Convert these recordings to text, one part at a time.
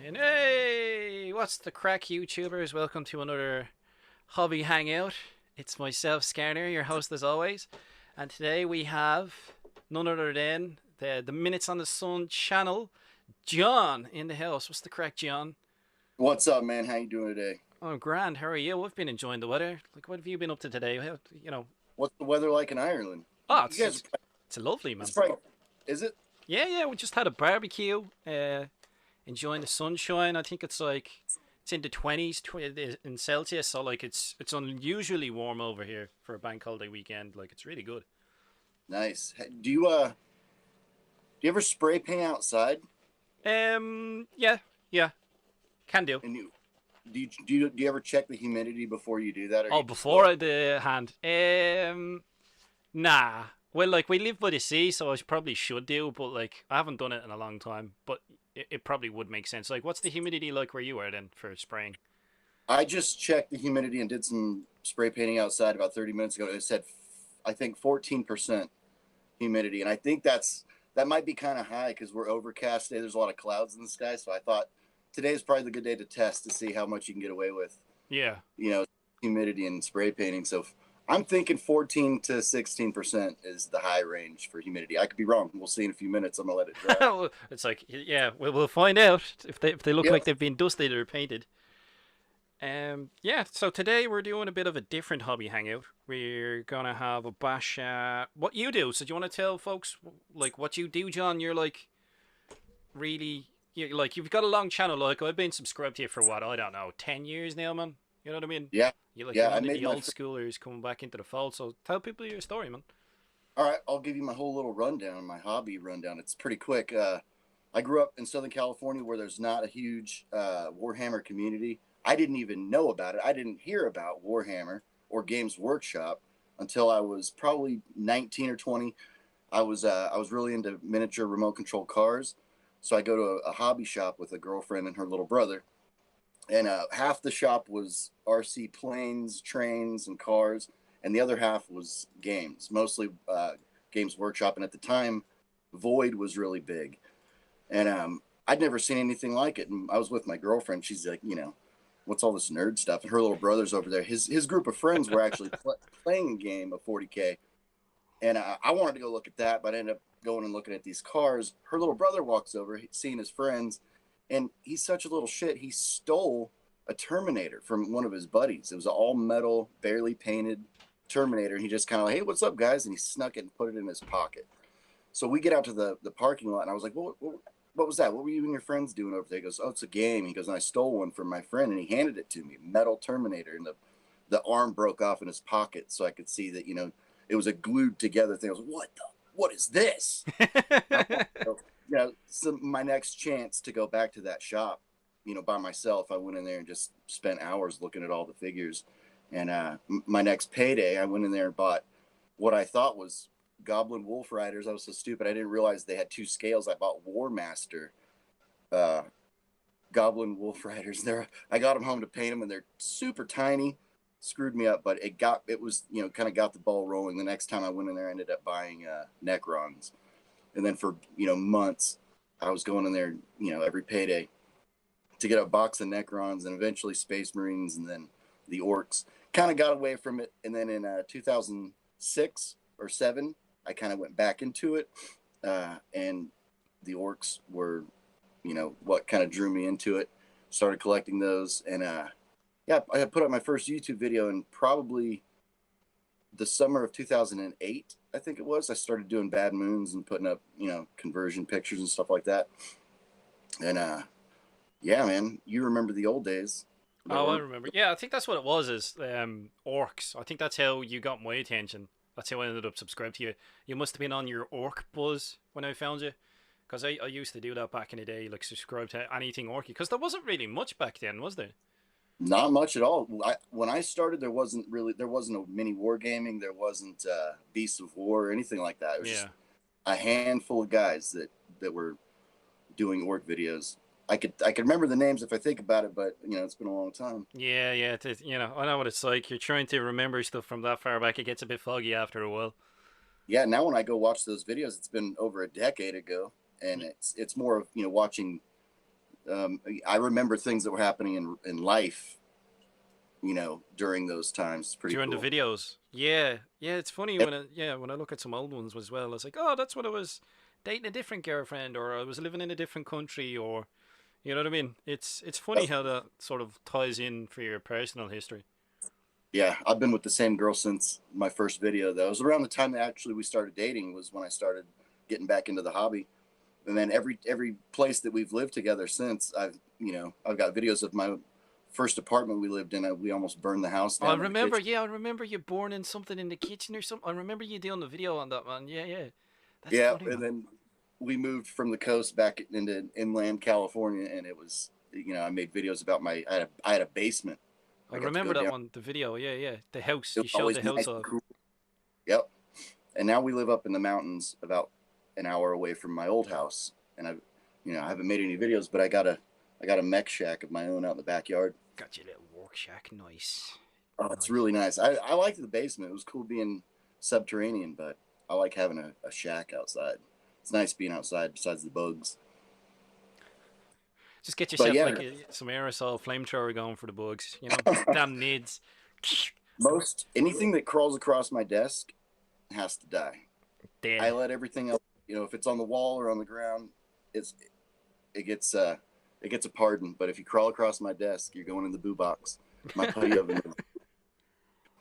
And hey, what's the crack, YouTubers? Welcome to another hobby hangout. It's myself, Skarnir, your host as always, and today we have none other than the Minitzonthesun channel, Jon, in the house. What's the crack, Jon? What's up, man? How you doing today? Oh, grand. How are you? We've been enjoying the weather. Like, what have you been up to today? You know, What's the weather like in Ireland? oh, You guys are probably, it's lovely, it's man. probably, is it? Yeah. We just had a barbecue. Enjoying the sunshine. I think it's in the 20s in Celsius, so like it's unusually warm over here for a bank holiday weekend. Like it's really good. Nice. Do you ever spray paint outside? Yeah, can do. And do you ever check the humidity before you do that, or Oh, you just go? before the hand. Nah. Well, like we live by the sea, so I probably should do, but like I haven't done it in a long time. But it probably would make sense. Like, what's the humidity like where you are then for spraying? I just checked the humidity and did some spray painting outside about 30 minutes ago. It said, I think 14% humidity, and I think that might be kind of high because we're overcast today. There's a lot of clouds in the sky, so I thought today is probably the good day to test to see how much you can get away with, Yeah. you know, humidity and spray painting. So I'm thinking 14 to 16% is the high range for humidity. I could be wrong. We'll see in a few minutes. I'm gonna let it dry. It's like, yeah, we'll find out if they look Yeah. like they've been dusted or painted. Yeah, so today we're doing a bit of a different hobby hangout. We're gonna have a bash. What you do? So do you want to tell folks like what you do, Jon? You're like really, you've got a long channel. Like I've been subscribed to you for what, I don't know, 10 years now, man. You know what I mean? Yeah. You're Yeah. I one of made the my. old schoolers coming back into the fold. So tell people your story, man. All right. I'll give you my whole little rundown, my hobby rundown. It's pretty quick. I grew up in Southern California where there's not a huge Warhammer community. I didn't even know about it. I didn't hear about Warhammer or Games Workshop until I was probably 19 or 20. I was really into miniature remote control cars, so I go to a hobby shop with a girlfriend and her little brother, and half the shop was RC planes, trains, and cars, and the other half was games, mostly Games Workshop. And at the time, Void was really big, and I'd never seen anything like it. And I was with my girlfriend. She's like, what's all this nerd stuff? And her little brother's over there. His group of friends were actually playing a game of 40K, and I wanted to go look at that, but I ended up going and looking at these cars. Her little brother walks over, seeing his friends, and he's such a little shit. He stole a Terminator from one of his buddies. It was an all metal, barely painted Terminator. And he just kind of like, hey, what's up, guys? And he snuck it and put it in his pocket. So we get out to the parking lot, and I was like, what was that? What were you and your friends doing over there? He goes, oh, it's a game. He goes, and I stole one from my friend, and he handed it to me, metal Terminator, and the arm broke off in his pocket, so I could see that it was a glued together thing. I was like, what is this? So, so my next chance to go back to that shop, by myself, I went in there and just spent hours looking at all the figures. And my next payday, I went in there and bought what I thought was Goblin Wolf Riders. I was so stupid. I didn't realize they had two scales. I bought War Master uh, Goblin Wolf Riders. I got them home to paint them, and they're super tiny. Screwed me up, but it was kind of got the ball rolling. The next time I went in there, I ended up buying Necrons, and then for months, I was going in there every payday to get a box of Necrons, and eventually Space Marines, and then the Orcs. Kind of got away from it, and then in 2006 or 7, I kind of went back into it, and the Orcs were, what kind of drew me into it. Started collecting those, and yeah, I had put up my first YouTube video in probably the summer of 2008, I think it was. I started doing Bad Moons and putting up, conversion pictures and stuff like that. And yeah, man, you remember the old days. Oh, I remember. Yeah, I think that's what it was. Is orcs. I think that's how you got my attention. That's how I ended up subscribed to you. You must have been on your orc buzz when I found you, because I used to do that back in the day, like subscribe to anything orky. Because there wasn't really much back then, was there? Not much at all. When I started, there wasn't a mini wargaming. There wasn't Beasts of War or anything like that. It was just Yeah. a handful of guys that were doing orc videos. I could remember the names if I think about it, but it's been a long time. Yeah. I know what it's like. You're trying to remember stuff from that far back. It gets a bit foggy after a while. Yeah, now when I go watch those videos, it's been over a decade ago, and it's more of watching I remember things that were happening in life, during those times. It's pretty During the cool. videos. Yeah. Yeah, it's funny Yep. when I look at some old ones as well, it's like, oh, that's when I was dating a different girlfriend, or I was living in a different country, or you know what I mean? It's funny Yep. how that sort of ties in for your personal history. Yeah, I've been with the same girl since my first video. That was around the time that actually we started dating. Was when I started getting back into the hobby. And then every place that we've lived together since, I've got videos of my first apartment we lived in. We almost burned the house I down in the remember, kitchen. yeah, I remember you burning something in the kitchen or something. I remember you doing the video on that, man. Yeah, yeah. That's Yeah, funny, and man. then we moved from the coast back into inland California, and it was, I made videos about I had a basement. I I got to remember go that down. one, the video. Yeah, yeah. The house. It You was showed always the nice house and off. cool. Yep. And now we live up in the mountains, about an hour away from my old house, and I haven't made any videos, but I got a mech shack of my own out in the backyard. Got your little work shack. Nice. Oh, it's Nice. really nice. I liked the basement. It was cool being subterranean, but I like having a shack outside. It's nice being outside besides the bugs. Just get But yourself yeah, like some aerosol flamethrower going for the bugs. Damn nids. most anything that crawls across my desk has to die. I Dead. let everything else, if it's on the wall or on the ground, it's it gets it gets a pardon. But if you crawl across my desk, you're going in the boo box. My putty oven,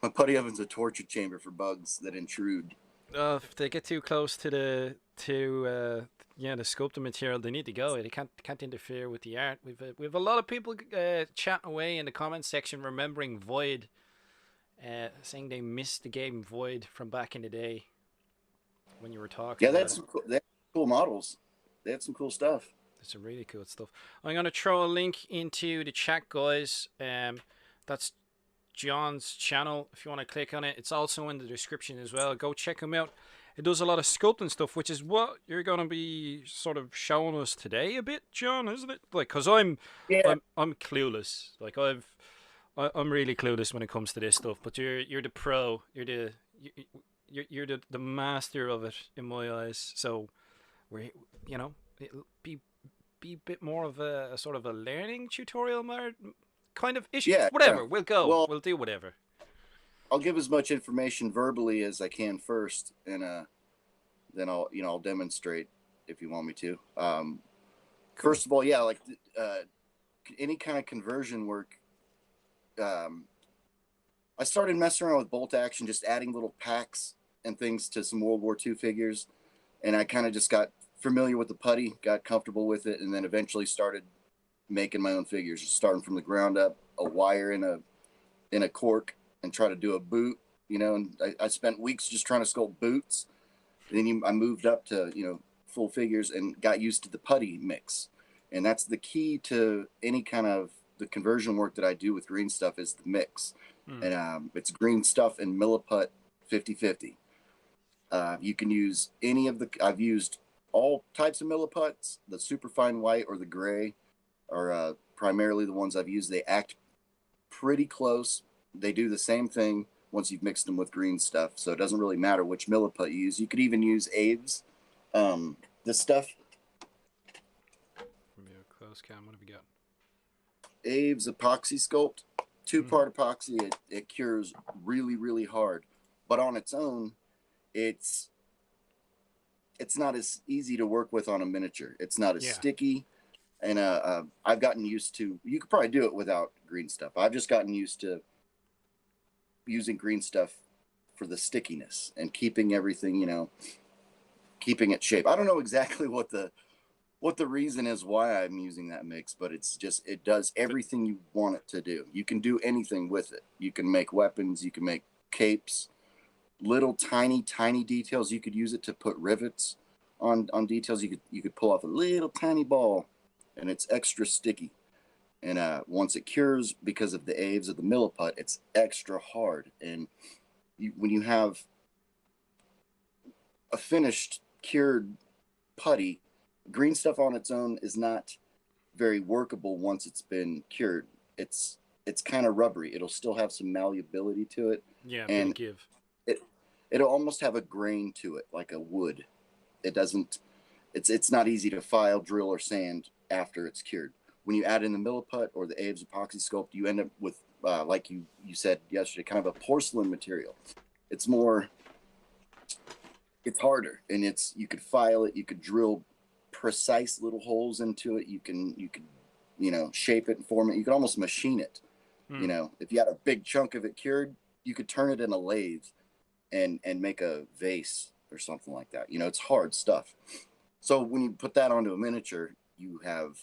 my putty oven's a torture chamber for bugs that intrude. If they get too close to the sculpting material, they need to go. They can't interfere with the art. We've a lot of people chatting away in the comments section, remembering Void, saying they missed the game Void from back in the day when you were talking Yeah, about it. they had cool models. They had some cool stuff. There's some really cool stuff. I'm gonna throw a link into the chat, guys. That's Jon's channel. If you want to click on it, it's also in the description as well. Go check him out. It does a lot of sculpting stuff, which is what you're gonna be sort of showing us today a bit, Jon, isn't it? Like, cause Yeah, I'm clueless. Like I'm really clueless when it comes to this stuff. But you're the pro. You're the master of it in my eyes. So we're it'll be a bit more of a sort of a learning tutorial, kind of ish. yeah, yeah. Whatever. We'll go. Well, We'll do whatever. I'll give as much information verbally as I can first, and then I'll demonstrate if you want me to. Cool. First of all, yeah, like any kind of conversion work. I started messing around with bolt action, just adding little packs and things to some World War II figures, and I kind of just got familiar with the putty, got comfortable with it, and then eventually started making my own figures, just starting from the ground up, a wire in a cork, and try to do a boot. And I spent weeks just trying to sculpt boots. Then I moved up to full figures and got used to the putty mix, and that's the key to any kind of the conversion work that I do with green stuff is the mix. Hmm. And it's green stuff and Millie Pot 50/50. You can use I've used all types of Millie Pots. The super fine white or the gray are primarily the ones I've used. They act pretty close. They do the same thing once you've mixed them with green stuff. So it doesn't really matter which Millie Pot you use. You could even use Aves. This stuff, From your close cam, what have we got? Aves Epoxy Sculpt, 2-part epoxy. It cures really, really hard. But on its own, it's not as easy to work with on a miniature. It's not as sticky. And I've gotten used to, you could probably do it without green stuff. I've just gotten used to using green stuff for the stickiness and keeping everything, keeping it shape. I don't know exactly what the reason is why I'm using that mix, but it does everything you want it to do. You can do anything with it. You can make weapons, you can make capes, little tiny details. You could use it to put rivets on details. You could pull off a little tiny ball, and it's extra sticky. And once it cures, because of the Aves of the Millie Pot, it's extra hard. And when you have a finished cured putty, green stuff on its own is not very workable once it's been cured. It's kind of rubbery. It'll still have some malleability to it. Yeah, and bit of give. It'll almost have a grain to it, like a wood. It doesn't. It's not easy to file, drill, or sand after it's cured. when you add in the Millie Pot or the Aves epoxy sculpt, you end up with, like you said yesterday, kind of a porcelain material. It's more, it's harder, and you could file it, you could drill precise little holes into it. You could, shape it and form it. You could almost machine it. If you had a big chunk of it cured, you could turn it in a lathe and make a vase or something like that. It's hard stuff. So when you put that onto a miniature, you have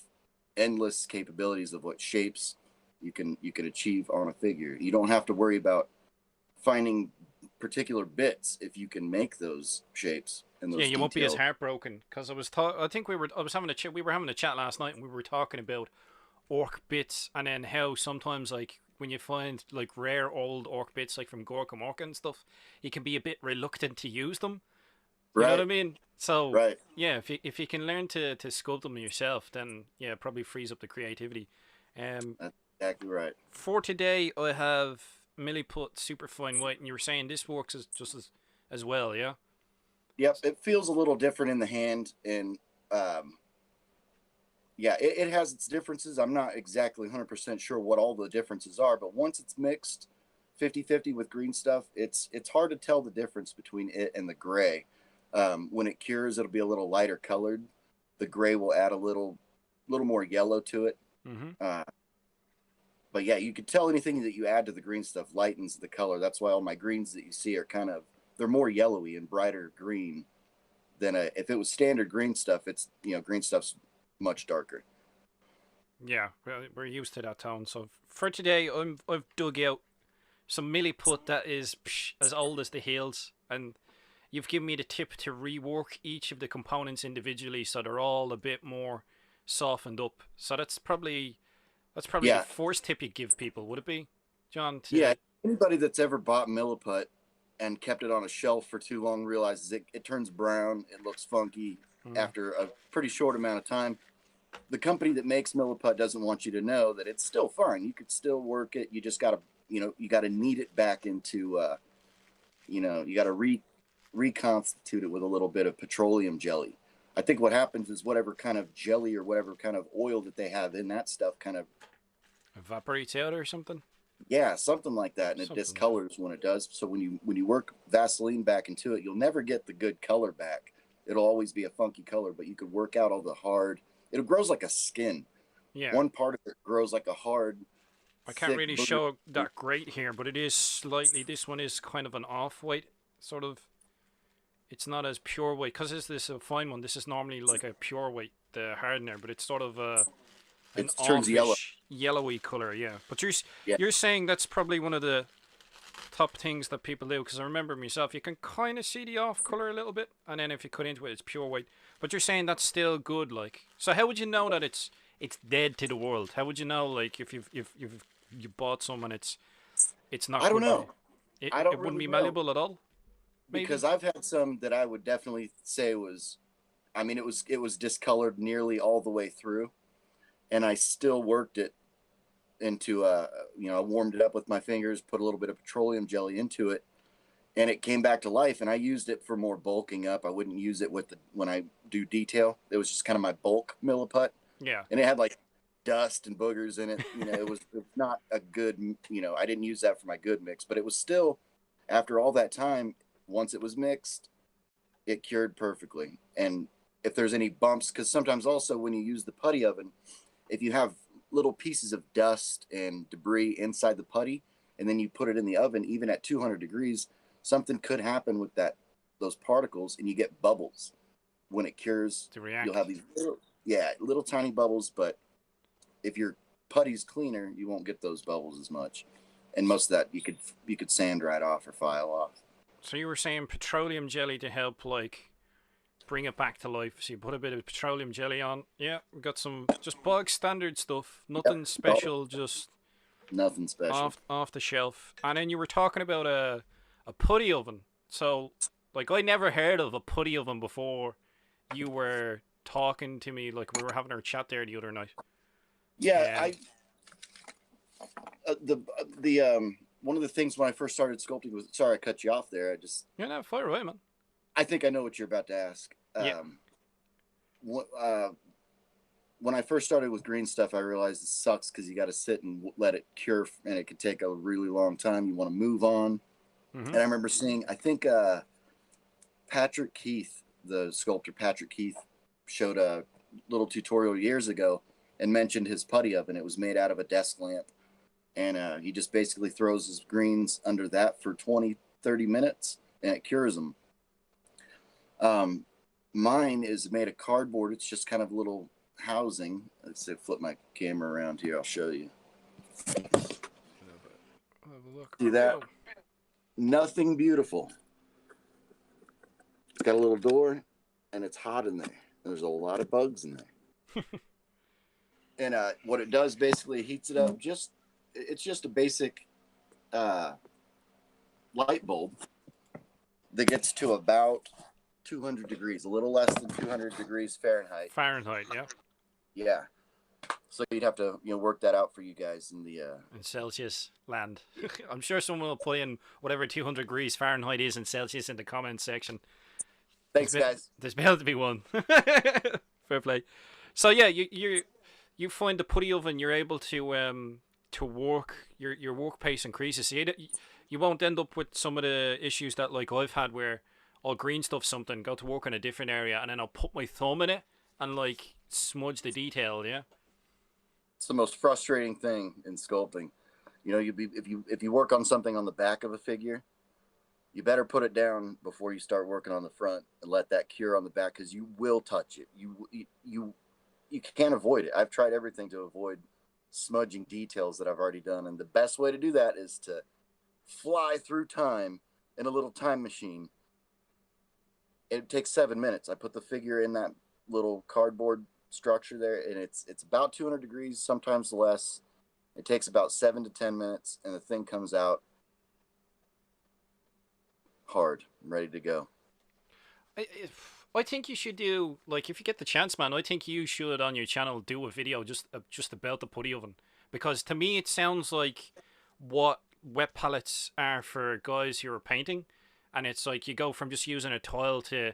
endless capabilities of what shapes you can achieve on a figure. You don't have to worry about finding particular bits if you can make those shapes and those you won't be as details. heartbroken, because I was having a chat. We were having a chat last night, and we were talking about orc bits, and then how sometimes, like, when you find like rare old orc bits, like from Gorka Morka and stuff, you can be a bit reluctant to use them. You know what I mean? So Right. yeah, if you can learn to sculpt them yourself, then yeah, it probably frees up the creativity. That's exactly right. For today, I have Millie Pot Superfine White, and you were saying this works as well, yeah? Yep, it feels a little different in the hand, and it has its differences. I'm not exactly 100% sure what all the differences are, but once it's mixed 50-50 with green stuff, it's hard to tell the difference between it and the gray. When it cures, it'll be a little lighter colored. The gray will add a little more yellow to it. But yeah, you could tell anything that you add to the green stuff lightens the color. That's why all my greens that you see are they're more yellowy and brighter green than if it was standard green stuff. It's, green stuff's much darker. Yeah, we're used to that tone. So for today, I've dug out some Millie Pot that is as old as the hills, and you've given me the tip to rework each of the components individually so they're all a bit more softened up. So that's probably the first tip you give people, would it be, John? Yeah, anybody that's ever bought Millie Pot and kept it on a shelf for too long realizes it turns brown, it looks funky after a pretty short amount of time. The company that makes Millie Pot doesn't want you to know that it's still fine. You could still work it. You just got to, you got to knead it back into, you got to reconstitute it with a little bit of petroleum jelly. I think what happens is whatever kind of jelly or whatever kind of oil that they have in that stuff kind of evaporates out or something. Yeah, something like that, and it discolors when it does. So when you work Vaseline back into it, you'll never get the good color back. It'll always be a funky color, but you could work out all the hard. It grows like a skin. Yeah. One part of it grows like a hard. I can't really show that great here, but it is slightly. This one is kind of an off-white, sort of. It's not as pure white, because this is a fine one. This is normally like a pure white, the hardener, but it's sort of an turns yellow. Yellowy color, yeah. But you're saying that's probably one of the top things that people do, because I remember myself, you can kind of see the off color a little bit, and then if you cut into it, it's pure white. But you're saying that's still good, like. So how would you know that it's dead to the world? How would you know, like, if you bought some and it's not? I don't know. It really wouldn't be know. malleable at all. Maybe? Because I've had some that I would definitely say was, I mean, it was discolored nearly all the way through, and I still worked it into I warmed it up with my fingers, put a little bit of petroleum jelly into it, and it came back to life. And I used it for more bulking up. I wouldn't use it when I do detail. It was just kind of my bulk Millie Pot. Yeah. And it had like dust and boogers in it. It was not a good. I didn't use that for my good mix, but it was still, after all that time, once it was mixed, it cured perfectly. And if there's any bumps, because sometimes also when you use the putty oven, if you have little pieces of dust and debris inside the putty, and then you put it in the oven, even at 200 degrees, something could happen with those particles, and you get bubbles. When it cures, you'll have these little tiny bubbles, but if your putty's cleaner, you won't get those bubbles as much. And most of that you could sand right off or file off. So you were saying petroleum jelly to help, like, bring it back to life. So you put a bit of petroleum jelly on. Yeah, we got some just bog standard stuff. Nothing special, just nothing special. Off the shelf. And then you were talking about a putty oven. So, like, I never heard of a putty oven before you were talking to me, like we were having our chat there the other night. Yeah, one of the things when I first started sculpting was, sorry I cut you off there. No, fire away, man. I think I know what you're about to ask. when I first started with green stuff, I realized it sucks because you got to sit and let it cure, and it could take a really long time. You want to move on. Mm-hmm. And I remember seeing, I think Patrick Keith, the sculptor Patrick Keith, showed a little tutorial years ago and mentioned his putty oven. It was made out of a desk lamp. And he just basically throws his greens under that for 20, 30 minutes, and it cures them. Mine is made of cardboard. It's just kind of a little housing. Let's see, flip my camera around here. I'll show you. See that? Nothing beautiful. It's got a little door, and it's hot in there. There's a lot of bugs in there. And what it does basically heats it up. It's just a basic light bulb that gets to about 200 degrees, a little less than 200 degrees Fahrenheit. Fahrenheit, yeah. Yeah. So you'd have to work that out for you guys in the in Celsius land. I'm sure someone will put in whatever 200 degrees Fahrenheit is in Celsius in the comments section. Thanks, guys. There's bound to be one. Fair play. So yeah, you find the putty oven, you're able to work your work pace increases. So you won't end up with some of the issues that like I've had where I'll green stuff something, go to work in a different area, and then I'll put my thumb in it and like smudge the detail. Yeah. It's the most frustrating thing in sculpting. If you work on something on the back of a figure, you better put it down before you start working on the front and let that cure on the back, because you will touch it. You can't avoid it. I've tried everything to avoid smudging details that I've already done, and the best way to do that is to fly through time in a little time machine. It takes 7 minutes. I put the figure in that little cardboard structure there, and it's about 200 degrees, sometimes less. It takes about 7 to 10 minutes, and the thing comes out hard, ready to go. I think you should do, like, if you get the chance, man, I think you should on your channel do a video just about the putty oven, because to me it sounds like what wet palettes are for guys who are painting, and it's like you go from just using a tile to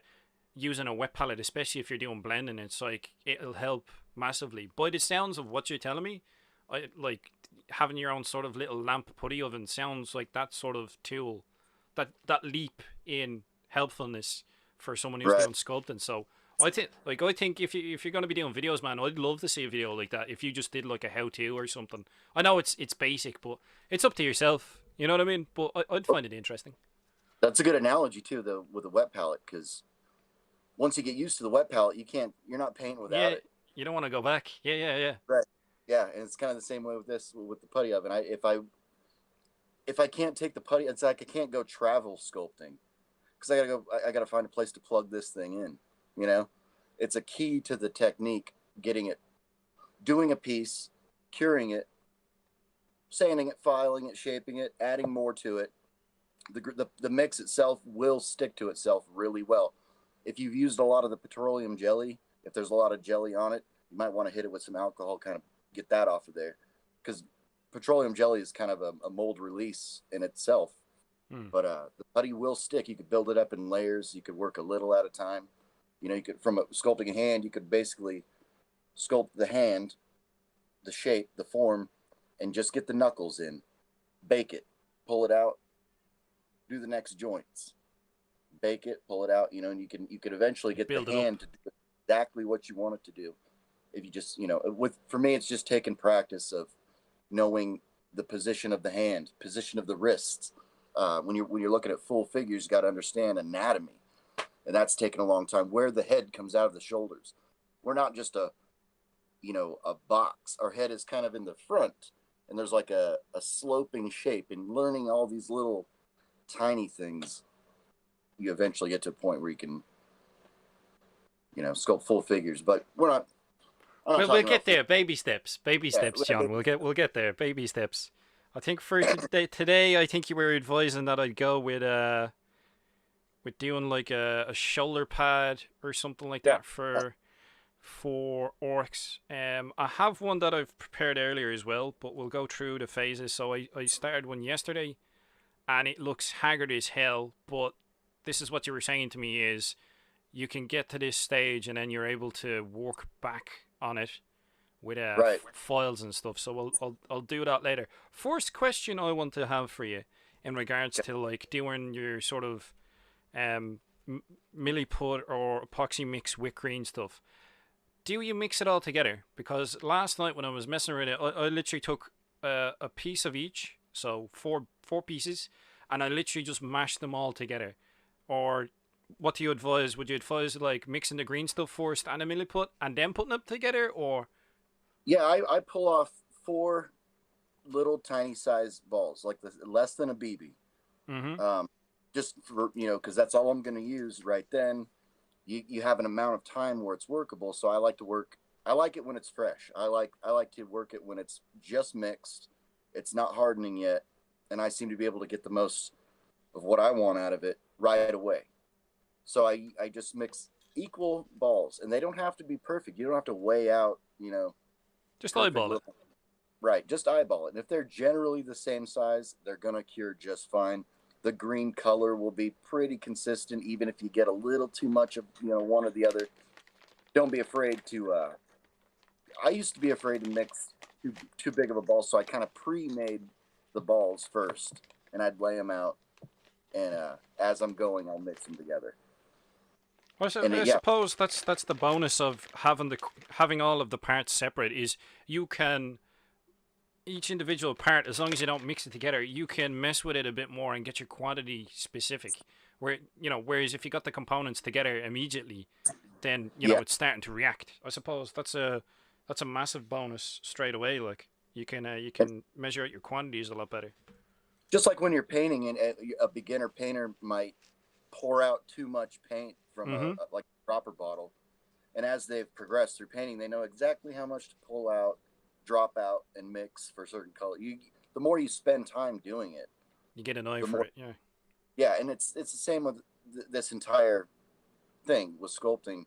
using a wet palette, especially if you're doing blending. It's like it'll help massively. By the sounds of what you're telling me, I like having your own sort of little lamp putty oven sounds like that sort of tool, that leap in helpfulness for someone who's doing sculpting. So I think if you're going to be doing videos, man, I'd love to see a video like that. If you just did like a how-to or something. I know it's basic, but it's up to yourself. You know what I mean? But I'd find it interesting. That's a good analogy too, though, with a wet palette, because once you get used to the wet palette, you're not painting without it. You don't want to go back. Yeah. Right. Yeah, and it's kind of the same way with the putty oven. If I can't take the putty, it's like I can't go travel sculpting, because I gotta find a place to plug this thing in. It's a key to the technique, doing a piece, curing it, sanding it, filing it, shaping it, adding more to it. The mix itself will stick to itself really well. If you've used a lot of the petroleum jelly, if there's a lot of jelly on it, you might want to hit it with some alcohol, kind of get that off of there, because petroleum jelly is kind of a mold release in itself. But the putty will stick. You could build it up in layers. You could work a little at a time. You could, from sculpting a hand, you could basically sculpt the hand, the shape, the form, and just get the knuckles in, bake it, pull it out, do the next joints, bake it, pull it out, and you could eventually get the hand to do exactly what you want it to do. If you just, for me, it's just taking practice of knowing the position of the hand, position of the wrists. When you're looking at full figures, you got to understand anatomy, and that's taken a long time. Where the head comes out of the shoulders. We're not just a box. Our head is kind of in the front, and there's like a sloping shape. And learning all these little tiny things, you eventually get to a point where you can, sculpt full figures. But we'll get there. Baby steps, Jon. We'll get there. Baby steps. I think for today, I think you were advising that I'd go with doing like a shoulder pad or something like that for orcs. I have one that I've prepared earlier as well, but we'll go through the phases. So I started one yesterday, and it looks haggard as hell. But this is what you were saying to me is you can get to this stage, and then you're able to work back on it with Right. files and stuff. So I'll do that later. First question I want to have for you in regards to like doing your sort of um Millie Pot or epoxy mix with green stuff. Do you mix it all together? Because last night when I was messing with it, I literally took a piece of each, so four pieces, and I literally just mashed them all together. Or what do you advise? Would you advise like mixing the green stuff first and a Millie Pot and then putting them together, or Yeah, I pull off four little tiny size balls, like less than a BB. mm-hmm. Just for, because that's all I'm going to use right then. You have an amount of time where it's workable. So I like to work. I like it when it's fresh. I like to work it when it's just mixed. It's not hardening yet, and I seem to be able to get the most of what I want out of it right away. So I just mix equal balls, and they don't have to be perfect. You don't have to weigh out, just perfect eyeball it? little, right? Just eyeball it. And if they're generally the same size, they're gonna cure just fine. The green color will be pretty consistent, even if you get a little too much of one or the other. Don't be afraid to. I used to be afraid to mix too big of a ball, so I kind of pre-made the balls first, and I'd lay them out, and as I'm going, I'll mix them together. Well, so, And I yeah, suppose that's the bonus of having all of the parts separate is you can each individual part, as long as you don't mix it together, you can mess with it a bit more and get your quantity specific. Whereas if you got the components together immediately, then yeah, it's starting to react. I suppose that's a massive bonus straight away. Like you and can measure out your quantities a lot better. just like when you're painting, and a beginner painter might pour out too much paint from Mm-hmm. like a proper bottle, and as they've progressed through painting, they know exactly how much to pull out, drop out, and mix for certain color. The more you spend time doing it, You get an eye the for more. it. Yeah. Yeah, and it's the same with this entire thing with sculpting.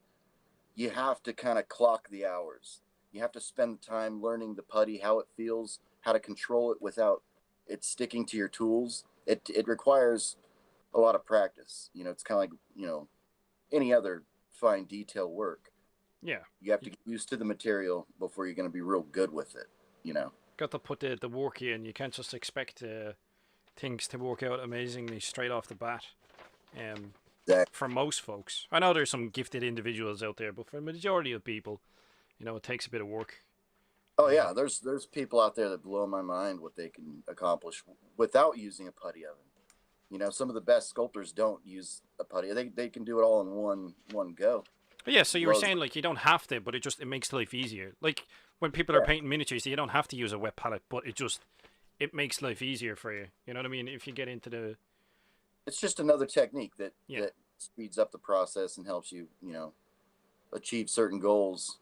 You have to kind of clock the hours. You have to spend time learning the putty, how it feels, how to control it without it sticking to your tools. It requires a lot of practice. It's kind of like any other fine detail work. Yeah. You have to get used to the material before you're going to be real good with it. You know. Got to put the work in. You can't just expect things to work out amazingly straight off the bat. Um, Exactly. for most folks, I know there's some gifted individuals out there, but for the majority of people, it takes a bit of work. Oh Um, yeah, there's people out there that blow my mind what they can accomplish without using a putty oven. Some of the best sculptors don't use a putty. They can do it all in one go. but yeah, so you were Blows. saying like you don't have to, but it makes life easier. Like when people are Yeah, painting miniatures, you don't have to use a wet palette, but it makes life easier for you. You know what I mean? If you get into the it's just another technique that yeah. that speeds up the process and helps you achieve certain goals.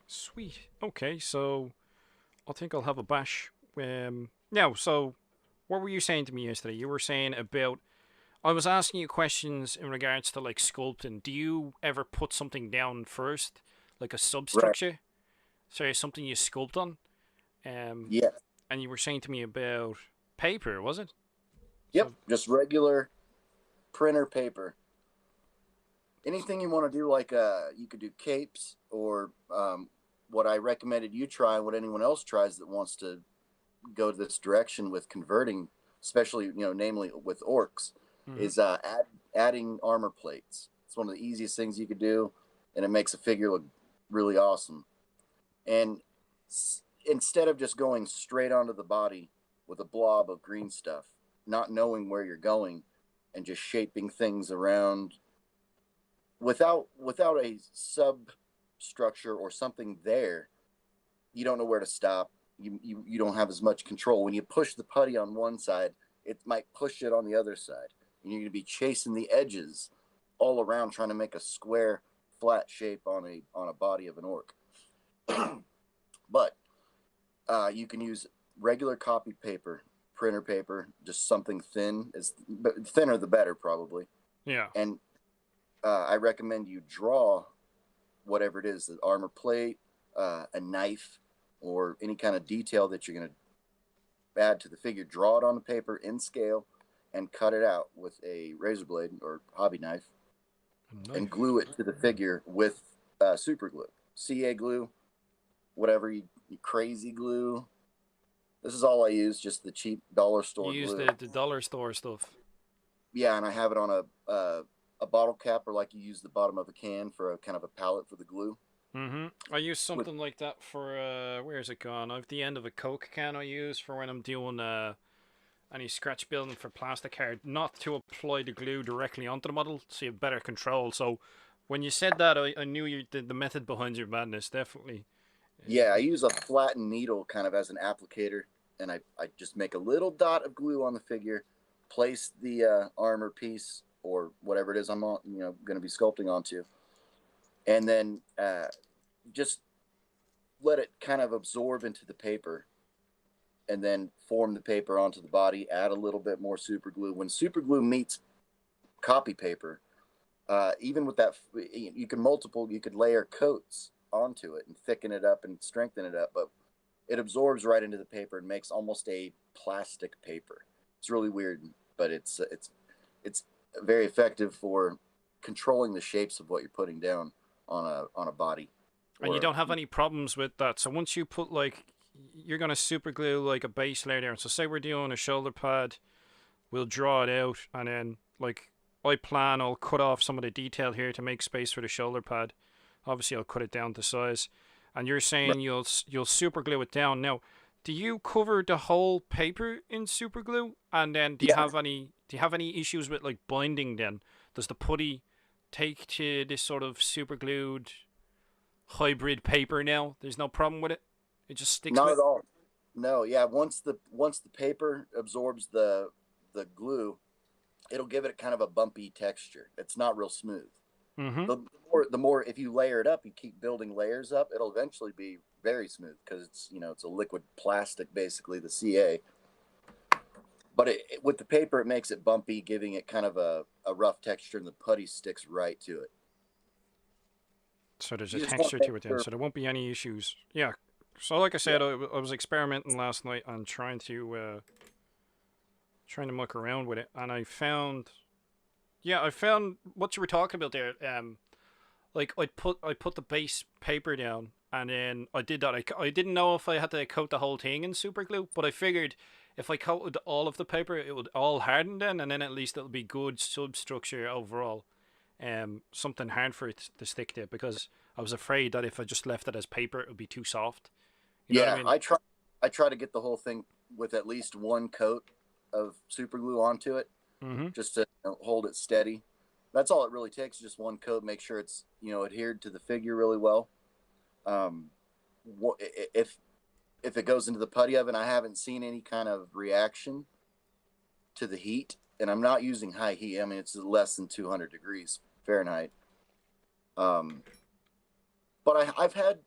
Sweet. Okay, so I think I'll have a bash. Now, so what were you saying to me yesterday? You were saying about I was asking you questions in regards to like sculpting. Do you ever put something down first, like a Right. substructure? So something you sculpt on. Um, Yeah. and you were saying to me about paper, was it? Yep. So Just regular printer paper. Anything you want to do, like you could do capes or what I recommended you try, what anyone else tries that wants to go this direction with converting, especially namely with orcs, mm-hmm. is adding armor plates. It's one of the easiest things you could do, and it makes a figure look really awesome. And instead of just going straight onto the body with a blob of green stuff, not knowing where you're going, and just shaping things around without a substructure or something there, you don't know where to stop. You don't have as much control. When you push the putty on one side, it might push it on the other side. And you're going to be chasing the edges all around, trying to make a square, flat shape on a body of an orc. But you can use regular copy paper, printer paper, just something thin. Thinner the better, probably. Yeah. And I recommend you draw whatever it is, the armor plate, a knife, or any kind of detail that you're going to add to the figure. Draw it on the paper in scale and cut it out with a razor blade or hobby knife A and knife. glue it to the figure with super glue. CA glue, whatever you crazy glue. This is all I use, just the cheap dollar store You use glue. the dollar store stuff. Yeah, and I have it on a bottle cap, or like you use the bottom of a can for a kind of a palette for the glue. I use something like that for where's it gone? I have the end of a Coke can I use for when I'm doing any scratch building for plastic card, not to apply the glue directly onto the model, so you have better control. So when you said that, I knew you the method behind your madness, definitely. Yeah, I use a flattened needle kind of as an applicator, and I just make a little dot of glue on the figure, place the armor piece or whatever it is I'm on, going to be sculpting onto, and then just let it kind of absorb into the paper, and then form the paper onto the body. Add a little bit more super glue. When super glue meets copy paper, even with that, you could layer coats onto it and thicken it up and strengthen it up, but it absorbs right into the paper and makes almost a plastic paper. It's really weird, but it's very effective for controlling the shapes of what you're putting down on a body. And you don't have any problems with that. So once you put like, you're gonna super glue like a base layer there. So say we're doing a shoulder pad, we'll draw it out, and then like I'll cut off some of the detail here to make space for the shoulder pad. Obviously, I'll cut it down to size. And you're saying you'll super glue it down. Now, do you cover the whole paper in super glue? And then do you have any issues with like binding? Then does the putty take to this sort of super glued hybrid paper now? There's no problem with it. It just sticks. Not at all. No, yeah. Once the paper absorbs the glue, it'll give it kind of a bumpy texture. It's not real smooth. The more if you layer it up, you keep building layers up, it'll eventually be very smooth because it's a liquid plastic, basically the CA. But with the paper, it makes it bumpy, giving it kind of a rough texture, and the putty sticks right to it. So there's a texture to it then, so there won't be any issues. Yeah. So like I said, I was experimenting last night and trying to muck around with it, and I found what you were talking about there. Like I put the base paper down, and then I did that. I didn't know if I had to coat the whole thing in super glue, but I figured if I coated all of the paper, it would all harden then, and then at least it'll be good substructure overall. Something hard for it to stick to, because I was afraid that if I just left it as paper, it would be too soft. You know what I mean? I try to get the whole thing with at least one coat of super glue onto it, just to hold it steady. That's all it really takes, just one coat. Make sure it's adhered to the figure really well. If it goes into the putty oven, I haven't seen any kind of reaction to the heat, and I'm not using high heat. I mean, it's less than 200 degrees Fahrenheit. But I've had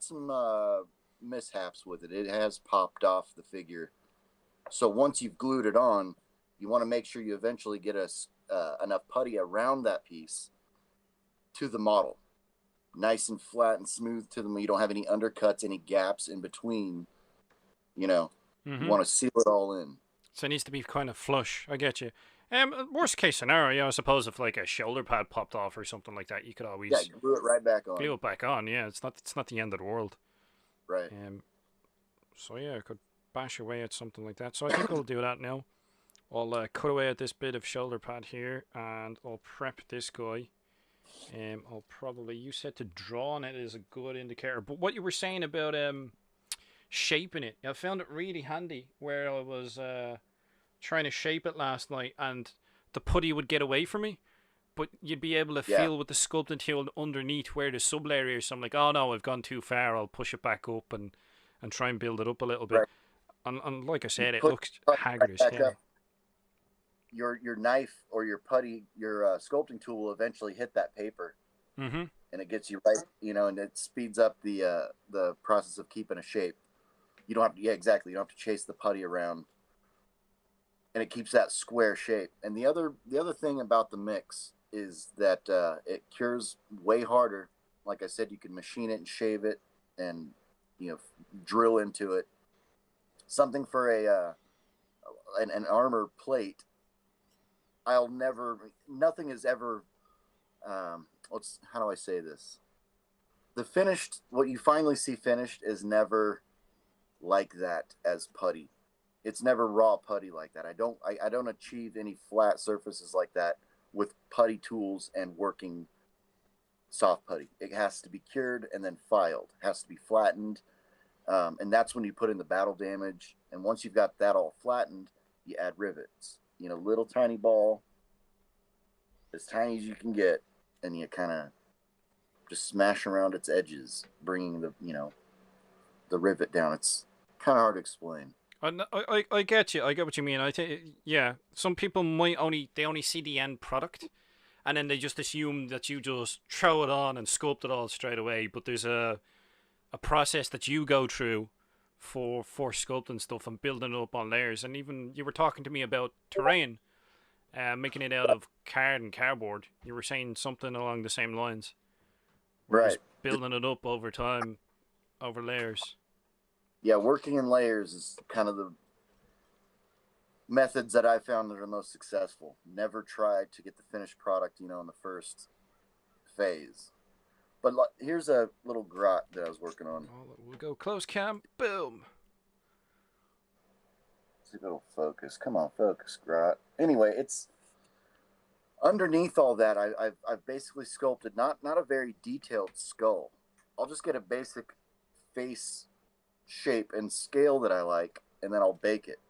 some mishaps with it. It has popped off the figure. So once you've glued it on, you want to make sure you eventually get enough putty around that piece to the model, nice and flat and smooth to them. You don't have any undercuts, any gaps in between. You want to seal it all in. So it needs to be kind of flush. I get you. Worst case scenario, I suppose if like a shoulder pad popped off or something like that, you could always glue it right back on. Glue it back on. Yeah, it's not the end of the world. Right. So yeah, I could bash away at something like that. So I think I'll do that now. I'll cut away at this bit of shoulder pad here, and I'll prep this guy. I'll probably, you said to draw on it is a good indicator, but what you were saying about shaping it, I found it really handy where I was trying to shape it last night, and the putty would get away from me, but you'd be able to feel with the sculpting tool underneath where the sub layer is. So I'm like, oh no, I've gone too far. I'll push it back up and try and build it up a little bit. Right. And like I said, it looks haggard as hell. Your knife or your putty, your sculpting tool will eventually hit that paper, and it gets you right, and it speeds up the process of keeping a shape. You don't have to, exactly. You don't have to chase the putty around, and it keeps that square shape. And the other thing about the mix is that it cures way harder. Like I said, you can machine it and shave it, and drill into it. Something for an armor plate. Nothing is ever, how do I say this? the finished, what you finally see finished is never like that as putty. It's never raw putty like that. I don't achieve any flat surfaces like that with putty tools and working soft putty. It has to be cured and then filed. It has to be flattened. And that's when you put in the battle damage. And once you've got that all flattened, you add rivets. Little tiny ball, as tiny as you can get, and you kind of just smash around its edges, bringing the rivet down. It's kind of hard to explain. I get you. I get what you mean. I think, yeah, some people might only see the end product, and then they just assume that you just throw it on and sculpt it all straight away. But there's a process that you go through for sculpting stuff and building it up on layers. And even you were talking to me about terrain, making it out of card and cardboard. You were saying something along the same lines. Right. Building it up over time, over layers. Yeah, working in layers is kind of the methods that I found that are most successful. Never tried to get the finished product, in the first phase. But here's a little grot that I was working on. We'll go close cam. Boom. See if it'll focus. Come on, focus, grot. Anyway, it's underneath all that. I've basically sculpted not a very detailed skull. I'll just get a basic face shape and scale that I like, and then I'll bake it.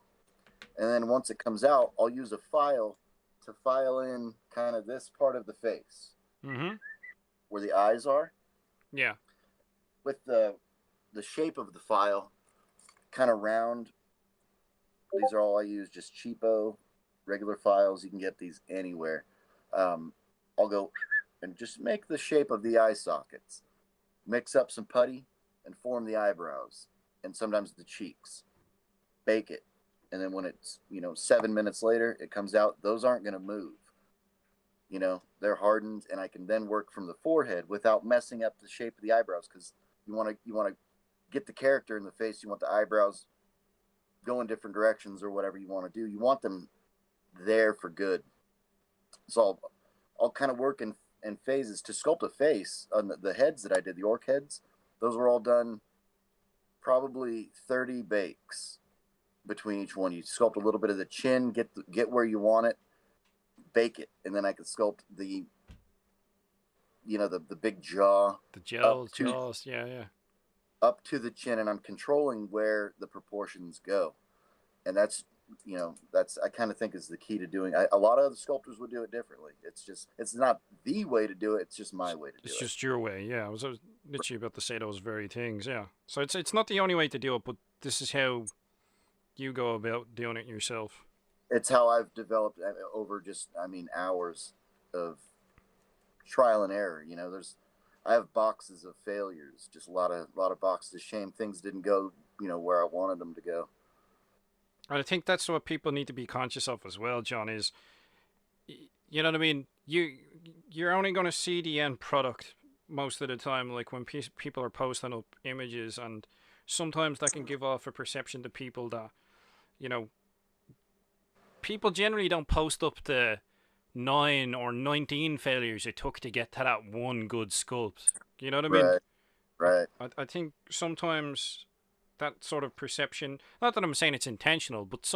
And then once it comes out, I'll use a file to file in kind of this part of the face, where the eyes are. Yeah. With the shape of the file, kind of round. These are all I use, just cheapo, regular files. You can get these anywhere. I'll go and just make the shape of the eye sockets. Mix up some putty and form the eyebrows and sometimes the cheeks. Bake it. And then when it's, 7 minutes later, it comes out. Those aren't going to move. They're hardened, and I can then work from the forehead without messing up the shape of the eyebrows, because you want to get the character in the face. You want the eyebrows go in different directions or whatever you want to do. You want them there for good. So I'll kind of work in phases to sculpt a face. On the heads that I did, the orc heads, those were all done probably 30 bakes between each one. You sculpt a little bit of the chin, get where you want it, bake it, and then I could sculpt the big jaw, the jaws, yeah, up to the chin, and I'm controlling where the proportions go. And that's I kind of think is the key to doing. A lot of other sculptors would do it differently. It's not the way to do it. It's just my way to do it. It's just your way. Yeah, I was literally about to say those very things. Yeah. So it's not the only way to do it, but this is how you go about doing it yourself. It's how I've developed over hours of trial and error. I have boxes of failures, just a lot of boxes of shame. Things didn't go, where I wanted them to go. And I think that's what people need to be conscious of as well, John, is, you know what I mean? You're only going to see the end product most of the time, like when people are posting up images, and sometimes that can give off a perception to people that, people generally don't post up the 9 or 19 failures it took to get to that one good sculpt. You know what I mean? Right. I think sometimes that sort of perception, not that I'm saying it's intentional, but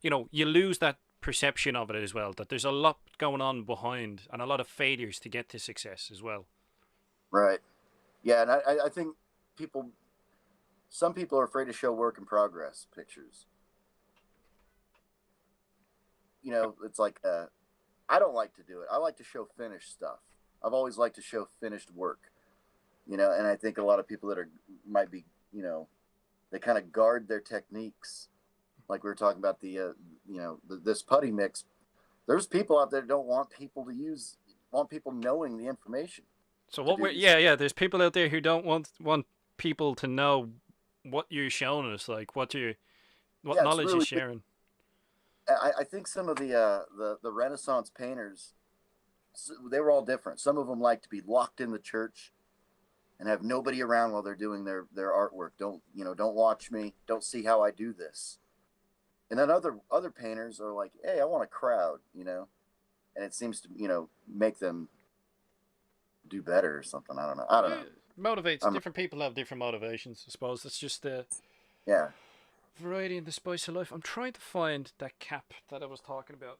you lose that perception of it as well, that there's a lot going on behind and a lot of failures to get to success as well. Right. Yeah, and I think some people are afraid to show work in progress pictures. It's like, I don't like to do it. I like to show finished stuff. I've always liked to show finished work, and I think a lot of people that might be, they kind of guard their techniques. Like we were talking about this putty mix. There's people out there that don't want people knowing the information. So there's people out there who don't want people to know what you're showing us, like what knowledge you're sharing. I think some of the Renaissance painters, they were all different. Some of them like to be locked in the church and have nobody around while they're doing their artwork. Don't watch me. Don't see how I do this. And then other painters are like, hey, I want a crowd, and it seems to, make them do better or something. I don't know. motivates. I'm Different people have different motivations. I suppose that's just the yeah. variety and the spice of life. I'm trying to find that cap that I was talking about,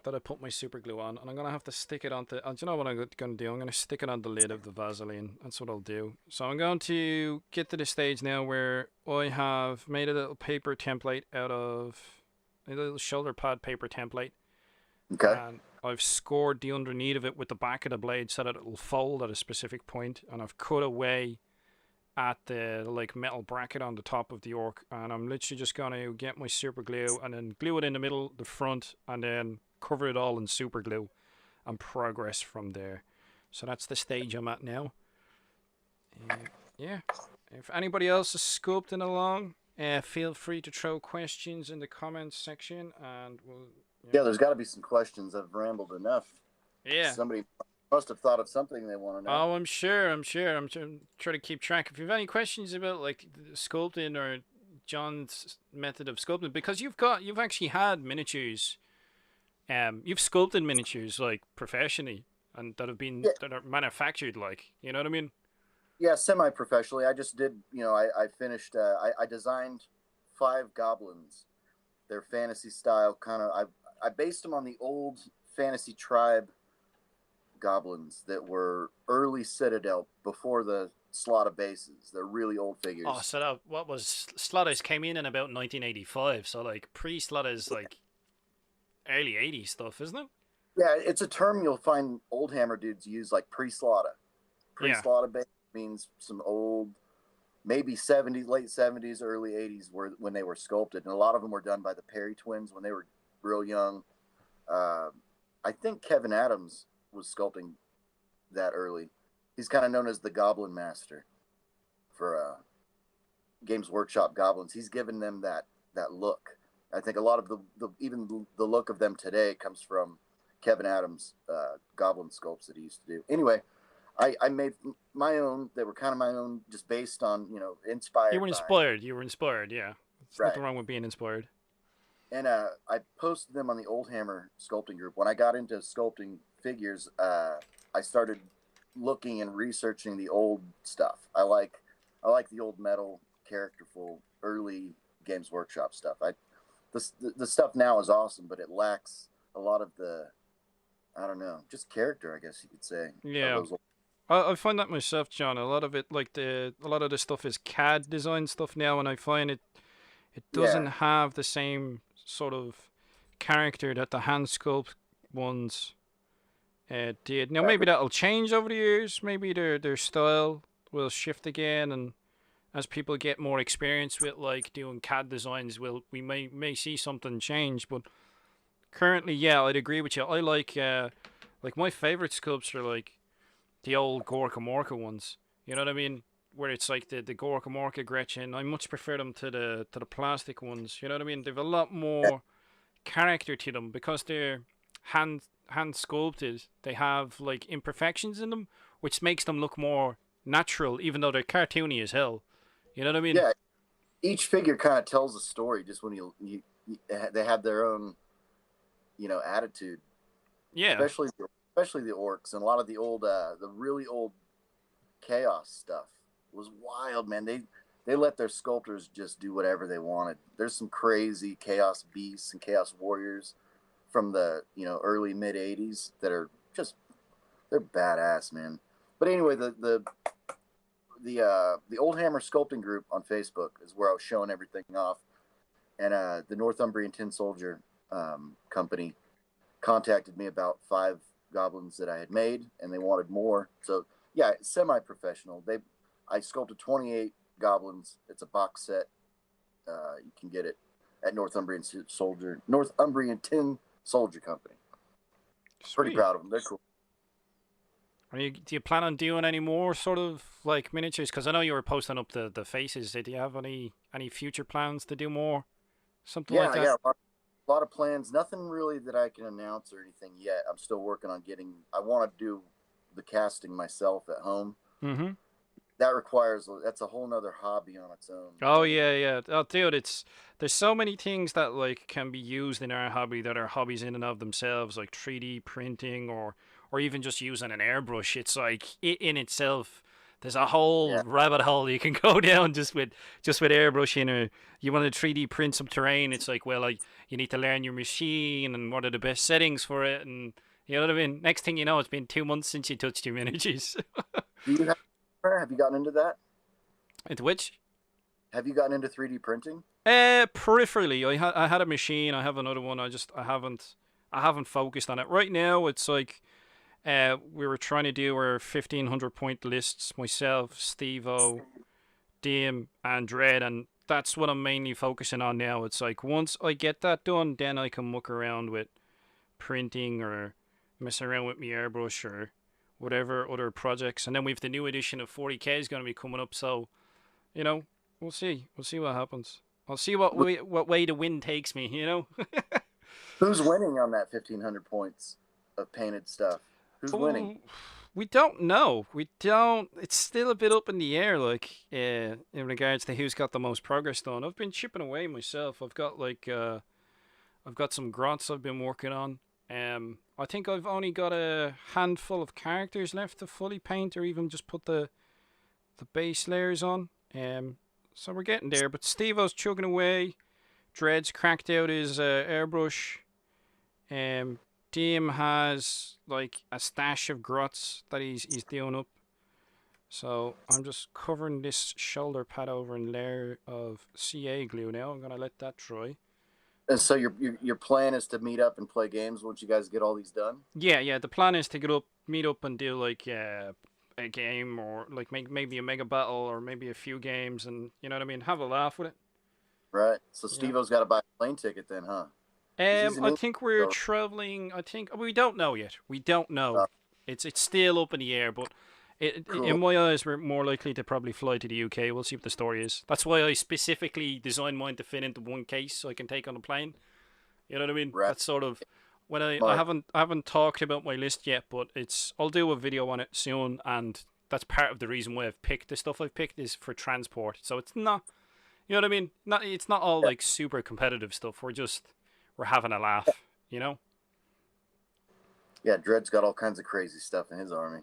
that I put my super glue on, and I'm gonna have to stick it onto. Do you know what I'm gonna do? I'm gonna stick it on the lid of the Vaseline. That's what I'll do. So I'm going to get to the stage now where I have made a little paper template out of a little shoulder pad paper template, Okay. and I've scored the underneath of it with the back of the blade so that it will fold at a specific point, and I've cut away at the like metal bracket on the top of the orc, and I'm literally just gonna get my super glue and then glue it in the middle, the front, and then cover it all in super glue and progress from there. So that's the stage I'm at now. Yeah, if anybody else is sculpting along, feel free to throw questions in the comments section, and we'll Yeah, there's got to be some questions. I've rambled enough. yeah. Somebody must have thought of something they want to know. Oh, I'm sure. I'm trying to keep track. If you have any questions about like sculpting or Jon's method of sculpting, because you've actually had miniatures, you've sculpted miniatures like professionally, and that have been Yeah. that are manufactured, like, you know what I mean? Yeah, semi-professionally. I just did, I finished, I designed 5 goblins. They're fantasy style, kind of. I based them on the old fantasy tribe goblins that were early Citadel before the slot of bases. They're really old figures. Oh, so that what was Slatters came in about 1985, so like pre-Slatters, like early 80s stuff, isn't it? Yeah, it's a term you'll find old hammer dudes use, like pre-slaughter. Yeah. Pre-slaughter base means some old, maybe 70s, late 70s, early 80s, when they were sculpted, and a lot of them were done by the Perry twins when they were real young. I think Kevin Adams was sculpting that early. He's kind of known as the Goblin Master for Games Workshop goblins. He's given them that look. I think a lot of even the look of them today comes from Kevin Adams' goblin sculpts that he used to do. Anyway, I made my own. They were kind of my own, just based on, inspired. You were inspired. You were inspired. Yeah. There's Right. nothing wrong with being inspired. And I posted them on the Old Hammer sculpting group. When I got into sculpting figures, I started looking and researching the old stuff. I like the old metal, characterful, early Games Workshop stuff. The stuff now is awesome, but it lacks a lot of the, I don't know, just character, I guess you could say. Yeah. I find that myself, Jon. A lot of it, like a lot of the stuff is CAD design stuff now, and I find it doesn't have the same sort of character that the hand sculpt ones did. Now maybe that'll change over the years. Maybe their style will shift again, and as people get more experience with like doing CAD designs, we may see something change. But currently, yeah, I'd agree with you. I like my favorite sculpts are like the old Gorka Morka ones. You know what I mean? Where it's like the Gorka Morka Gretchen. I much prefer them to the plastic ones. You know what I mean? They've a lot more character to them because they're hand sculpted. They have like imperfections in them, which makes them look more natural, even though they're cartoony as hell. You know what I mean? Yeah. Each figure kind of tells a story. Just when they have their own, attitude. Yeah. Especially the orcs, and a lot of the old, the really old chaos stuff was wild, man. They let their sculptors just do whatever they wanted. There's some crazy chaos beasts and chaos warriors from the early mid 80s that are just, they're badass, man. But anyway, the Old Hammer sculpting group on Facebook is where I was showing everything off, and the Northumbrian Tin Soldier company contacted me about 5 goblins that I had made, and they wanted more. So yeah, semi-professional. I sculpted 28 goblins. It's a box set. You can get it at Northumbrian Tin Soldier Company. Sweet. Pretty proud of them. They're cool. Do you plan on doing any more sort of like miniatures? Because I know you were posting up the faces. Do you have any future plans to do more? Something like that? Yeah, a lot of plans. Nothing really that I can announce or anything yet. I'm still working on I want to do the casting myself at home. Mm-hmm. That's a whole nother hobby on its own. Oh yeah. Oh dude, there's so many things that like can be used in our hobby that are hobbies in and of themselves, like 3D printing or even just using an airbrush. It's like in itself, There's a whole Yeah. rabbit hole you can go down just with airbrushing, or you want to 3D print some terrain. It's like, well, you need to learn your machine and what are the best settings for it, and you know what I mean. Next thing you know, it's been 2 months since you touched your miniatures. Do you have you gotten into that? Into which? Have you gotten into 3D printing? Peripherally, I had a machine. I have another one. I haven't focused on it right now. It's like we were trying to do our 1,500 point lists. Myself, Steve-O, Dim, and Dread, and that's what I'm mainly focusing on now. It's like once I get that done, then I can muck around with printing or mess around with my airbrush or whatever other projects. And then we've the new edition of 40K is going to be coming up. So we'll see. We'll see what happens. I'll see what way the wind takes me. Who's winning on that 1,500 points of painted stuff? Who's winning? We don't know. We don't. It's still a bit up in the air, like in regards to who's got the most progress done. I've been chipping away myself. I've got some grots I've been working on. I think I've only got a handful of characters left to fully paint, or even just put the base layers on. So we're getting there. But Steve-O's chugging away. Dread's cracked out his airbrush. Diem has like a stash of grots that he's doing up. So I'm just covering this shoulder pad over in a layer of CA glue now. I'm gonna let that dry. And so your plan is to meet up and play games once you guys get all these done? Yeah. The plan is to meet up and do like a game, or like maybe a mega battle, or maybe a few games, and you know what I mean. Have a laugh with it. Right. So Steve-O's got to buy a plane ticket then, huh? I think we're traveling. I think we don't know yet. We don't know. It's still up in the air, but Cool. in my eyes, we're more likely to probably fly to the UK. We'll see what the story is. That's why I specifically designed mine to fit into one case, so I can take on a plane. You know what I mean? Right. That's sort of when I Right. haven't talked about my list yet, but I'll do a video on it soon, and that's part of the reason why I've picked the stuff I've picked is for transport. So it's not, you know what I mean? It's not all like super competitive stuff. We're having a laugh, you know? Yeah, Dread's got all kinds of crazy stuff in his army.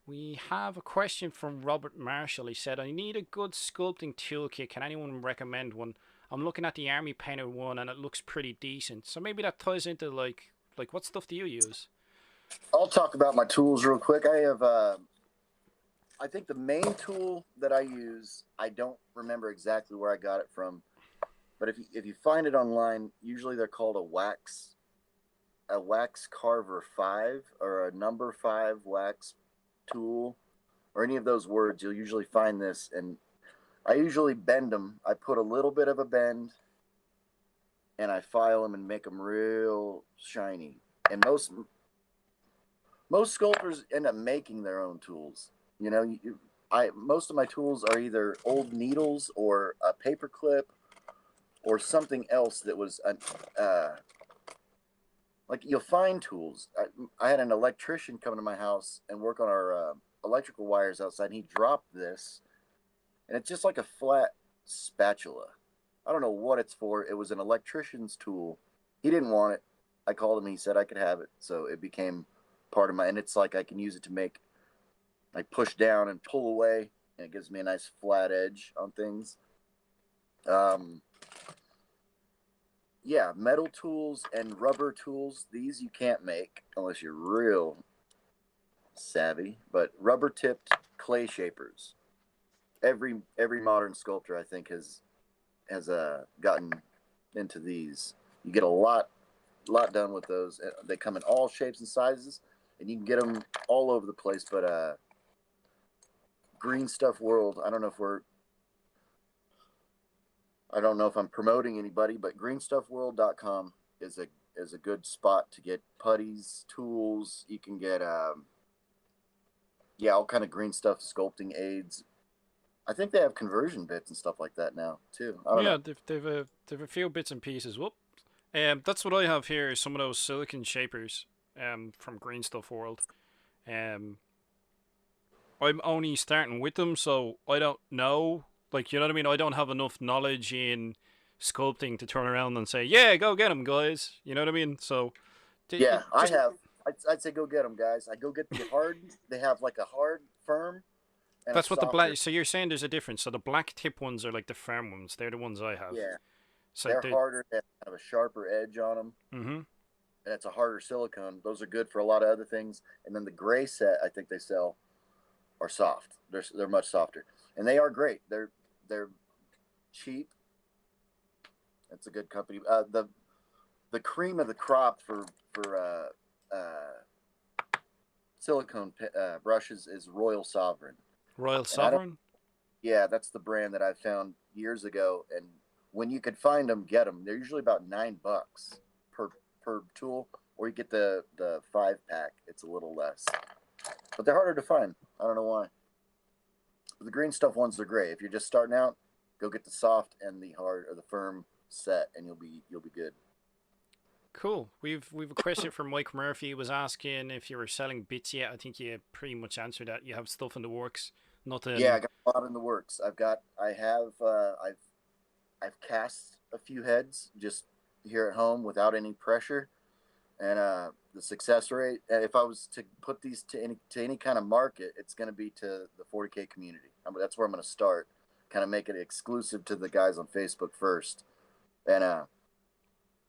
We have a question from Robert Marshall. He said, I need a good sculpting toolkit. Can anyone recommend one? I'm looking at the Army Painter one and it looks pretty decent. So maybe that ties into like what stuff do you use? I'll talk about my tools real quick. I have, I think the main tool that I use, I don't remember exactly where I got it from, but if you find it online, usually they're called a wax carver 5 or a number 5 wax tool, or any of those words. You'll usually find this, and I usually bend them. I put a little bit of a bend, and I file them and make them real shiny. And most sculptors end up making their own tools. You know, most of my tools are either old needles or a paper clip or something else that was like you'll find tools. I had an electrician come to my house and work on our electrical wires outside, and he dropped this, and it's just like a flat spatula. I don't know what it's for. It was an electrician's tool. He didn't want it. I called him. He said I could have it, so it became part of my. And it's like I can use it to make, like, push down and pull away, and it gives me a nice flat edge on things. Yeah, metal tools and rubber tools, these you can't make unless you're real savvy, but rubber tipped clay shapers. Every modern sculptor, I think, has gotten into these. You get a lot done with those. They come in all shapes and sizes, and you can get them all over the place. But Green Stuff World, I don't know if I'm promoting anybody, but greenstuffworld.com is a good spot to get putties, tools. You can get all kind of green stuff, sculpting aids. I think they have conversion bits and stuff like that now too. I don't know. They've a few bits and pieces. Whoop. That's what I have here is some of those silicone shapers from Green Stuff World. I'm only starting with them, so I don't know. Like, you know what I mean? I don't have enough knowledge in sculpting to turn around and say, yeah, go get them, guys. You know what I mean? So, I'd say go get them, guys. I go get the hard. They have like a hard, firm, and That's it's what the black. softer. So you're saying there's a difference. So the black tip ones are like the firm ones. They're the ones I have. Yeah, So they're they. harder. They have a sharper edge on them, Mm-hmm. and it's a harder silicone. Those are good for a lot of other things. And then the gray set I think they sell are soft. They're much softer, and they are great. They're cheap. It's a good company. The cream of the crop for silicone brushes is Royal Sovereign, Royal and I don't. Sovereign. Yeah, that's the brand that I found years ago, and when you could find them, get them. They're usually about $9 per tool, or you get the 5-pack. It's a little less, but they're harder to find. I don't know why. The green stuff ones are great. If you're just starting out, go get the soft and the hard or the firm set, and you'll be good. Cool. We've a question from Mike Murphy. He was asking if you were selling bits yet. I think you pretty much answered that. You have stuff in the works. Yeah, Nothing. I got a lot in the works. I've cast a few heads just here at home without any pressure, and the success rate. If I was to put these to any kind of market, it's going to be to the 40K community. That's where I'm going to start. Kind of make it exclusive to the guys on Facebook first, and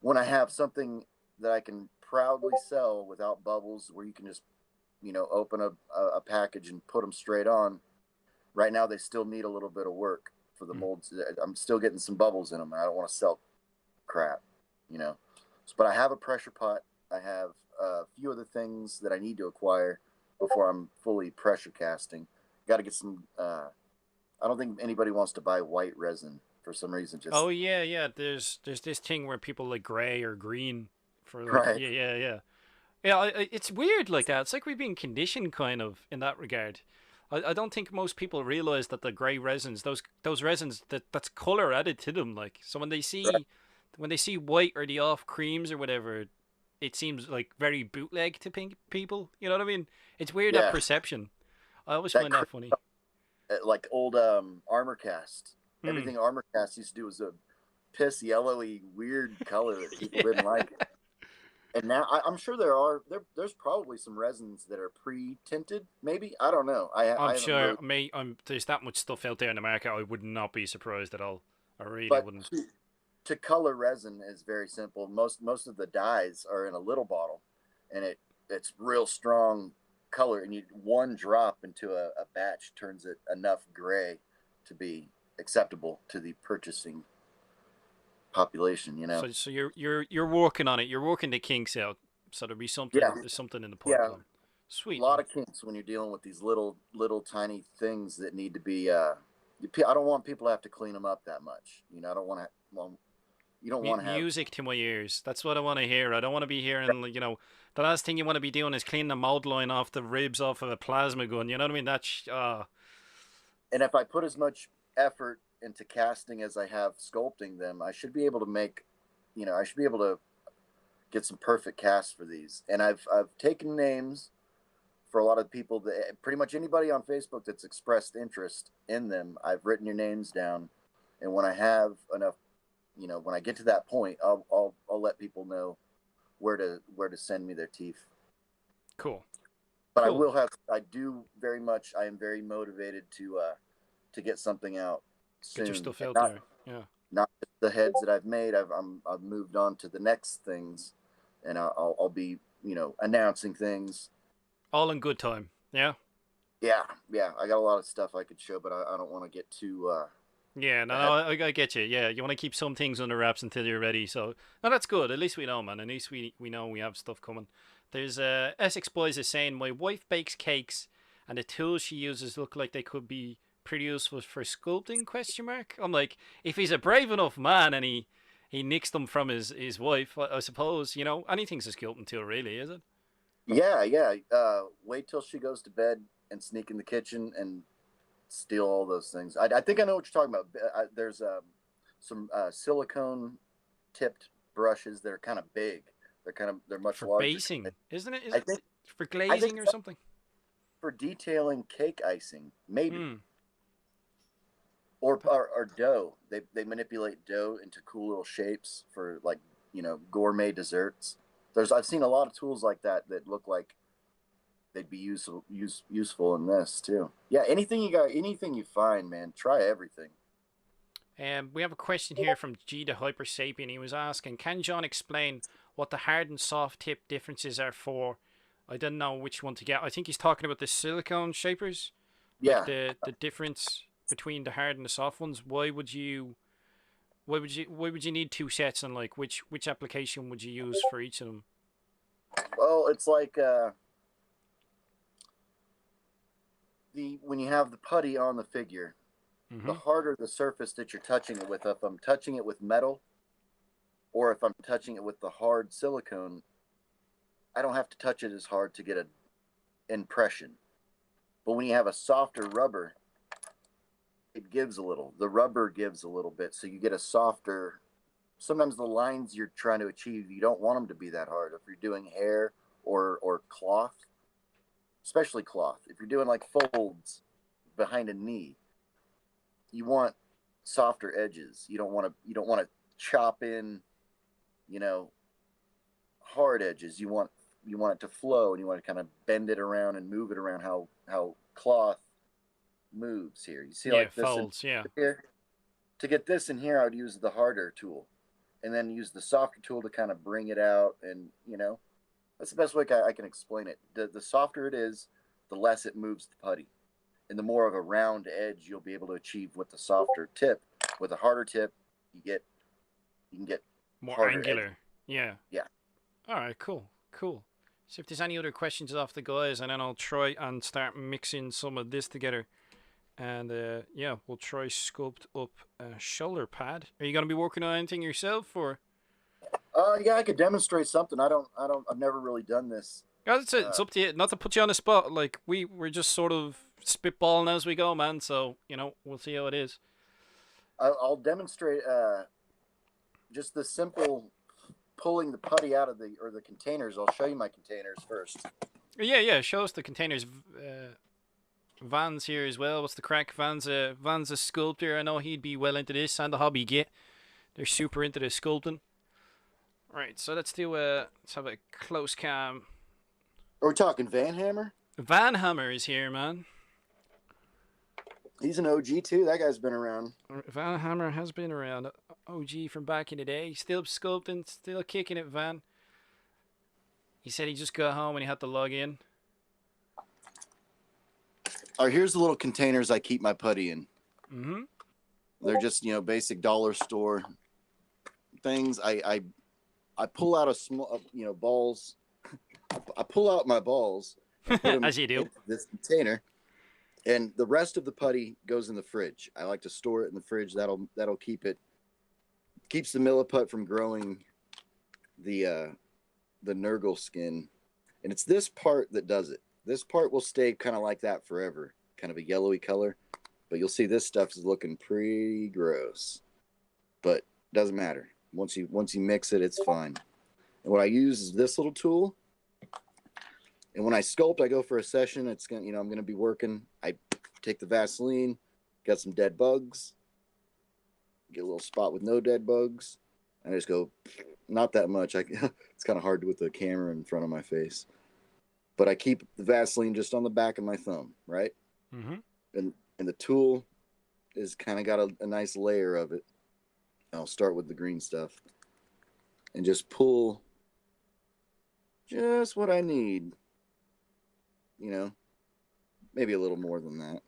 when I have something that I can proudly sell without bubbles, where you can just open a package and put them straight on. Right now, they still need a little bit of work for the molds. I'm still getting some bubbles in them, and I don't want to sell crap, you know. But I have a pressure pot. I have a few other things that I need to acquire before I'm fully pressure casting. Got to get some. I don't think anybody wants to buy white resin for some reason. Just Oh yeah, yeah. There's this thing where people like gray or green for like right. yeah, yeah, yeah. Yeah, it's weird like that. It's like we've been conditioned kind of in that regard. I don't think most people realize that the gray resins, those resins that's color added to them. Like so Right. when they see white or the off creams or whatever, it seems like very bootleg to pink people. You know what I mean? It's weird that Yeah. perception. I always That find that funny. like old armor cast. Hmm. Everything armor cast used to do was a piss yellowy weird color that people didn't Yeah. like. And now I'm sure there's probably some resins that are pre-tinted. Maybe I don't know. I I'm haven't sure. really. There's that much stuff out there in the market. I would not be surprised at all. I really But wouldn't. to color resin is very simple. Most of the dyes are in a little bottle, and it's real strong color. And one drop into a batch turns it enough gray to be acceptable to the purchasing population. So you're working on it. You're working the kinks out. So there'll be Yeah, something. There's something in the yeah. pipeline. A Sweet lot man. of kinks when you're dealing with these little tiny things that need to be. I don't want people to have to clean them up that much. I don't want to. Well, you don't want to have. Music to my ears. That's what I want to hear. I don't want to be hearing, like, the last thing you want to be doing is cleaning the mold line off the ribs off of a plasma gun. You know what I mean? That's And if I put as much effort into casting as I have sculpting them, I should be able to make. I should be able to get some perfect casts for these. And I've taken names for a lot of people that pretty much anybody on Facebook that's expressed interest in them. I've written your names down, and when I have enough, when I get to that point, I'll let people know where to send me their teeth. cool. But Cool. I am very motivated to get something out Get your soon, stuff and out not there. Yeah. not just the heads that I've made. I've moved on to the next things, and I'll be announcing things. All in good time. Yeah. Yeah. I got a lot of stuff I could show, but I don't want to get too Yeah, no, ahead. I get you. Yeah, you want to keep some things under wraps until you're ready. So, no, that's good. At least we know, man. At least we know we have stuff coming. There's Essex Boys is saying my wife bakes cakes, and the tools she uses look like they could be pretty useful for sculpting? Question mark. I'm like, if he's a brave enough man and he nicks them from his wife, I suppose anything's a sculpting tool, really, is it? Yeah. Wait till she goes to bed and sneak in the kitchen and steal all those things. I think I know what you're talking about. There's some silicone tipped brushes that are kind of big. They're much For larger. basing, isn't it? Is I it think for I think glazing or so, something? for detailing cake icing, maybe. Hmm. Or dough. They manipulate dough into cool little shapes for like gourmet desserts. I've seen a lot of tools like that that look like they'd be useful in this too. Yeah, anything you find, man, try everything. We have a question here from G the Hyper Sapien. He was asking, can John explain what the hard and soft tip differences are for? I don't know which one to get. I think he's talking about the silicone shapers. Like Yeah. the difference between the hard and the soft ones. Why would you need two sets, and like which application would you use for each of them? Well, it's like when you have the putty on the figure, Mm-hmm. the harder the surface that you're touching it with. If I'm touching it with metal, or if I'm touching it with the hard silicone, I don't have to touch it as hard to get an impression. But when you have a softer rubber, it gives a little. The rubber gives a little bit, so you get a softer. Sometimes the lines you're trying to achieve, you don't want them to be that hard. If you're doing hair or cloth, especially cloth, if you're doing like folds behind a knee, you want softer edges. You don't want to chop in, hard edges. You want it to flow, and you want to kind of bend it around and move it around how cloth moves here. You see, Yeah, like this folds. Yeah. here. To get this in here, I would use the harder tool, and then use the softer tool to kind of bring it out. And that's the best way I can explain it. The softer it is, the less it moves the putty, and the more of a round edge you'll be able to achieve with the softer tip. With a harder tip, you can get More angular. Edge. Yeah. Yeah. All right. Cool. So if there's any other questions off the guys, and then I'll try and start mixing some of this together. And yeah, we'll try sculpt up a shoulder pad. Are you gonna be working on anything yourself, or? Yeah, I could demonstrate something. I've never really done this. Yeah, that's it. It's up to you. Not to put you on the spot. Like we're just sort of spitballing as we go, man. So we'll see how it is. I'll demonstrate just the simple pulling the putty out of the containers. I'll show you my containers first. Yeah. Show us the containers. Van's here as well. What's the crack? Van's a sculptor. I know he'd be well into this, and the hobby git. They're super into the sculpting. Right, so let's have a close cam. Are we talking Van Hammer? Van Hammer is here, man. He's an OG too. That guy's been around. Van Hammer has been around. OG from back in the day. Still sculpting, still kicking it, Van. He said he just got home and he had to log in. All right, here's the little containers I keep my putty in. Mm-hmm. They're just, basic dollar store things. I pull out a small, balls. I pull out my balls. As you do. This container. And the rest of the putty goes in the fridge. I like to store it in the fridge. That'll keeps the Millie Pot from growing the Nurgle skin. And it's this part that does it. This part will stay kind of like that forever, kind of a yellowy color. But you'll see this stuff is looking pretty gross. But it doesn't matter. Once you mix it, it's fine. And what I use is this little tool. And when I sculpt, I go for a session. It's gonna, I'm gonna be working. I take the Vaseline, got some dead bugs, get a little spot with no dead bugs. And I just go, not that much. It's kind of hard with the camera in front of my face. But I keep the Vaseline just on the back of my thumb, right? Mm-hmm. And the tool is kind of got a nice layer of it. I'll start with the green stuff and just pull just what I need. Maybe a little more than that.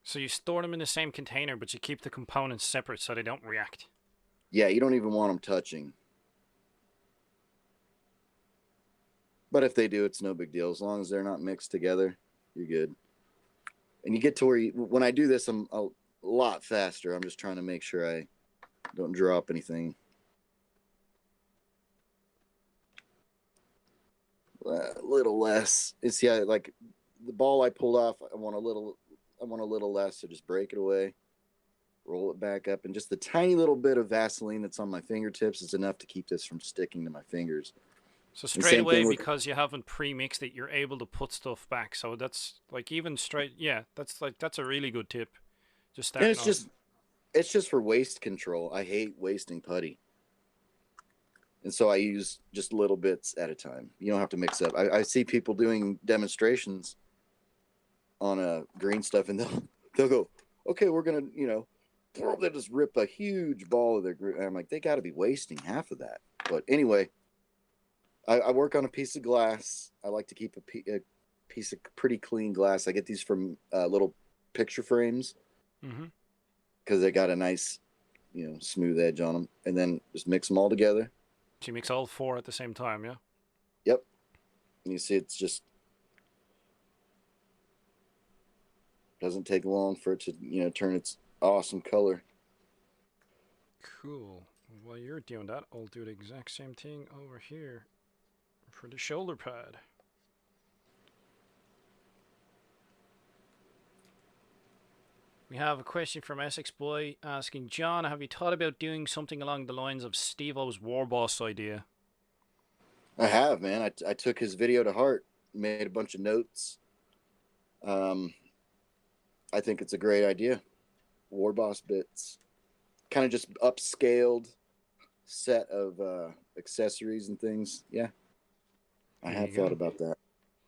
So you store them in the same container, but you keep the components separate so they don't react. Yeah, you don't even want them touching. But if they do, it's no big deal. As long as they're not mixed together, you're good. And you get to where when I do this, I'm a lot faster. I'm just trying to make sure I don't drop anything. A little less. It's like the ball I pulled off. I want a little less, so just break it away, roll it back up, and just the tiny little bit of Vaseline that's on my fingertips is enough to keep this from sticking to my fingers. So straight away, because you haven't pre-mixed it, you're able to put stuff back. So that's like even straight. Yeah, that's a really good tip. Just starting off. It's just for waste control. I hate wasting putty. And so I use just little bits at a time. You don't have to mix up. I see people doing demonstrations on green stuff, and they'll go, okay, we're gonna, they'll just rip a huge ball of their green. I'm like, they got to be wasting half of that. But anyway, I work on a piece of glass. I like to keep a piece of pretty clean glass. I get these from little picture frames because they got a nice, smooth edge on them, and then just mix them all together. So you mix all 4 at the same time, yeah? Yep. And you see, it's just doesn't take long for it to, turn its awesome color. Cool. While you're doing that, I'll do the exact same thing over here for the shoulder pad. We have a question from Essex Boy asking, John, have you thought about doing something along the lines of Steve-O's War Boss idea? I have, man. I took his video to heart, made a bunch of notes. I think it's a great idea. War Boss bits. Kind of just upscaled set of accessories and things. Yeah. I have thought about that.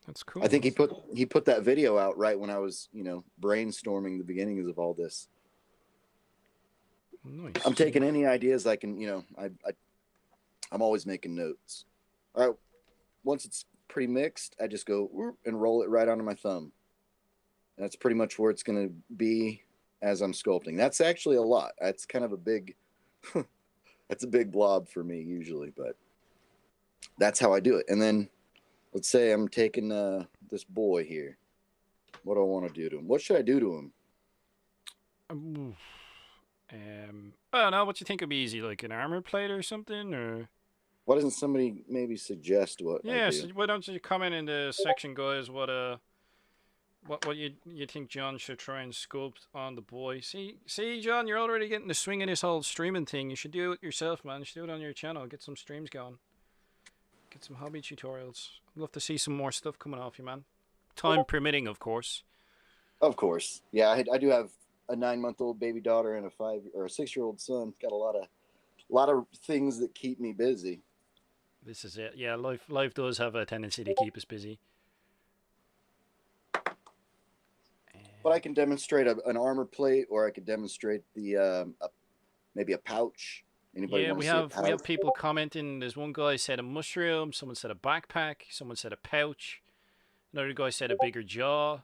That's cool. I think he put that video out right when I was, brainstorming the beginnings of all this. Nice. I'm taking any ideas I can, I'm always making notes. All right. Once it's pretty mixed, I just go and roll it right onto my thumb. And that's pretty much where it's going to be as I'm sculpting. That's actually a lot. That's kind of a big, that's a big blob for me usually, but that's how I do it. And then let's say I'm taking this boy here. What do I want to do to him? What should I do to him? I don't know. What you think would be easy, like an armor plate or something, or? Why doesn't somebody maybe suggest what? Yeah, I do? so why don't you comment in the section, guys? What you think John should try and sculpt on the boy? See, John, you're already getting the swing of this whole streaming thing. You should do it yourself, man. You should do it on your channel. Get some streams going. Get some hobby tutorials. I'd love to see some more stuff coming off you, man. Time permitting, of course. Of course, yeah. I do have a 9-month-old baby daughter and a 5 or a 6-year-old son. Got a lot of things that keep me busy. This is it. Yeah, life does have a tendency to keep us busy. But I can demonstrate an armor plate, or I could demonstrate the maybe a pouch. Anybody yeah, want we to see have people commenting. There's one guy said a mushroom, someone said a backpack, someone said a pouch, another guy said a bigger jaw,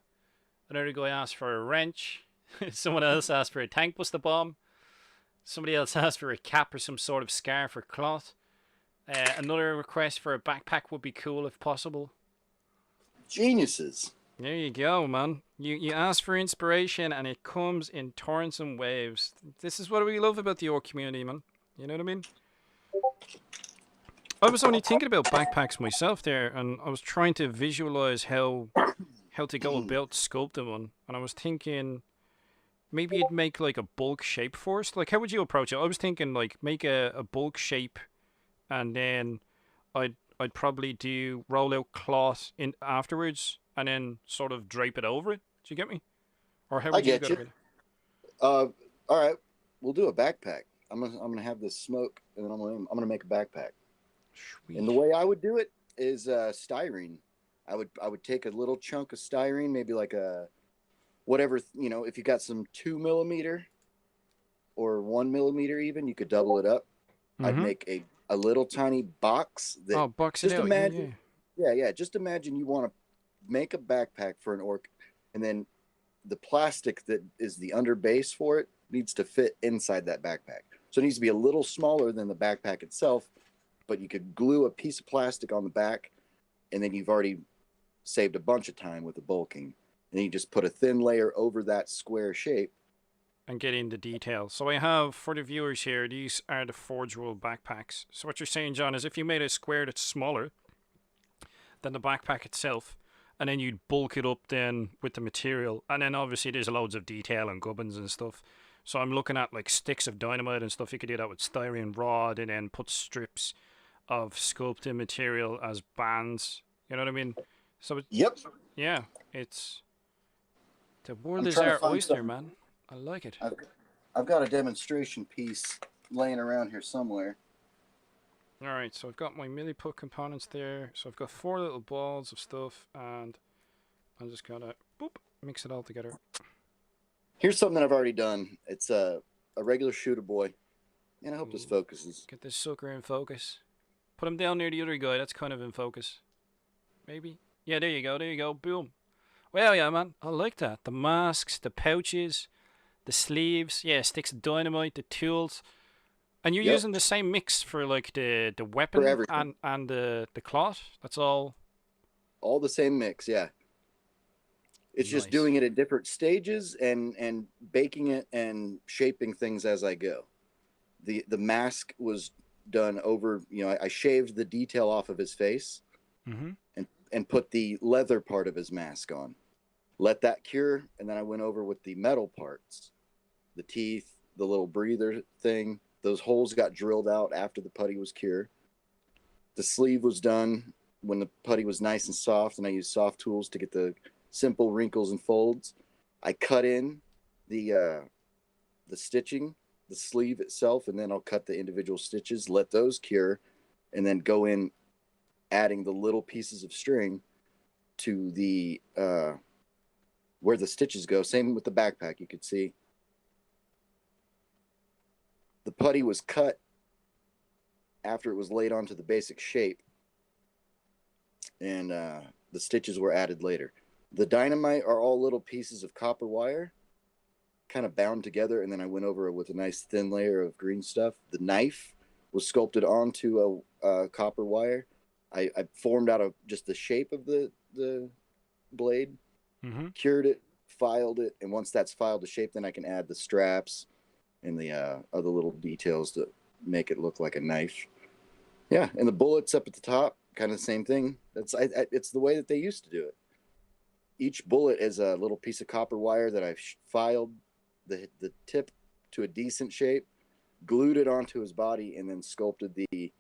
another guy asked for a wrench, someone else asked for a tank buster bomb, somebody else asked for a cap or some sort of scarf or cloth. Another request for a backpack would be cool if possible. Geniuses. There you go, man. You ask for inspiration and it comes in torrents and waves. This is what we love about the orc community, man. You know what I mean? I was only thinking about backpacks myself there, and I was trying to visualize how to go about sculpting one. And I was thinking maybe you'd make like a bulk shape first. Like, how would you approach it? I was thinking like make a bulk shape, and then I'd probably do roll out cloth in afterwards, and then sort of drape it over it. Do you get me? Or how would you go about it? All right, we'll do a backpack. I'm gonna have this smoke, and then I'm gonna make a backpack. Sweet. And the way I would do it is styrene. I would take a little chunk of styrene, maybe like a whatever, if you got some 2mm or 1mm even, you could double it up. I'd make a little tiny box that box it just out. imagine yeah, just imagine you want to make a backpack for an orc, and then the plastic that is the under base for it needs to fit inside that backpack. So it needs to be a little smaller than the backpack itself, but you could glue a piece of plastic on the back, and then you've already saved a bunch of time with the bulking. And then you just put a thin layer over that square shape. And get into detail. So I have, for the viewers here, these are the Forge World backpacks. So what you're saying, John, is if you made a square that's smaller than the backpack itself, and then you'd bulk it up then with the material, and then obviously there's loads of detail and gubbins and stuff. So I'm looking at like sticks of dynamite and stuff. You could do that with styrene rod, and then put strips of sculpting material as bands. You know what I mean? So Yep. Yeah, it's the world is our oyster, man. I like it. I've got a demonstration piece laying around here somewhere. Alright, so I've got my Millie Pot components there. So I've got 4 little balls of stuff, and I'm just gonna boop, mix it all together. Here's something that I've already done. It's a regular shooter boy. And I hope this focuses. Get this sucker in focus. Put him down near the other guy. That's kind of in focus. Maybe? Yeah, there you go. There you go. Boom. Well, yeah, man. I like that. The masks, the pouches, the sleeves. Yeah, sticks of dynamite, the tools. And you're using the same mix for like the weapon and the cloth. That's all. All the same mix, yeah. It's just doing it at different stages and baking it and shaping things as I go. The mask was done over, I shaved the detail off of his face and put the leather part of his mask on. Let that cure, and then I went over with the metal parts. The teeth, the little breather thing. Those holes got drilled out after the putty was cured. The sleeve was done when the putty was nice and soft, and I used soft tools to get the simple wrinkles and folds. I cut in the stitching, the sleeve itself, and then I'll cut the individual stitches, let those cure, and then go in adding the little pieces of string to the where the stitches go. Same with the backpack. You could see the putty was cut after it was laid onto the basic shape, and the stitches were added later. The dynamite are all little pieces of copper wire kind of bound together, and then I went over it with a nice thin layer of green stuff. The knife was sculpted onto a copper wire. I formed out of just the shape of the blade, cured it, filed it, and once that's filed to shape, then I can add the straps and the other little details to make it look like a knife. Yeah, and the bullets up at the top, kind of the same thing. It's the way that they used to do it. Each bullet is a little piece of copper wire that I've filed the tip to a decent shape, glued it onto his body, and then sculpted the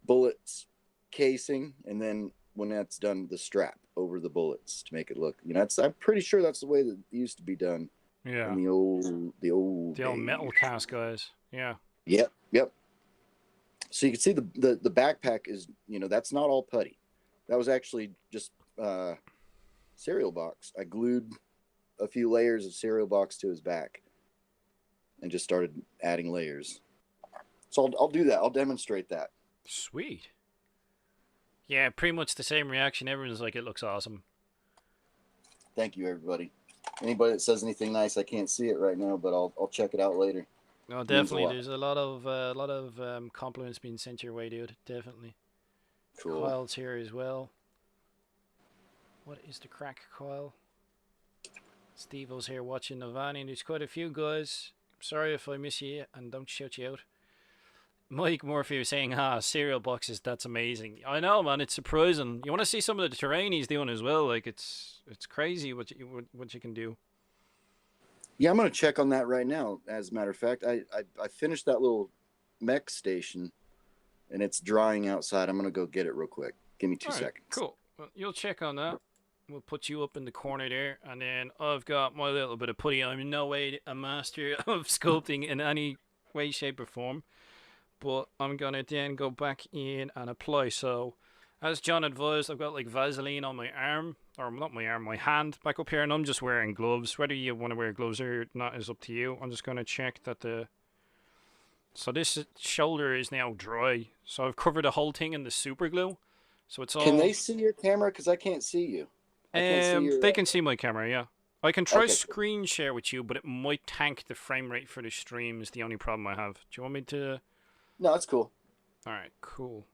bullets casing, and then when that's done, the strap over the bullets to make it look. I'm pretty sure that's the way that it used to be done. Yeah. In the old metal cast guys. Yeah. Yep. So you can see the backpack is, that's not all putty. That was actually just cereal box. I glued a few layers of cereal box to his back and just started adding layers. So I'll do that. I'll demonstrate that. Sweet. Yeah, pretty much the same reaction. Everyone's like, it looks awesome. Thank you, everybody. Anybody that says anything nice, I can't see it right now, but I'll check it out later. No, definitely. There's a lot of compliments being sent your way, dude. Definitely. Cool. Kyle's here as well. What is the crack, Kyle? Steve-O's here watching Navani. There's quite a few guys. I'm sorry if I miss you and don't shout you out. Mike Murphy was saying, cereal boxes, that's amazing. I know, man, it's surprising. You want to see some of the terrain he's doing as well. Like, it's crazy what you can do. Yeah, I'm going to check on that right now. As a matter of fact, I finished that little mech station, and it's drying outside. I'm going to go get it real quick. Give me 2 seconds. Cool. Well, you'll check on that. We'll put you up in the corner there, and then I've got my little bit of putty. I'm in no way a master of sculpting in any way, shape, or form. But I'm going to then go back in and apply. So, as John advised, I've got like Vaseline on my arm. Or not my arm, my hand back up here. And I'm just wearing gloves. Whether you want to wear gloves or not is up to you. I'm just going to check that the... So this shoulder is now dry. So I've covered the whole thing in the super glue. So it's all... Can they see your camera? Because I can't see you. I can't see your... They can see my camera, yeah. I can try screen share with you, but it might tank the frame rate for the stream is the only problem I have. Do you want me to... No, that's cool. Alright, cool.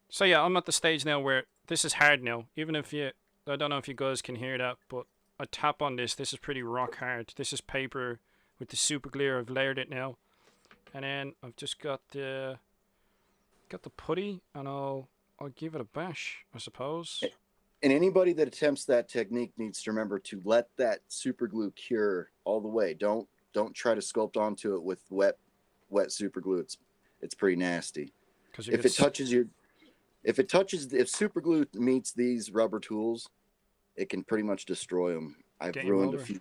So yeah, I'm at the stage now where this is hard now. Even if you... I don't know if you guys can hear that, but I tap on this. This is pretty rock hard. This is paper with the super glue. I've layered it now. And then I've just got the putty, and I'll give it a bash, I suppose. And anybody that attempts that technique needs to remember to let that super glue cure all the way. Don't try to sculpt onto it with wet super glue. It's pretty nasty. If super glue meets these rubber tools, it can pretty much destroy them. I've ruined a few.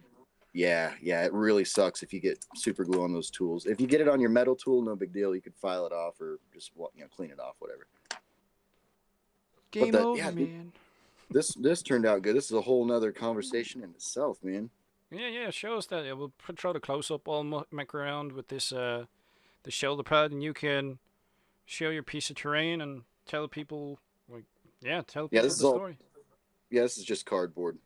Yeah, it really sucks if you get super glue on those tools. If you get it on your metal tool, no big deal. You could file it off or just clean it off, whatever. Game over, man. This turned out good. This is a whole nother conversation in itself, man. Yeah. Show us that. Yeah, we'll try to close up. I'll muck around with this the shoulder pad, and you can show your piece of terrain and tell people tell people the story. This is just cardboard.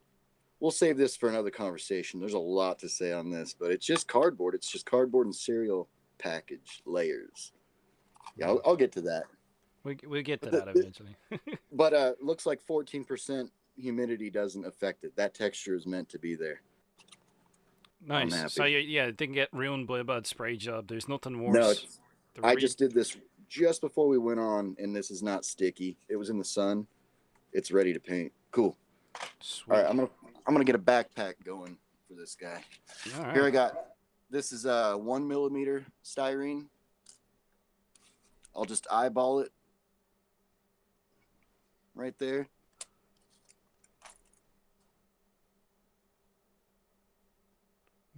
We'll save this for another conversation. There's a lot to say on this, but it's just cardboard. It's just cardboard and cereal package layers. Yeah, I'll get to that. We'll get to that eventually. But looks like 14% humidity doesn't affect it. That texture is meant to be there. Nice. So it didn't get ruined by a bad spray job. There's nothing worse. No, I just did this just before we went on, and this is not sticky. It was in the sun. It's ready to paint. Cool. Sweet. All right, I'm gonna get a backpack going for this guy. All right. Here I got. This is 1 millimeter styrene. I'll just eyeball it right there.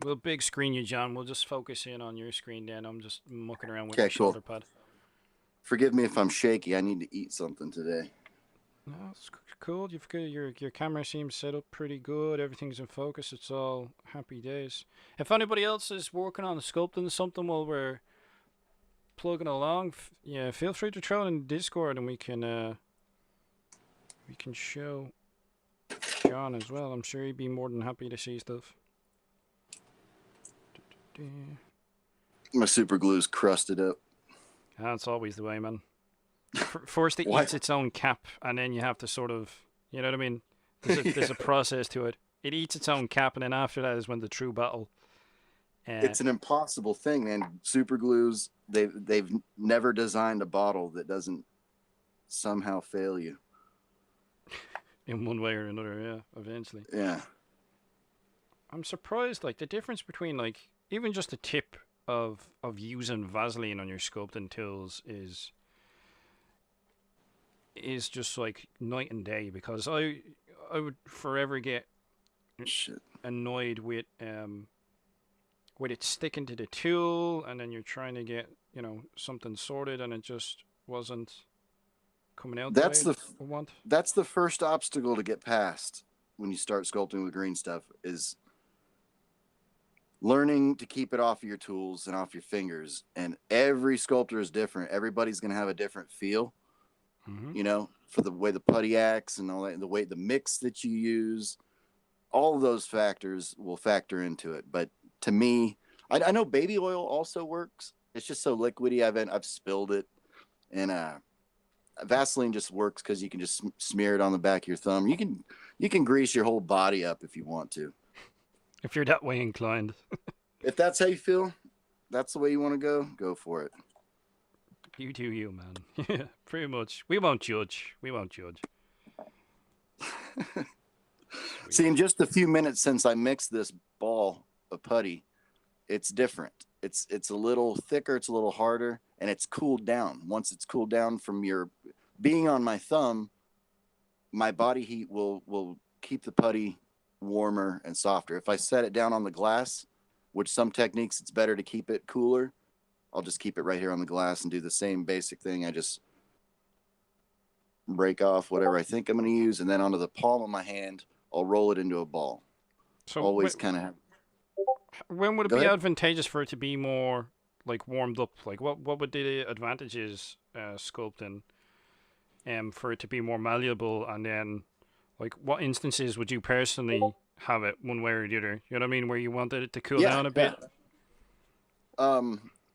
We'll big screen you, John. We'll just focus in on your screen then. I'm just mucking around with the shoulder pad. Forgive me if I'm shaky. I need to eat something today. No, it's cool. You've got your camera seems set up pretty good. Everything's in focus. It's all happy days. If anybody else is working on sculpting something while we're plugging along, feel free to throw it in Discord, and we can show John as well. I'm sure he'd be more than happy to see stuff. My super glue's crusted up. That's always the way, man. First it eats its own cap, and then you have to sort of, you know what I mean? There's a process to it. It eats its own cap, and then after that is when the true battle. It's an impossible thing, man. Super glues, they've never designed a bottle that doesn't somehow fail you. In one way or another, yeah, eventually. Yeah. I'm surprised, like, the difference between, like, even just the tip of using Vaseline on your sculpting tools is just like night and day, because I would forever get annoyed with it sticking to the tool, and then you're trying to get something sorted and it just wasn't coming out. That's the first obstacle to get past when you start sculpting with green stuff, is learning to keep it off of your tools and off your fingers. And every sculptor is different. Everybody's going to have a different feel, for the way the putty acts and all that, the mix that you use, all of those factors will factor into it. But to me, I know baby oil also works. It's just so liquidy. I've spilled it, and Vaseline just works because you can just smear it on the back of your thumb. You can grease your whole body up if you want to. If you're that way inclined. If that's how you feel, that's the way you want to go for it. You do you, man. Yeah, pretty much. We won't judge. See, in just a few minutes since I mixed this ball of putty, it's different. It's a little thicker, it's a little harder, and it's cooled down. Once it's cooled down from your being on my thumb, my body heat will keep the putty warmer and softer. If I set it down on the glass, which some techniques it's better to keep it cooler, I'll just keep it right here on the glass and do the same basic thing. I just break off whatever I think I'm going to use, and then onto the palm of my hand, I'll roll it into a ball. So always kind of have. When would it be advantageous for it to be more like warmed up? Like what would the advantages sculpting for it to be more malleable? And then like what instances would you personally have it one way or the other? You know what I mean? Where you wanted it to cool down a bit?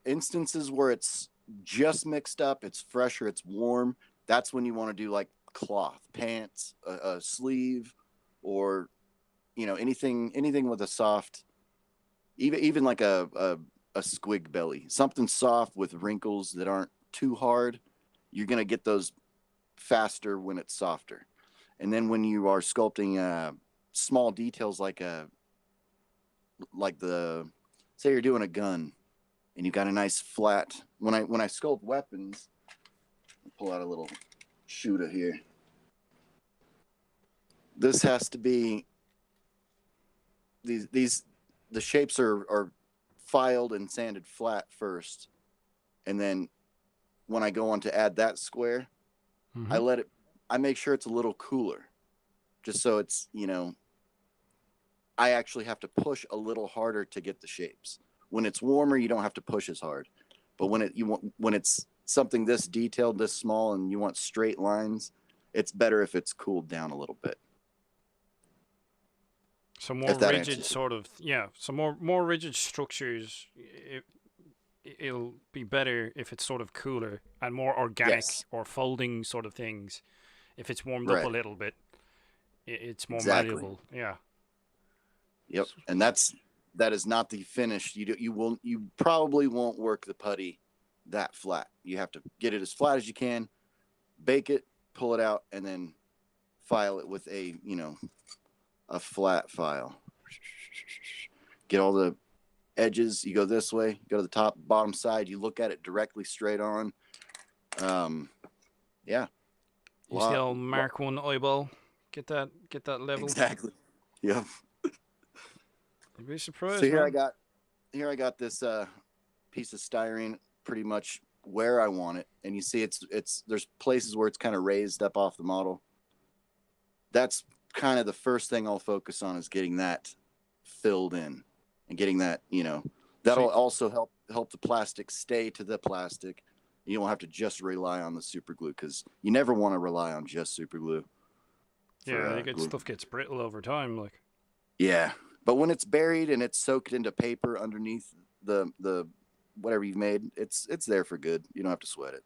Instances where it's just mixed up, it's fresher, it's warm. That's when you want to do like cloth, pants, a sleeve, or anything with a soft, even like a squig belly, something soft with wrinkles that aren't too hard. You're gonna get those faster when it's softer. And then when you are sculpting small details like say you're doing a gun and you've got a nice flat, when I sculpt weapons, I'll pull out a little shooter here. This has to be these the shapes are filed and sanded flat first, and then when I go on to add that square, I make sure it's a little cooler, just so it's, you know, I actually have to push a little harder to get the shapes. When it's warmer, you don't have to push as hard, but when it's something this detailed, this small, and you want straight lines, it's better if it's cooled down a little bit. So more rigid sort of, yeah. So more rigid structures. It'll be better if it's sort of cooler and more organic or folding sort of things. If it's warmed up a little bit, it's more malleable. Yeah. Yep, and that is not the finish. You probably won't work the putty that flat. You have to get it as flat as you can, bake it, pull it out, and then file it with a, you know, a flat file. Get all the edges. You go this way, go to the top, bottom side. You look at it directly straight on. Yeah. Use the old Mark 1 eyeball. Get that level. Exactly. Yep. You'd be surprised. So here I got this piece of styrene pretty much where I want it, and you see there's places where it's kind of raised up off the model. That's kind of the first thing I'll focus on, is getting that filled in and getting that, you know, that'll also help the plastic stay to the plastic. You don't have to just rely on the super glue, because you never want to rely on just super glue. Yeah, stuff gets brittle over time, like. Yeah, but when it's buried and it's soaked into paper underneath the whatever you've made, it's there for good. You don't have to sweat it.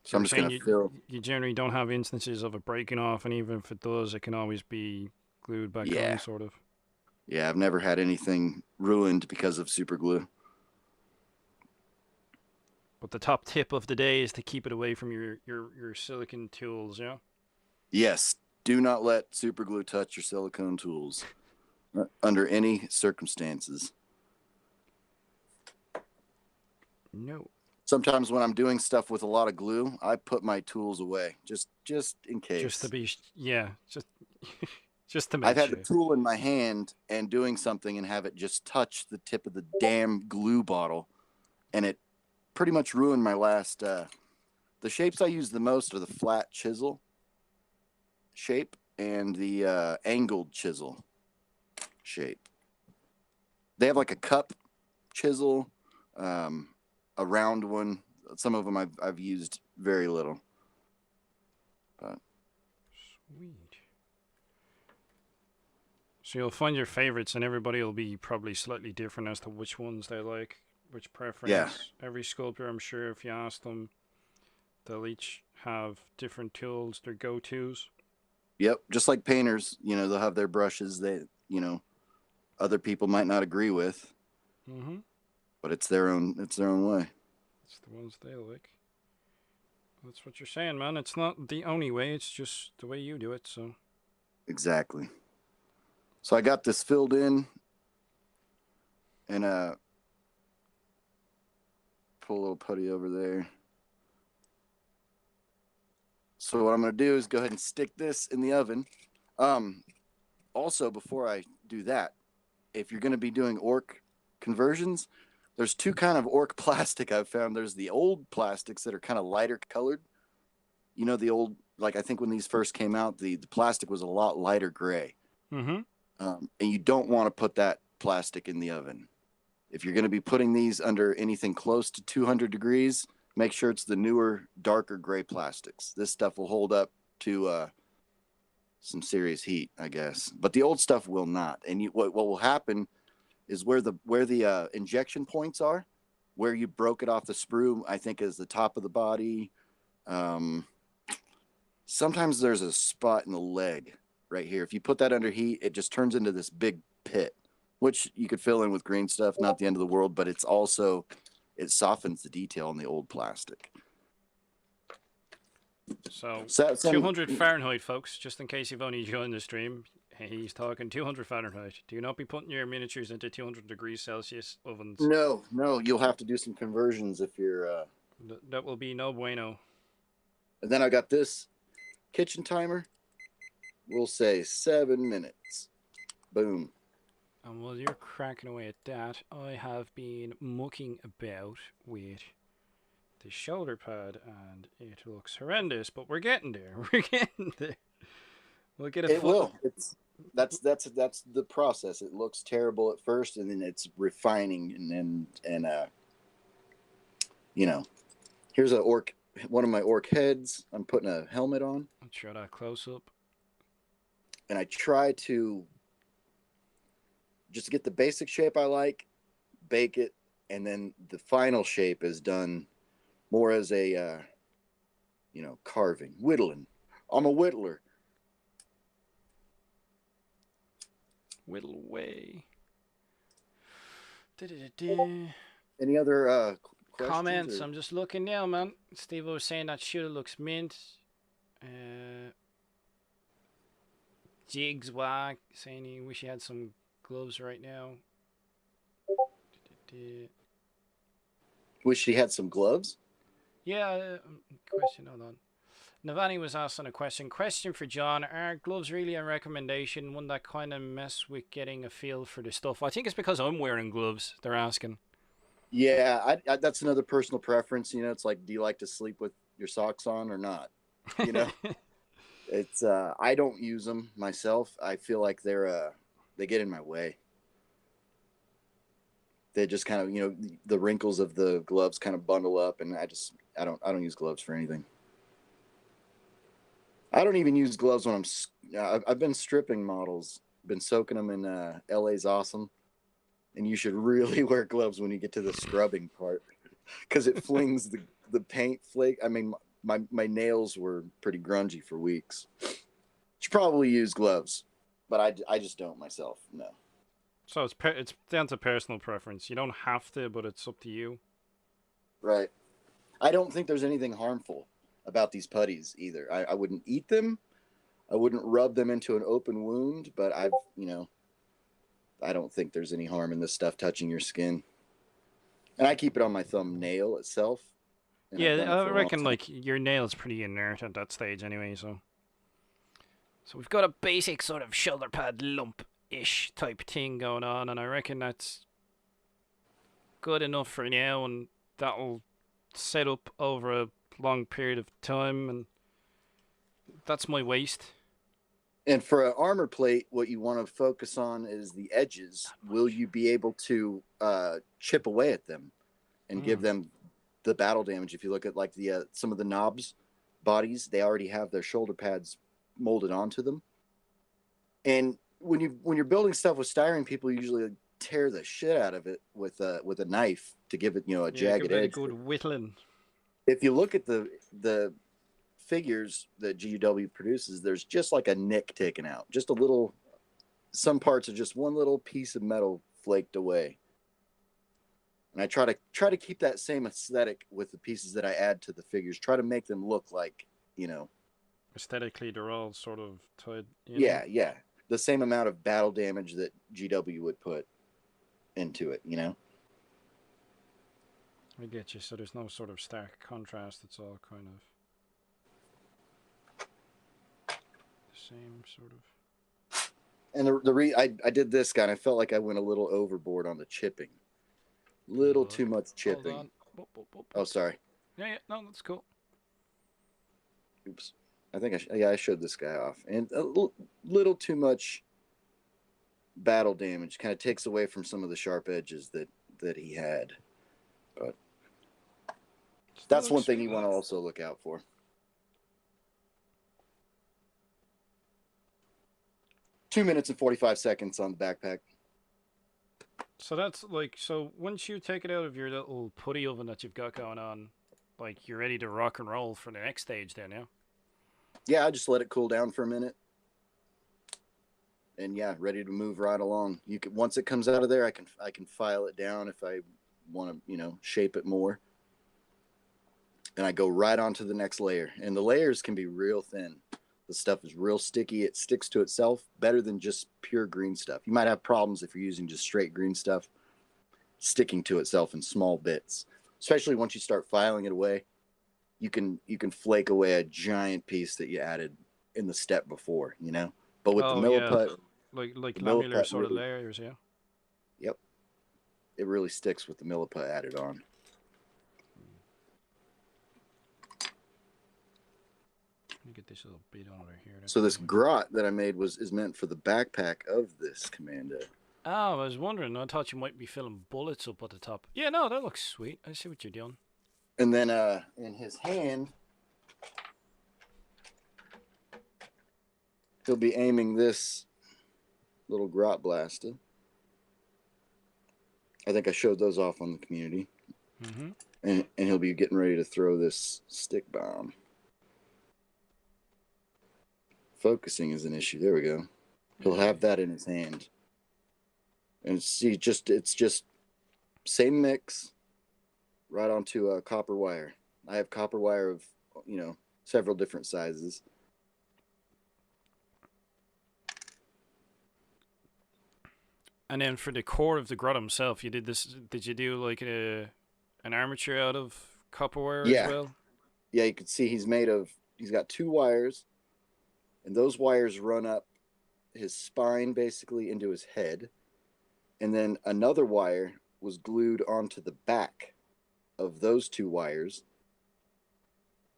So I'm just going to fill. You generally don't have instances of it breaking off, and even if it does, it can always be glued back on, sort of. Yeah, I've never had anything ruined because of super glue. But the top tip of the day is to keep it away from your silicone tools, yeah? Yes, do not let super glue touch your silicone tools under any circumstances. No. Sometimes when I'm doing stuff with a lot of glue, I put my tools away just in case. Just to be, just to make I've had the tool in my hand and doing something and have it just touch the tip of the damn glue bottle, and it pretty much ruined my last. The shapes I use the most are the flat chisel shape and the angled chisel shape. They have like a cup chisel. A round one. Some of them I've used very little. But. Sweet. So you'll find your favorites, and everybody will be probably slightly different as to which ones they like, which preference. Yeah. Every sculptor, I'm sure, if you ask them, they'll each have different tools, their go-tos. Yep, just like painters, you know, they'll have their brushes that, you know, other people might not agree with. Mm-hmm. But it's their own way. It's the ones they like. That's what you're saying, man. It's not the only way, it's just the way you do it, so. Exactly. So I got this filled in, and pull a little putty over there. So what I'm going to do is go ahead and stick this in the oven. Also, before I do that, if you're going to be doing orc conversions, there's two kind of orc plastic I've found. There's the old plastics that are kind of lighter colored. You know, the old, like I think when these first came out, the plastic was a lot lighter gray. Mm-hmm. And you don't want to put that plastic in the oven. If you're going to be putting these under anything close to 200 degrees, make sure it's the newer, darker gray plastics. This stuff will hold up to some serious heat, I guess. But the old stuff will not. And what will happen is where the injection points are, where you broke it off the sprue, I think is the top of the body. Sometimes there's a spot in the leg right here. If you put that under heat, it just turns into this big pit, which you could fill in with green stuff, not the end of the world, but it softens the detail in the old plastic. So 200 Fahrenheit, folks, just in case you've only joined the stream. He's talking 200 Fahrenheit. Do you not be putting your miniatures into 200 degrees Celsius ovens? No, you'll have to do some conversions if you're... That will be no bueno. And then I got this kitchen timer. We'll say 7 minutes. Boom. And while you're cracking away at that, I have been mucking about with the shoulder pad, and it looks horrendous, but we're getting there. We're getting there. We'll get a It will. That's the process. It looks terrible at first, and then it's refining, and you know, here's one of my orc heads. I'm putting a helmet on. I'll show that close up. And I try to just get the basic shape I like, bake it, and then the final shape is done more as a, carving, whittling. I'm a whittler. Whittle away. Any other comments? I'm just looking now, man. Steve was saying that shooter looks mint. Jigs Wag saying he wish he had some gloves right now. Wish he had some gloves? Yeah, question, hold on. Navani was asking a question. Question for John. Are gloves really a recommendation? One that kind of mess with getting a feel for the stuff? I think it's because I'm wearing gloves, they're asking. Yeah, I that's another personal preference. It's like, do you like to sleep with your socks on or not? It's I don't use them myself. I feel like they get in my way. They just kind of, the wrinkles of the gloves kind of bundle up, and I don't use gloves for anything. I don't even use gloves when I've been stripping models, been soaking them in LA's Awesome, and you should really wear gloves when you get to the scrubbing part, because it flings the paint flake. I mean, my nails were pretty grungy for weeks. Should probably use gloves, but I just don't myself. No. So it's down to personal preference. You don't have to, but it's up to you. Right. I don't think there's anything harmful about these putties either. I wouldn't eat them. I wouldn't rub them into an open wound, but I don't think there's any harm in this stuff touching your skin. And I keep it on my thumbnail itself. Yeah, I reckon like your nail's pretty inert at that stage anyway, so we've got a basic sort of shoulder pad lump-ish type thing going on, and I reckon that's good enough for now, and that'll set up over a long period of time, and that's my waist. And for an armor plate, what you want to focus on is the edges. Will you be able to chip away at them and give them the battle damage? If you look at like the some of the knobs bodies, they already have their shoulder pads molded onto them. And when you're building stuff with styrene, people usually tear the shit out of it with a knife to give it a jagged edge. Good whittling. If you look at the figures that GW produces, there's just like a nick taken out, just a little. Some parts are just one little piece of metal flaked away. And I try to keep that same aesthetic with the pieces that I add to the figures. Try to make them look like, aesthetically, they're all sort of tied. Yeah, the same amount of battle damage that GW would put into it. I get you. So there's no sort of stark contrast. It's all kind of the same sort of. And I did this guy, and I felt like I went a little overboard on the chipping. Little too much chipping. Oh, sorry. Yeah, no, that's cool. Oops. I think I showed this guy off. And a little too much battle damage kind of takes away from some of the sharp edges that he had. But that's one thing you want to also look out for. Two minutes and 45 seconds on the backpack. So that's like, so once you take it out of your little putty oven that you've got going on, like you're ready to rock and roll for the next stage then, yeah? Yeah, I just let it cool down for a minute. And yeah, ready to move right along. Once it comes out of there, I can file it down if I want to, shape it more. And I go right on to the next layer. And the layers can be real thin. The stuff is real sticky. It sticks to itself better than just pure green stuff. You might have problems if you're using just straight green stuff sticking to itself in small bits, especially once you start filing it away. You can flake away a giant piece that you added in the step before, But with the Millie Pot, like lamellar sort of layers, yeah. it really sticks with the Millie Pot added on. Let me get this little bit on over here. So this grot that I made is meant for the backpack of this Commando. Oh, I was wondering. I thought you might be filling bullets up at the top. Yeah, no, that looks sweet. I see what you're doing. And then in his hand, he'll be aiming this little grot blaster. I think I showed those off on the community. Mm-hmm. And he'll be getting ready to throw this stick bomb. Focusing is an issue. There we go. He'll have that in his hand. And see, it's just same mix right onto copper wire. I have copper wire of, several different sizes. And then for the core of the grot himself, you did this. Did you do like an armature out of copper wire as well? Yeah, you can see he's got 2 wires, and those wires run up his spine basically into his head. And then another wire was glued onto the back of those 2 wires.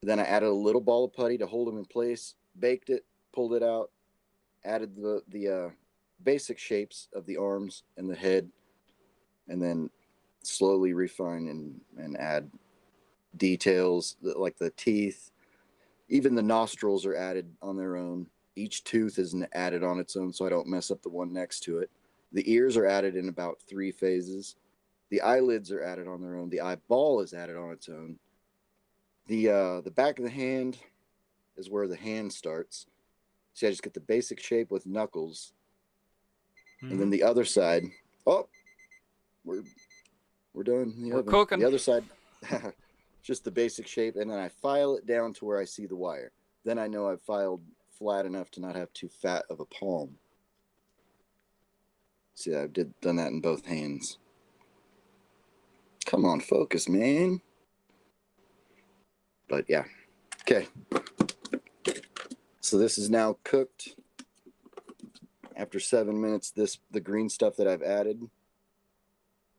Then I added a little ball of putty to hold him in place, baked it, pulled it out, added the basic shapes of the arms and the head, and then slowly refine and add details like the teeth. Even the nostrils are added on their own. Each tooth is added on its own so I don't mess up the one next to it. The ears are added in about 3 phases. The eyelids are added on their own. The eyeball is added on its own. The back of the hand is where the hand starts. See, I just get the basic shape with knuckles. Mm-hmm. And then the other side, we're done. We're cooking. The other side, just the basic shape, and then I file it down to where I see the wire. Then I know I've filed flat enough to not have too fat of a palm. See, I've done that in both hands. Come on, focus, man. But yeah, okay. So this is now cooked. After 7 minutes, the green stuff that I've added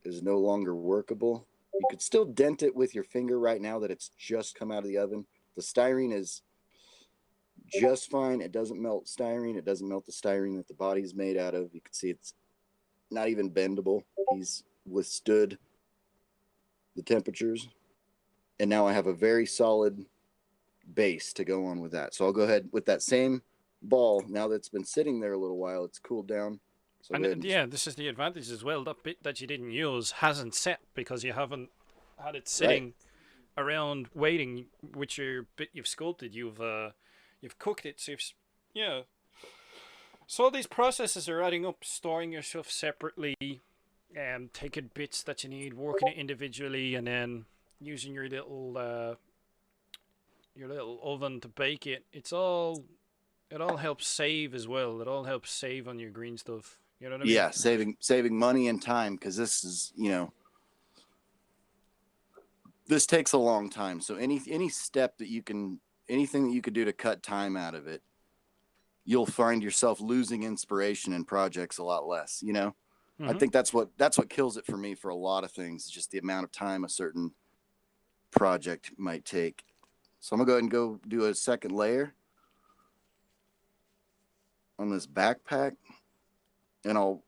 is no longer workable. You could still dent it with your finger right now that it's just come out of the oven. The styrene is just fine. It doesn't melt styrene. It doesn't melt the styrene that the body is made out of. You can see it's not even bendable. He's withstood the temperatures. And now I have a very solid base to go on with that. So I'll go ahead with that same ball. Now that it's been sitting there a little while, it's cooled down. So and yeah, this is the advantage as well. That bit that you didn't use hasn't set because you haven't had it sitting around waiting. With your bit you've sculpted, you've cooked it. So so all these processes are adding up. Storing your stuff separately, taking bits that you need, working it individually, and then using your little oven to bake it. It all helps save as well. It all helps save on your green stuff. You know what I mean? Yeah, saving money and time, because this is, this takes a long time. So any step that anything that you could do to cut time out of it, you'll find yourself losing inspiration in projects a lot less, Mm-hmm. I think that's what kills it for me for a lot of things, just the amount of time a certain project might take. So I'm gonna go ahead and do a second layer on this backpack, and I'll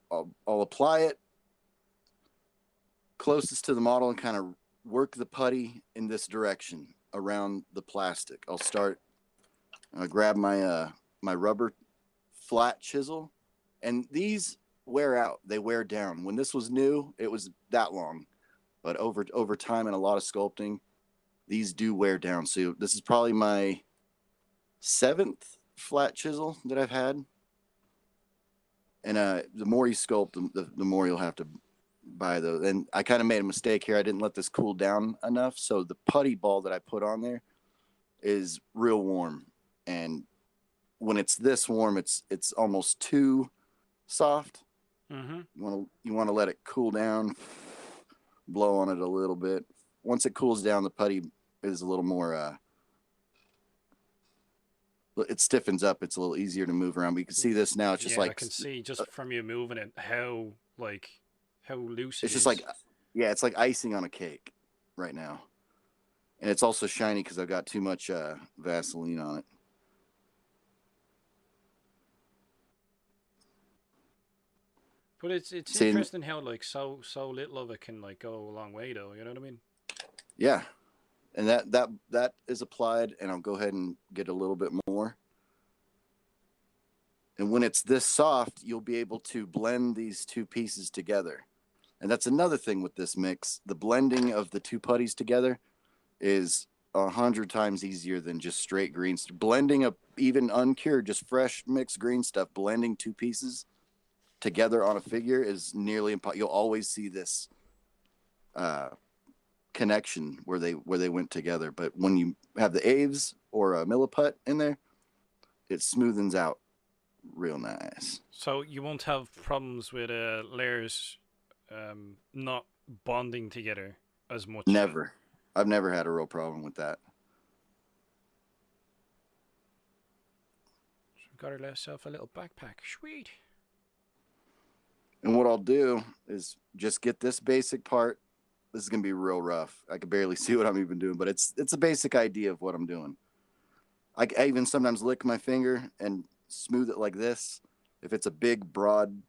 apply it closest to the model and kind of work the putty in this direction around the plastic. I'll grab my my rubber flat chisel, and these wear out. They wear down. When this was new, it was that long, but over time and a lot of sculpting, these do wear down. So this is probably my 7th flat chisel that I've had. And the more you sculpt, the more you'll have to buy those. And I kind of made a mistake here. I didn't let this cool down enough. So the putty ball that I put on there is real warm. And when it's this warm, it's almost too soft. Mm-hmm. You want to let it cool down, blow on it a little bit. Once it cools down, the putty is a little more it stiffens up. It's a little easier to move around. But you can see this now. It's just I can see just from you moving it how how loose It's it just is. like, yeah, it's like icing on a cake right now. And it's also shiny because I've got too much Vaseline on it. But it's See, interesting how like so little of it can like go a long way though. You know what I mean? yeah, and that is applied, and I'll go ahead and get a little bit more. And when it's this soft, you'll be able to blend these two pieces together. And that's another thing with this mix. The blending of the two putties together is 100 times easier than just straight greens. Blending a even uncured, just fresh mixed green stuff, blending two pieces together on a figure is nearly impossible. You'll always see this connection where they went together. But when you have the Aves or a Millie Pot in there, it smoothens out real nice. So you won't have problems with layers not bonding together as much. Never. I've never had a real problem with that. So we've got ourselves a little backpack. Sweet. And what I'll do is just get this basic part. This is going to be real rough. I can barely see what I'm even doing, but it's a basic idea of what I'm doing. I even sometimes lick my finger and smooth it like this. If it's a big, broad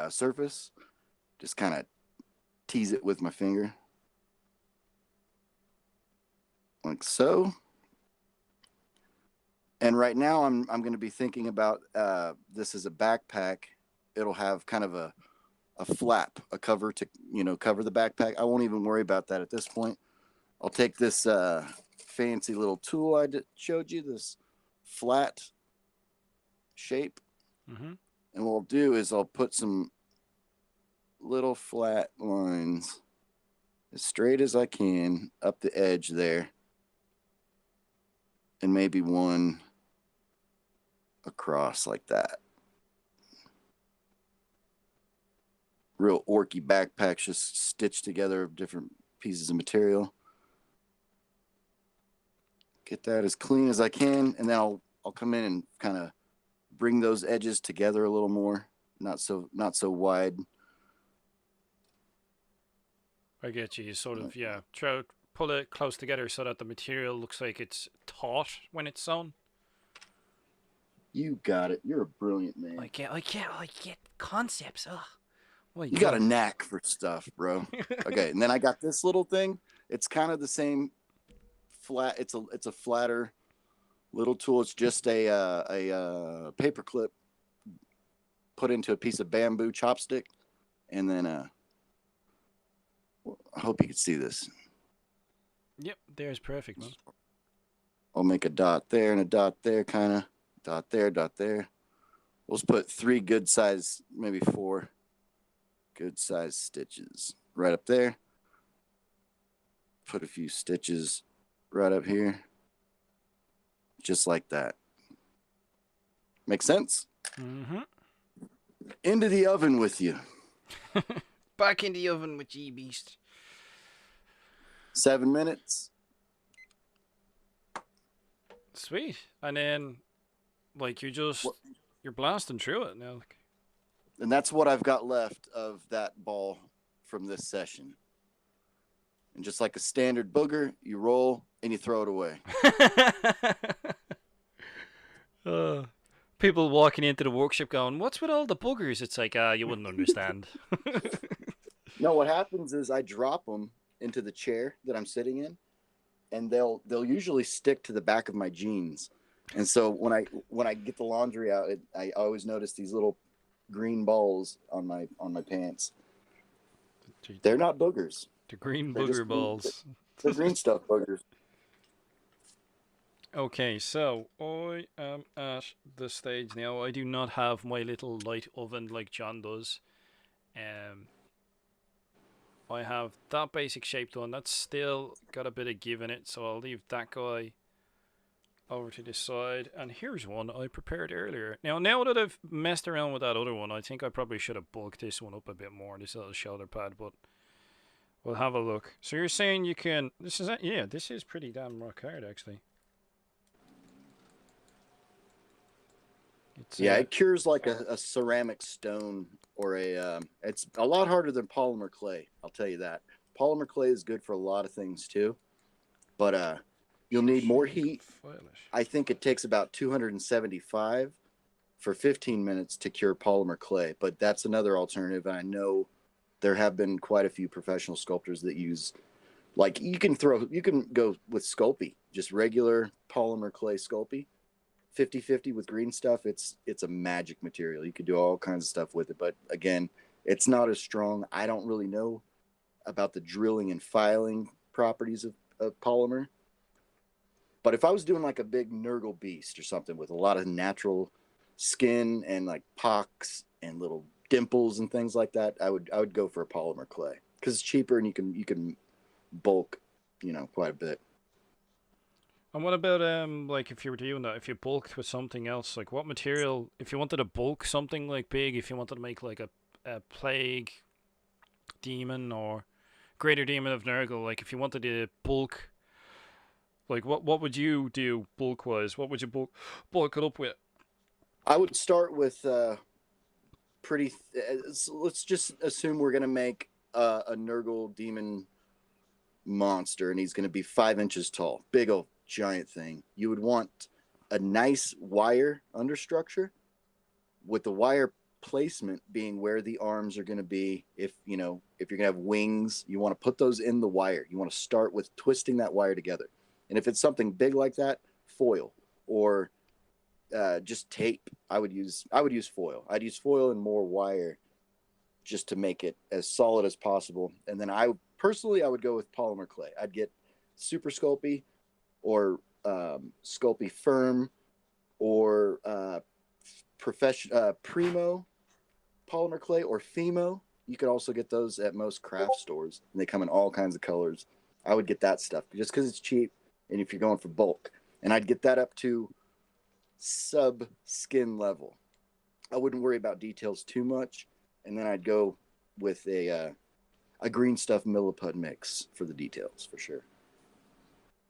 surface, just kind of tease it with my finger. Like so. And right now I'm going to be thinking about this as a backpack. It'll have kind of a flap, a cover to, cover the backpack. I won't even worry about that at this point. I'll take this fancy little tool I showed you, this flat shape. Mm-hmm. And what I'll do is I'll put some little flat lines as straight as I can up the edge there. And maybe one across like that. Real orky backpacks just stitched together of different pieces of material. Get that as clean as I can, and then I'll come in and kind of bring those edges together a little more, not so wide. I get you. You sort of pull it close together so that the material looks like it's taut when it's sewn. You got it. You're a brilliant man. I get concepts. Ugh. You got a knack for stuff, bro. Okay, and then I got this little thing. It's kind of the same flat. It's a flatter little tool. It's just a paper clip put into a piece of bamboo chopstick, and then I hope you can see this. Yep, there's perfect, man. I'll make a dot there and a dot there, kind of dot there, dot there. We'll just put 3 good size, maybe 4 good size stitches right up there. Put a few stitches right up here, just like that. Make sense? Mm-hmm. Into the oven with you. Back in the oven with you, beast. 7 minutes. Sweet. And then, like, you're blasting through it now. And that's what I've got left of that ball from this session. And just like a standard booger, you roll and you throw it away. People walking into the workshop going, "What's with all the boogers?" It's like, you wouldn't understand. No, what happens is I drop them into the chair that I'm sitting in, and they'll usually stick to the back of my jeans. And so when I get the laundry out, I always notice these little green balls on my pants. They're not boogers. The green booger balls. They're green stuff boogers. Okay, so I am at the stage now. I do not have my little light oven like Jon does. I have that basic shape done. That's still got a bit of give in it, so I'll leave that guy over to the side. And here's one I prepared earlier. Now that I've messed around with that other one, I think I probably should have bulked this one up a bit more, this little shoulder pad, but we'll have a look. So you're saying you can... This is pretty damn rock hard, actually. You It's Yeah, it cures like a ceramic stone or a. It's a lot harder than polymer clay. I'll tell you that. Polymer clay is good for a lot of things too, but you'll need more heat. I think it takes about 275 for 15 minutes to cure polymer clay, but that's another alternative. And I know there have been quite a few professional sculptors that use, like, you can go with Sculpey, just regular polymer clay Sculpey, 50-50 with green stuff. It's a magic material. You could do all kinds of stuff with it, but again, it's not as strong. I don't really know about the drilling and filing properties of polymer. But if I was doing like a big Nurgle beast or something with a lot of natural skin and like pocks and little dimples and things like that, I would go for a polymer clay because it's cheaper and you can bulk, quite a bit. And what about like if you were doing that, if you bulked with something else, like what material? If you wanted to bulk something like big, if you wanted to make like a plague demon or greater demon of Nurgle, like if you wanted to bulk, like what would you do bulk wise? What would you bulk it up with? I would start with pretty. Let's just assume we're gonna make a Nurgle demon monster, and he's gonna be 5 inches tall, big old giant thing. You would want a nice wire understructure, with the wire placement being where the arms are going to be. If you're going to have wings, you want to put those in the wire. You want to start with twisting that wire together. And if it's something big like that, foil or just tape. I would use foil. I'd use foil and more wire just to make it as solid as possible. And then I would go with polymer clay. I'd get Super Sculpey or Sculpey Firm or Primo polymer clay or Fimo. You could also get those at most craft stores, and they come in all kinds of colors. I would get that stuff just because it's cheap, and if you're going for bulk. And I'd get that up to sub skin level. I wouldn't worry about details too much, and then I'd go with a green stuff Millie Pot mix for the details for sure.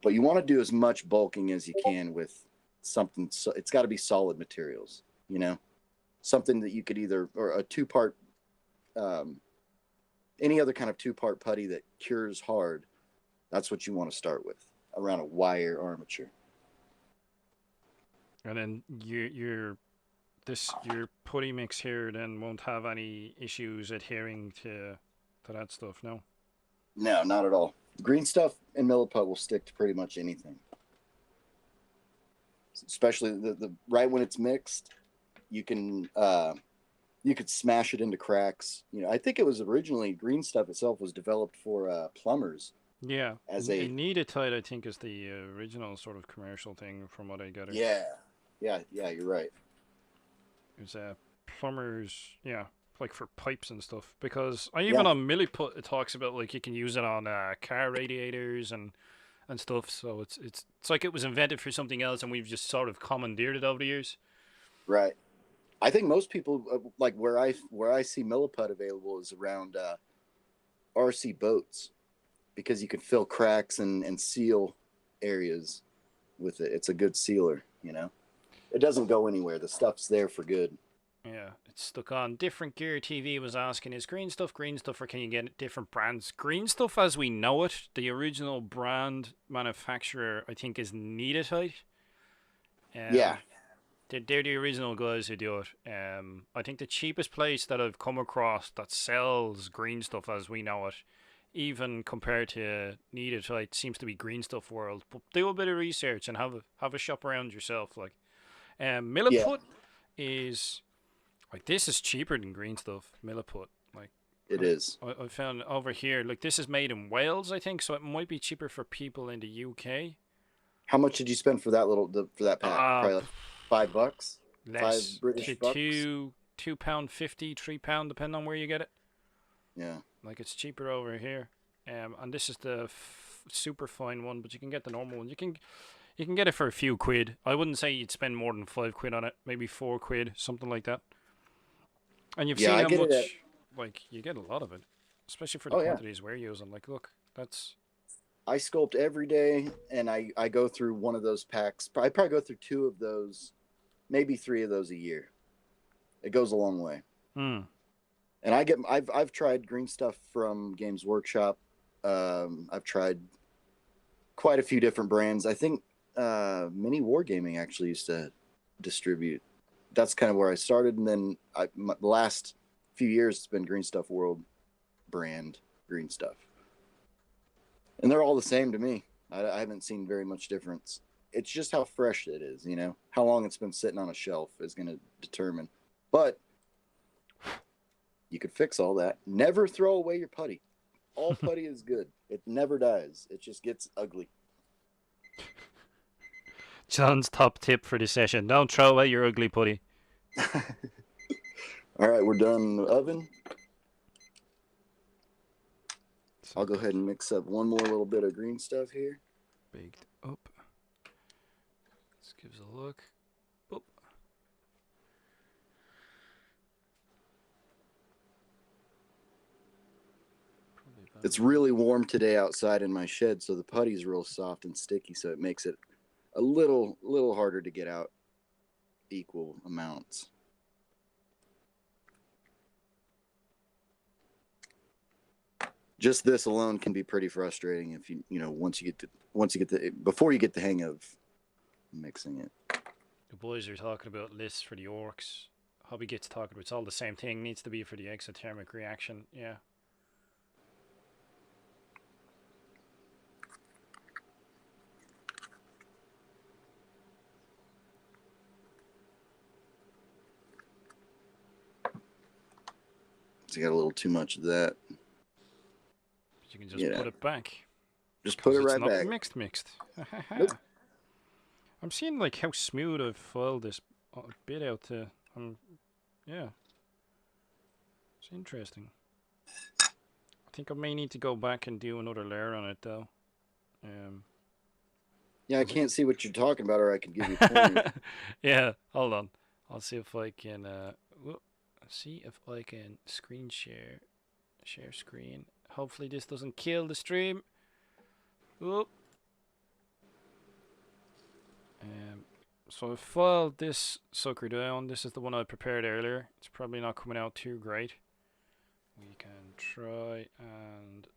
But you want to do as much bulking as you can with something. So it's got to be solid materials, something that you could either, or a two-part, any other kind of two-part putty that cures hard. That's what you want to start with around a wire armature. And then your putty mix here then won't have any issues adhering to that stuff, no? No, not at all. Green stuff and Millie Pot will stick to pretty much anything. Especially the right when it's mixed, you could smash it into cracks. I think it was originally green stuff itself was developed for plumbers. Yeah, as a Kneadatite, I think, is the original sort of commercial thing from what I got. Yeah, you're right. It's plumbers, yeah, like for pipes and stuff. Because even on Millie Pot, it talks about like you can use it on car radiators and stuff. So it's like it was invented for something else, and we've just sort of commandeered it over the years. Right. I think most people like where I see Millie Pot available is around RC boats, because you can fill cracks and seal areas with it. It's a good sealer, It doesn't go anywhere. The stuff's there for good. Yeah, it's stuck on. Different Gear TV was asking, is green stuff, or can you get different brands? Green stuff as we know it, the original brand manufacturer, I think, is Kneadatite. Yeah. They're the original guys who do it. I think the cheapest place that I've come across that sells green stuff as we know it, even compared to Kneadatite, seems to be Green Stuff World. But do a bit of research and have a shop around yourself. Like, Millie Pot is like, this is cheaper than green stuff. Millie Pot, like, it is. I found over here, like, this is made in Wales, I think, so it might be cheaper for people in the UK. How much did you spend for that for that pack? Probably like $5. Less. $5 British bucks. £2.50, £3, depending on where you get it. Yeah. Like, it's cheaper over here. And this is the super fine one, but you can get the normal one. You can get it for a few quid. I wouldn't say you'd spend more than £5 on it. Maybe £4, something like that. And you've seen how much, like, you get a lot of it, especially for the quantities we're using. Like, look, that's. I sculpt every day, and I go through one of those packs. I probably go through two of those maybe 3 of those a year. It goes a long way. Hmm. And I've tried green stuff from Games Workshop. I've tried quite a few different brands. I think Mini Wargaming actually used to distribute. That's kind of where I started, and then the last few years it's been Green Stuff World brand green stuff, and they're all the same to me. I haven't seen very much difference. It's just how fresh it is, you know. How long it's been sitting on a shelf is going to determine. But you could fix all that. Never throw away your putty. All putty is good. It never dies. It just gets ugly. John's top tip for the session: don't throw away your ugly putty. All right, we're done in the oven. I'll go ahead and mix up one more little bit of green stuff here. Baked up. Let's give it a look. Boop. It's really warm today outside in my shed, so the putty's real soft and sticky, so it makes it a little harder to get out equal amounts. Just this alone can be pretty frustrating if you know before you get the hang of mixing it. The boys are talking about lists for the orcs. Hobby gets talking about it's all the same thing. Needs to be for the exothermic reaction. Yeah. So you got a little too much of that. You can just put it back. Just put it right back. back. Mixed. Nope. I'm seeing like how smooth I've filed this bit out to. Yeah. It's interesting. I think I may need to go back and do another layer on it though. Yeah, I can't see what you're talking about, or I could give you pointers. Yeah, hold on. I'll see if I can. See if I can screen share screen. Hopefully this doesn't kill the stream. Whoop. So I filed this sucker down. This is the one I prepared earlier. It's probably not coming out too great. We can try and...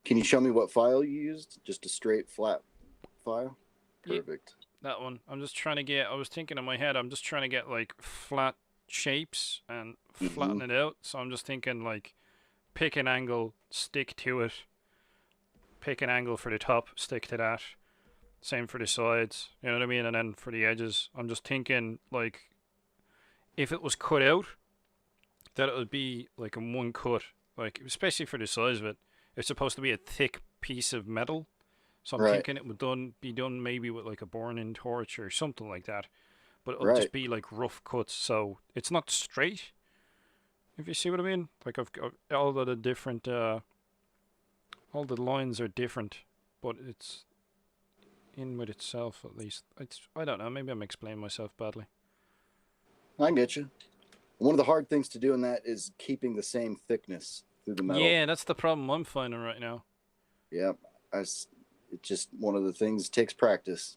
Can you show me what file you used? Just a straight flat file? Perfect. Yeah, that one. I'm just trying to get... I was thinking in my head, I'm just trying to get like flat shapes and flatten it out. So I'm just thinking like pick an angle, stick to it. Pick an angle for the top, stick to that. Same for the sides, you know what I mean? And then for the edges, I'm just thinking like if it was cut out, that it would be like in one cut, like especially for the size of it. It's supposed to be a thick piece of metal, so I'm thinking it would be done maybe with like a burning torch or something like that. But it'll just be like rough cuts, so it's not straight. If you see what I mean, like I've got all of the different, all the lines are different, but it's in with itself at least. I don't know. Maybe I'm explaining myself badly. I get you. One of the hard things to do in that is keeping the same thickness through the metal. Yeah, that's the problem I'm finding right now. Yep, it's just one of the things. It takes practice.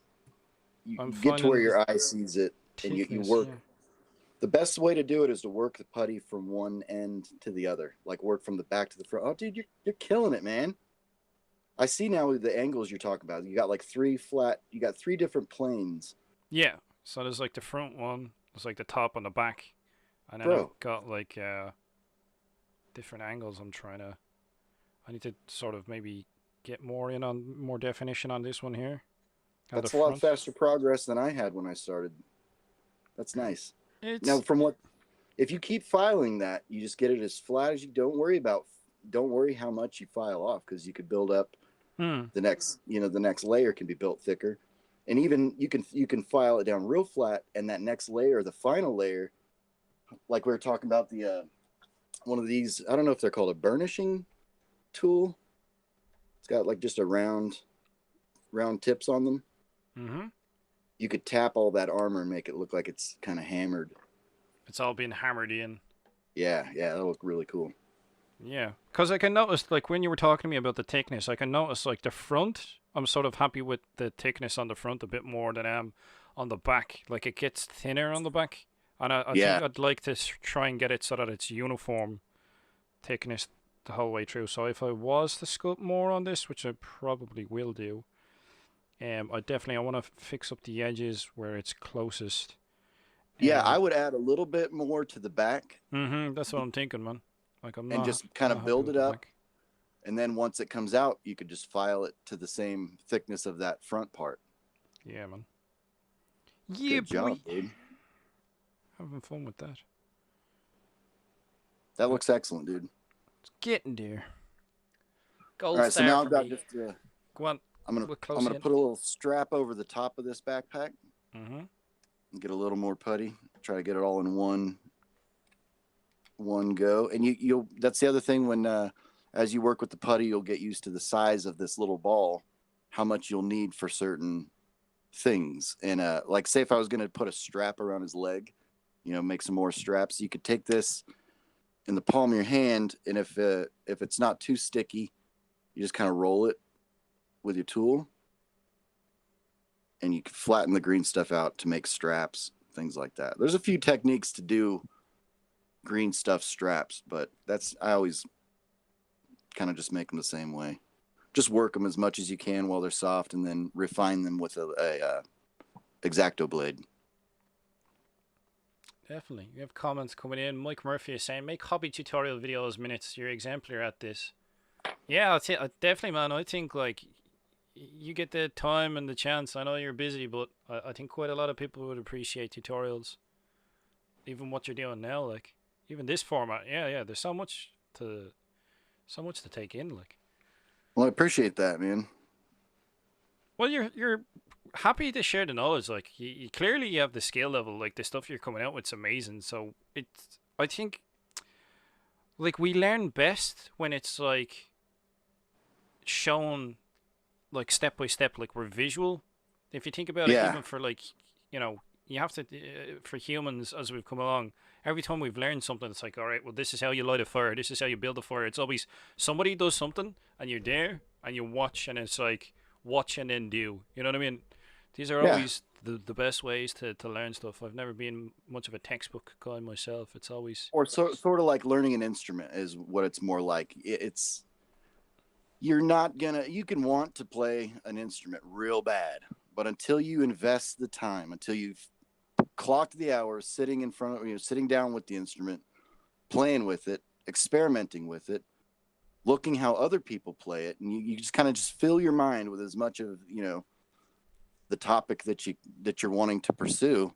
You get to where your eye sees it, and you work. Yeah. The best way to do it is to work the putty from one end to the other, like work from the back to the front. Oh, dude, you're killing it, man. I see now the angles you're talking about. You got like you got 3 different planes. Yeah, so there's like the front one, there's like the top and the back, and then I've got like different angles. I need to sort of maybe get more definition on this one here. That's a lot faster progress than I had when I started. That's nice. Now, if you keep filing that, you just get it as flat as you. Don't worry how much you file off, because you could build up the next layer can be built thicker, and even you can file it down real flat, and that next layer, the final layer, like we were talking about the one of these. I don't know if they're called a burnishing tool. It's got like just a round tips on them. Mm-hmm. You could tap all that armor and make it look like it's kind of hammered. It's all being hammered in. Yeah, that'll look really cool. Yeah, because I can notice, like, when you were talking to me about the thickness, I can notice, like, the front, I'm sort of happy with the thickness on the front a bit more than I am on the back. Like it gets thinner on the back, and I think Yeah. I'd like to try and get it so that it's uniform thickness the whole way through. So if I was to sculpt more on this, which I probably will do, I want to fix up the edges where it's closest. Yeah, Um, I would add a little bit more to the back that's what I'm thinking, man. Like and just kind of happy build with it the up. back. And then once it comes out, you could just file it to the same thickness of that front part. Yeah, man. Yeah, Good boy. job, dude. Having fun with that. That looks excellent, dude. It's getting there. All Gold right, so star now for I've got me. just Go on. I'm We're close gonna in. put a little strap over the top of this backpack Mm-hmm. and get a little more putty. Try to get it all in one go. And you'll that's the other thing when as you work with the putty, you'll get used to the size of this little ball, how much you'll need for certain things. And like say if I was gonna put a strap around his leg, make some more straps, you could take this in the palm of your hand, and if it's not too sticky, you just kind of roll it with your tool, and you can flatten the green stuff out to make straps, things like that. There's a few techniques to do green stuff straps, but I always kind of just make them the same way. Just work them as much as you can while they're soft, and then refine them with a X-Acto blade. Definitely. We have comments coming in. Mike Murphy is saying, make hobby tutorial videos, Minutes. You're exemplary at this. Yeah, definitely, man. I think, like, you get the time and the chance. I know you're busy, but I think quite a lot of people would appreciate tutorials. Even what you're doing now, like, even this format. Yeah. There's so much to take in, like. Well, I appreciate that, man. Well, you're happy to share the knowledge. Like, you clearly you have the skill level. Like, the stuff you're coming out with is amazing. So I think, like, we learn best when it's like shown, like, step by step. Like, we're visual. If you think about it, Yeah. even for, like, you have to for humans as we've come along. Every time we've learned something, it's like, all right, well, this is how you light a fire. This is how you build a fire. It's always somebody does something, and you're there, and you watch, and it's like watch and then do. You know what I mean? These are always the best ways to learn stuff. I've never been much of a textbook guy myself. It's always Or sort of like learning an instrument is what it's more like. You're not gonna, you can want to play an instrument real bad, but until you invest the time, until you've clocked the hours sitting in front of sitting down with the instrument, playing with it, experimenting with it, looking how other people play it, and you just kind of just fill your mind with as much of the topic that you're wanting to pursue,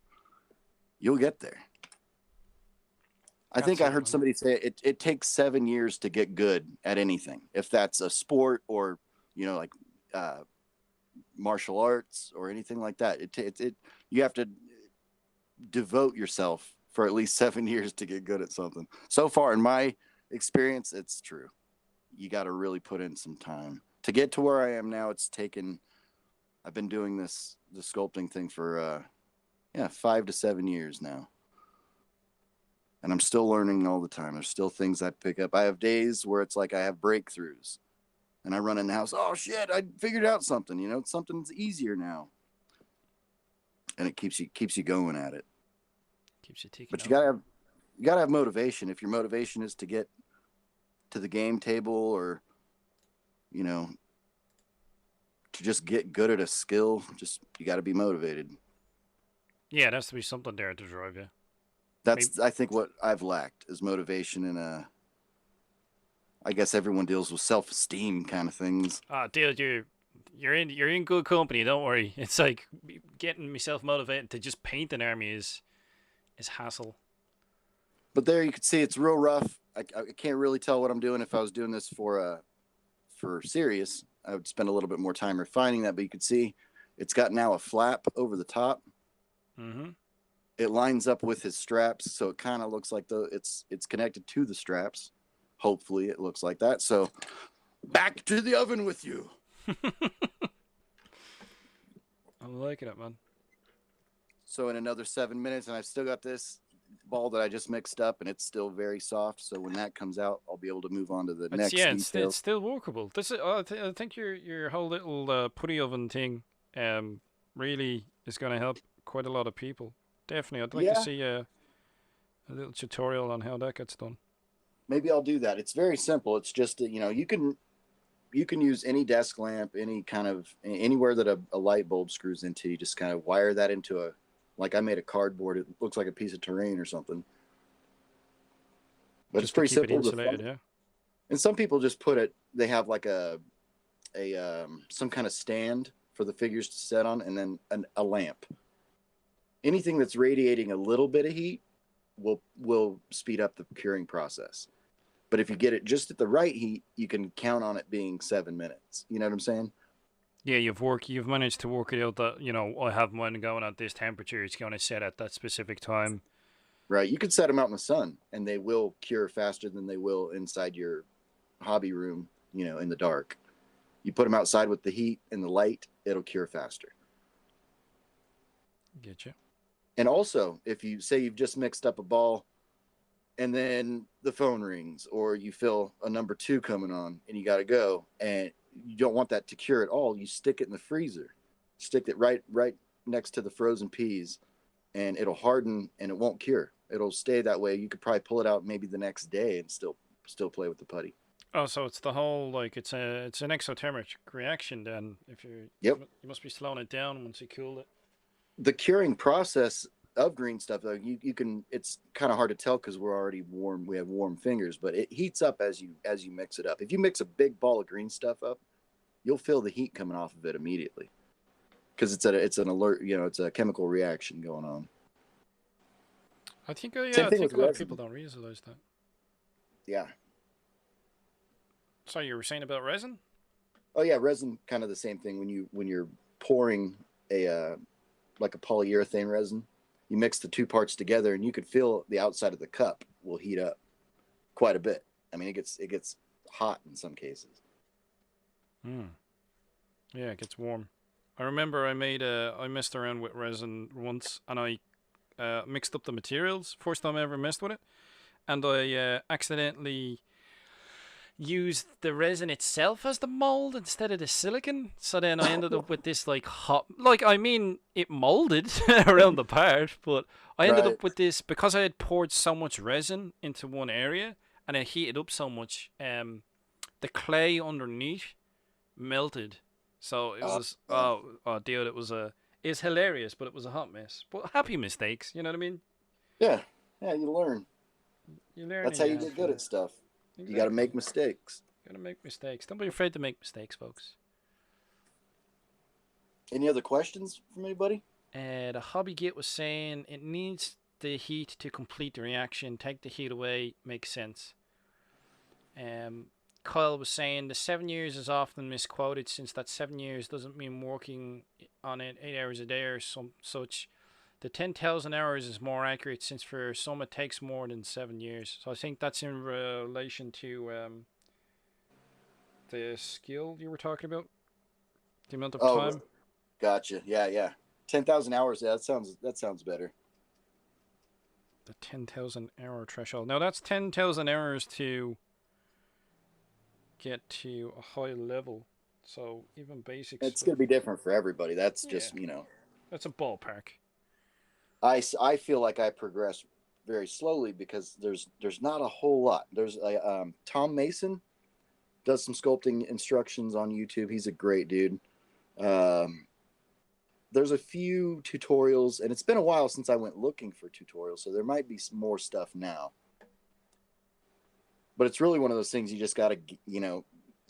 you'll get there. I think I heard somebody say it takes 7 years to get good at anything, if that's a sport or like martial arts or anything like that. You have to devote yourself for at least 7 years to get good at something. So far in my experience, it's true. You got to really put in some time to get to where I am now. I've been doing the sculpting thing for 5 to 7 years now, and I'm still learning all the time. There's still things I pick up. I have days where it's like I have breakthroughs, and I run in the house. Oh shit! I figured out something. Something's easier now, and it keeps you going at it. keeps you ticking. But you gotta have motivation. If your motivation is to get to the game table, or to just get good at a skill, you got to be motivated. Yeah, there has to be something there to drive you. That's I think what I've lacked is motivation, and I guess everyone deals with self-esteem kind of things. Dude, you're in good company. Don't worry. It's like getting myself motivated to just paint an army is hassle. But there you can see it's real rough. I can't really tell what I'm doing. If I was doing this for serious, I would spend a little bit more time refining that. But you can see it's got now a flap over the top. Mm-hmm. It lines up with his straps, so it kind of looks like it's connected to the straps. Hopefully it looks like that. So back to the oven with you. I'm liking it, man. So in another 7 minutes, and I've still got this ball that I just mixed up, and it's still very soft. So when that comes out, I'll be able to move on to the next detail. It's still workable. This is, I think your whole little putty oven thing really is going to help quite a lot of people. Definitely, I'd like to Yeah, see a little tutorial on how that gets done. maybe I'll do that. It's very simple. It's just that, you can use any desk lamp, any kind of anywhere that a light bulb screws into. You just kind of wire that into a, like I made a cardboard. It looks like a piece of terrain or something, but it's Just to pretty keep it simple. insulated, yeah. And some people just put it. They have like some kind of stand for the figures to set on, and then a lamp. Anything that's radiating a little bit of heat will speed up the curing process. But if you get it just at the right heat, you can count on it being 7 minutes. You know what I'm saying? Yeah, you've managed to work it out that, I have mine going at this temperature, it's going to set at that specific time. Right. You could set them out in the sun, and they will cure faster than they will inside your hobby room, in the dark. You put them outside with the heat and the light, it'll cure faster. Get you. And also, if you say you've just mixed up a ball and then the phone rings, or you feel a number 2 coming on and you got to go, and you don't want that to cure at all, you stick it in the freezer. Stick it right next to the frozen peas, and it'll harden and it won't cure. It'll stay that way. You could probably pull it out maybe the next day and still play with the putty. Oh, so it's the whole, like, it's an exothermic reaction then. If Yep. You must be slowing it down once you cool it. The curing process of green stuff, though, you can, it's kind of hard to tell because we're already warm. We have warm fingers, but it heats up as you mix it up. If you mix a big ball of green stuff up, you'll feel the heat coming off of it immediately because it's an alert. It's a chemical reaction going on. I think a with lot of resin. people don't realize that. Yeah. So you were saying about resin? Oh yeah, resin, kind of the same thing. When you're pouring like a polyurethane resin, you mix the 2 parts together, and you could feel the outside of the cup will heat up quite a bit. I mean, it gets hot in some cases. Yeah, it gets warm. I remember I messed around with resin once, and I mixed up the materials. First time I ever messed with it, and I accidentally used the resin itself as the mold instead of the silicone. So then I ended up with this it molded around the part, but I ended up with this because I had poured so much resin into one area and it heated up so much. The clay underneath melted, so it was dude, it's hilarious, but it was a hot mess. But happy mistakes, you know what I mean? Yeah, you learn. You learn. That's how you get good at stuff. Exactly. You got to make mistakes. Don't be afraid to make mistakes, folks. Any other questions from anybody? The Hobby Gate was saying it needs the heat to complete the reaction. Take the heat away. Makes sense. Kyle was saying the 7 years is often misquoted, since that 7 years doesn't mean working on it 8 hours a day or such. The 10,000 hours is more accurate, since for some it takes more than 7 years. So I think that's in relation to the skill you were talking about, the amount of time. Gotcha. Yeah. 10,000 hours. Yeah, that sounds better. The 10,000 hour threshold. Now that's 10,000 hours to get to a high level. So even basics. It's going to be different for everybody. That's just That's a ballpark. I feel like I progress very slowly because there's not a whole lot. There's Tom Mason does some sculpting instructions on YouTube. He's a great dude. There's a few tutorials, and it's been a while since I went looking for tutorials, so there might be some more stuff now. But it's really one of those things you just got to, you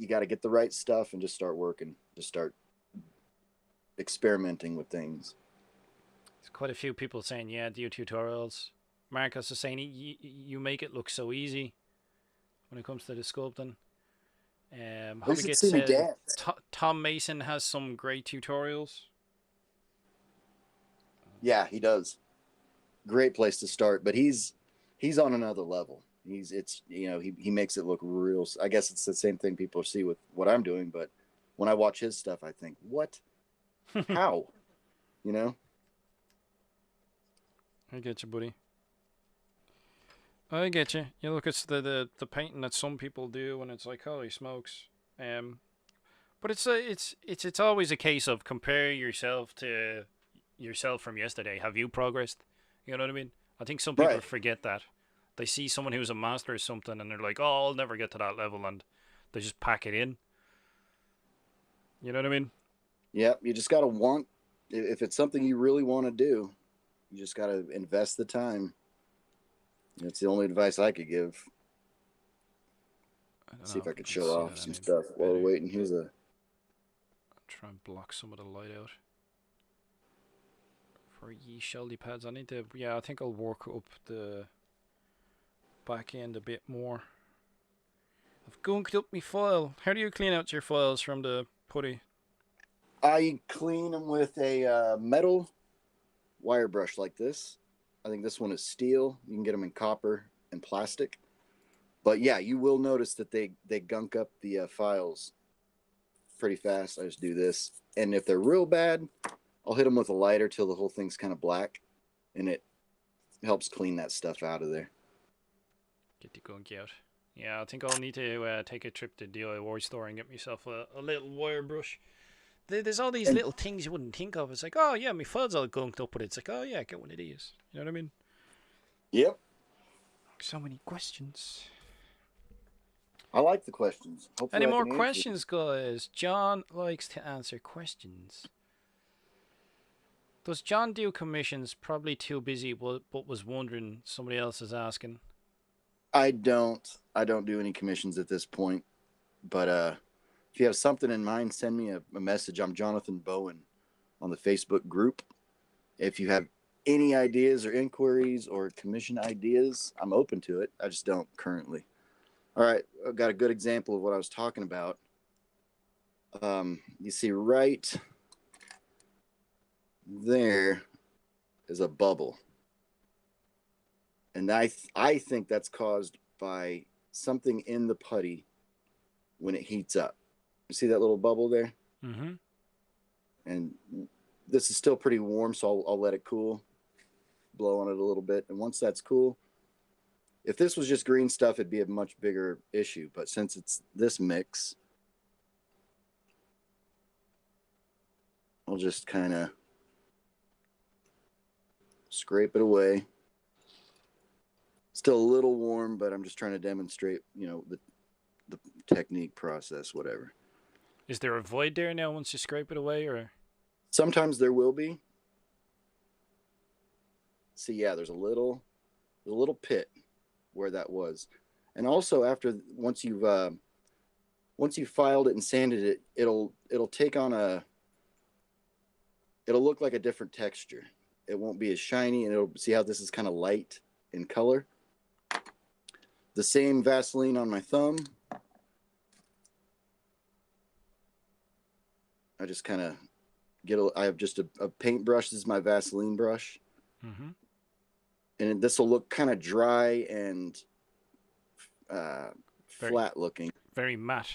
got to get the right stuff and just start working, just start experimenting with things. There's quite a few people saying, yeah, do tutorials. Marcus is saying you make it look so easy when it comes to the sculpting. Tom Mason has some great tutorials. Yeah, he does. Great place to start, but he's on another level. He makes it look real. I guess it's the same thing people see with what I'm doing, but when I watch his stuff, I think, what? How? I get you, buddy. I get you. You look at the painting that some people do, and it's like, holy smokes. But it's always a case of compare yourself to, yourself from yesterday. Have you progressed? You know what I mean? I think some people Right. forget that. They see someone who's a master or something, and they're like, "Oh, I'll never get to that level," and they just pack it in. You know what I mean? Yep. You just got to want, if it's something you really want to do, you just got to invest the time. That's the only advice I could give. I don't See know if I if we could can show see off that some any stuff while we're better. waiting. Here's a. I'll try and block some of the light out. For ye shelly pads, I need to. Yeah, I think I'll work up the back end a bit more. I've gunked up my file. How do you clean out your files from the putty? I clean them with a metal wire brush like this. I think this one is steel. You can get them in copper and plastic. But yeah, you will notice that they gunk up the files pretty fast. I just do this. And if they're real bad, I'll hit them with a lighter till the whole thing's kind of black. And it helps clean that stuff out of there. Get the gunky out. Yeah, I think I'll need to take a trip to DIY store and get myself a little wire brush. There's all these And little things you wouldn't think of. It's like, oh yeah, my file's all gunked up, but it's like, oh yeah, get one of these. You know what I mean? yep, So many questions. I like the questions. Any Hopefully I more can answer. questions, guys? John likes to answer questions. Does John do commissions? Probably too busy, but was wondering. Somebody else is asking. I don't do any commissions at this point. But if you have something in mind, send me a message. I'm Jonathan Boen on the Facebook group. If you have any ideas or inquiries or commission ideas, I'm open to it. I just don't currently. All right, I've got a good example of what I was talking about. You see right there is a bubble. And I think that's caused by something in the putty when it heats up. You see that little bubble there? Mm-hmm. And this is still pretty warm, so I'll let it cool, blow on it a little bit. And once that's cool, if this was just green stuff, it'd be a much bigger issue. But since it's this mix, I'll just kind of scrape it away. Still a little warm, but I'm just trying to demonstrate, the technique, process, whatever. Is there a void there now once you scrape it away, or? Sometimes there will be. See, yeah, there's a little pit where that was. And also once you've filed it and sanded it, it'll take on it'll look like a different texture. It won't be as shiny, and it'll see how this is kind of light in color. The same Vaseline on my thumb. I just kind of I have just a paintbrush. This is my Vaseline brush. Mm-hmm. And this will look kind of dry and flat looking. Very matte.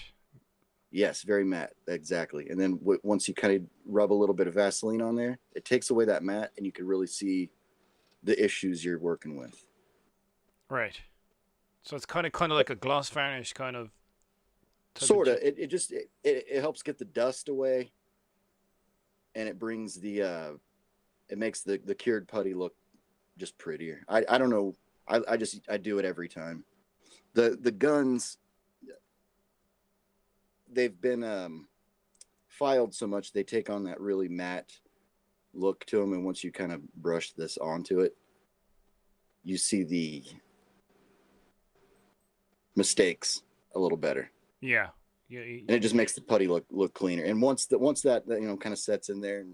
Yes, very matte. Exactly. And then once you kind of rub a little bit of Vaseline on there, it takes away that matte, and you can really see the issues you're working with. Right. So it's kind of like a gloss varnish kind of. Sort of. It helps get the dust away, and it brings it makes the cured putty look just prettier. I don't know. I do it every time. The guns, they've been filed so much, they take on that really matte look to them, and once you kind of brush this onto it, you see the mistakes a little better. Yeah. And it just makes the putty look cleaner. And once that kind of sets in there,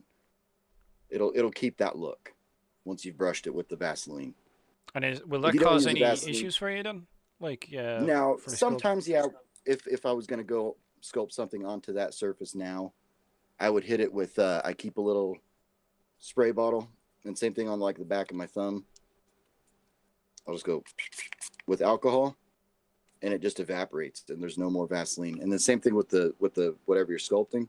it'll keep that look once you've brushed it with the Vaseline. And will that cause any issues for you then? Like now, sometimes, yeah. If I was going to go sculpt something onto that surface now, I would hit it with I keep a little spray bottle, and same thing on like the back of my thumb. I'll just go with alcohol, and it just evaporates, and there's no more Vaseline. And the same thing with the whatever you're sculpting.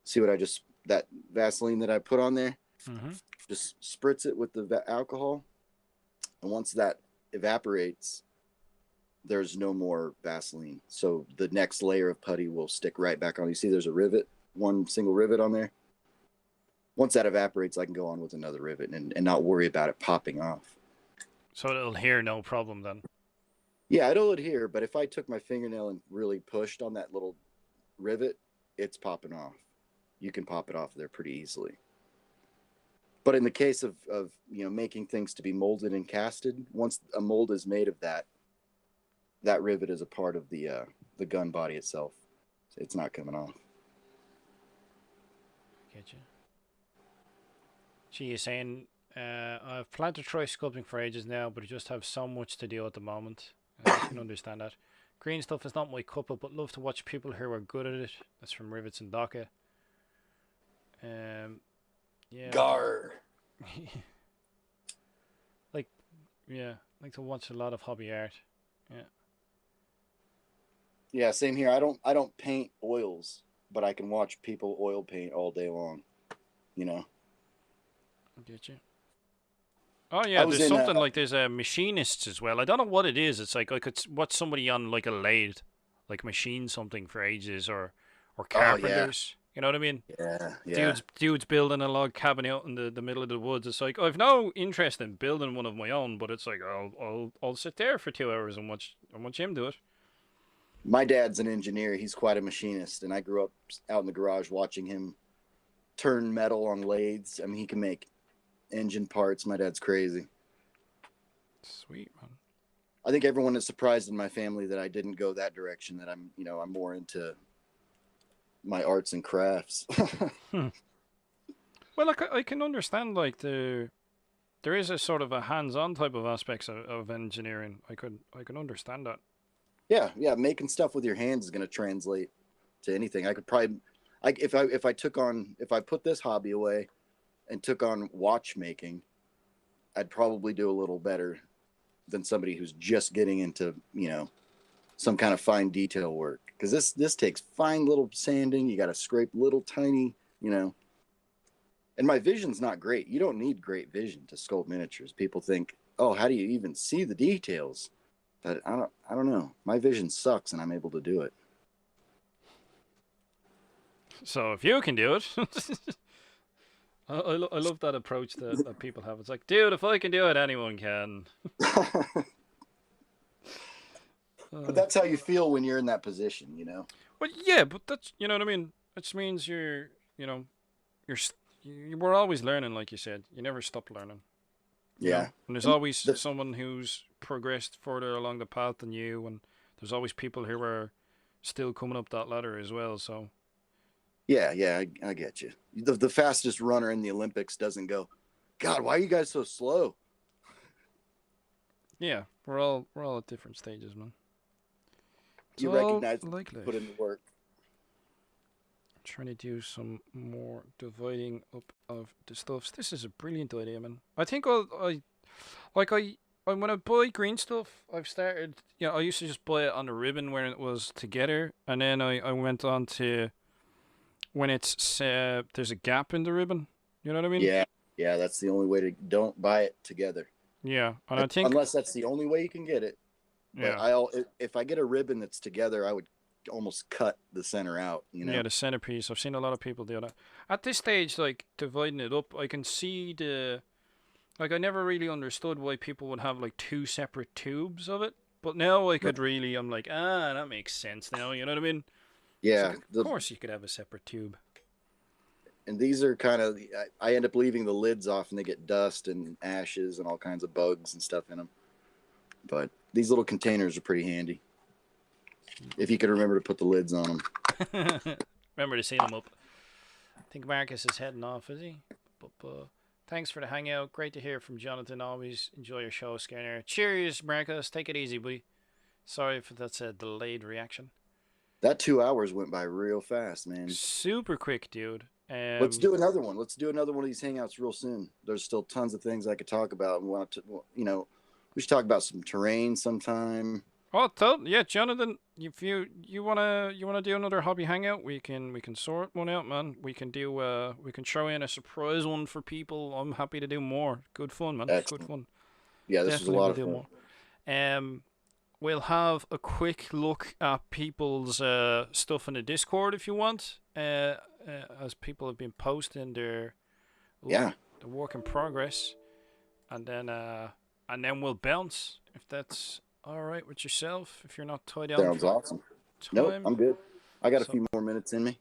See what that Vaseline that I put on there? Mm-hmm. Just spritz it with the alcohol, and once that evaporates, there's no more Vaseline. So the next layer of putty will stick right back on. You see there's a rivet, one single rivet on there? Once that evaporates, I can go on with another rivet and not worry about it popping off. So it'll adhere no problem then. Yeah, it'll adhere, but if I took my fingernail and really pushed on that little rivet, it's popping off. You can pop it off there pretty easily. But in the case of making things to be molded and casted, once a mold is made of that, that rivet is a part of the gun body itself. It's not coming off. Get you. She is saying, I've planned to try sculpting for ages now, but I just have so much to do at the moment. I can understand that. Green stuff is not my cup, but love to watch people who are good at it. That's from Rivets and Doca. Yeah. Gar. like to watch a lot of hobby art. Yeah. Yeah, same here. I don't paint oils, but I can watch people oil paint all day long. You know. Get you. Oh yeah, there's something like there's machinists as well. I don't know what it is. It's like I could watch somebody on like a lathe, like machine something for ages, or carpenters. You know what I mean? Yeah. Dudes building a log cabin out in the middle of the woods. It's like I've no interest in building one of my own, but it's like I'll sit there for 2 hours and watch him do it. My dad's an engineer. He's quite a machinist, and I grew up out in the garage watching him turn metal on lathes. I mean, he can make engine parts. My dad's crazy. Sweet, man. I think everyone is surprised in my family that I didn't go that direction, that I'm more into my arts and crafts. Well, like I can understand like there is a sort of a hands-on type of aspects of engineering. I can understand that. Yeah, making stuff with your hands is going to translate to anything. I could probably if I put this hobby away and took on watchmaking, I'd probably do a little better than somebody who's just getting into, some kind of fine detail work. Because this takes fine little sanding. You got to scrape little tiny, And my vision's not great. You don't need great vision to sculpt miniatures. People think, oh, how do you even see the details? But I don't know. My vision sucks, and I'm able to do it. So if you can do it, I love that approach that people have. It's like, dude, if I can do it, anyone can. But that's how you feel when you're in that position, Well, yeah, but that's what I mean. It just means we're always learning, like you said. You never stop learning. Yeah. And there's always someone who's progressed further along the path than you, and there's always people who are still coming up that ladder as well. So. Yeah, I get you. The fastest runner in the Olympics doesn't go, God, why are you guys so slow? Yeah, we're all at different stages, man. You recognize put in the work. I'm trying to do some more dividing up of the stuffs. This is a brilliant idea, man. I think when I buy green stuff, I've started. I used to just buy it on the ribbon where it was together, and then I went on to when it's there's a gap in the ribbon. You know what I mean? Yeah. That's the only way to don't buy it together. Yeah, and I think unless that's the only way you can get it. Yeah. But if I get a ribbon that's together, I would almost cut the center out. Yeah, the centerpiece. I've seen a lot of people do that. At this stage, like dividing it up, I can see I never really understood why people would have like 2 separate tubes of it. But now I could really, I'm like, that makes sense now. You know what I mean? Yeah. Like, of course you could have a separate tube. And these are kind of, I end up leaving the lids off and they get dust and ashes and all kinds of bugs and stuff in them. But these little containers are pretty handy. If you could remember to put the lids on them. Remember to seal them up. I think Marcus is heading off, is he? But thanks for the hangout. Great to hear from Jonathan. Always enjoy your show, Skarnir. Cheers, Marcus. Take it easy, buddy. Sorry if that's a delayed reaction. That 2 hours went by real fast, man. Super quick, dude. Let's do another one. Let's do another one of these hangouts real soon. There's still tons of things I could talk about. And want to, we should talk about some terrain sometime. Oh, yeah, Jonathan. If you wanna do another hobby hangout, we can sort one out, man. We can throw in a surprise one for people. I'm happy to do more. Good fun, man. Excellent. Good fun. Yeah, this was a lot of fun. More. We'll have a quick look at people's stuff in the Discord if you want. As people have been posting their Ooh, Yeah. the work in progress, and then we'll bounce if that's all right with yourself. If you're not tied down Sounds for awesome. Nope, time, I'm good. I got a so few more minutes in me.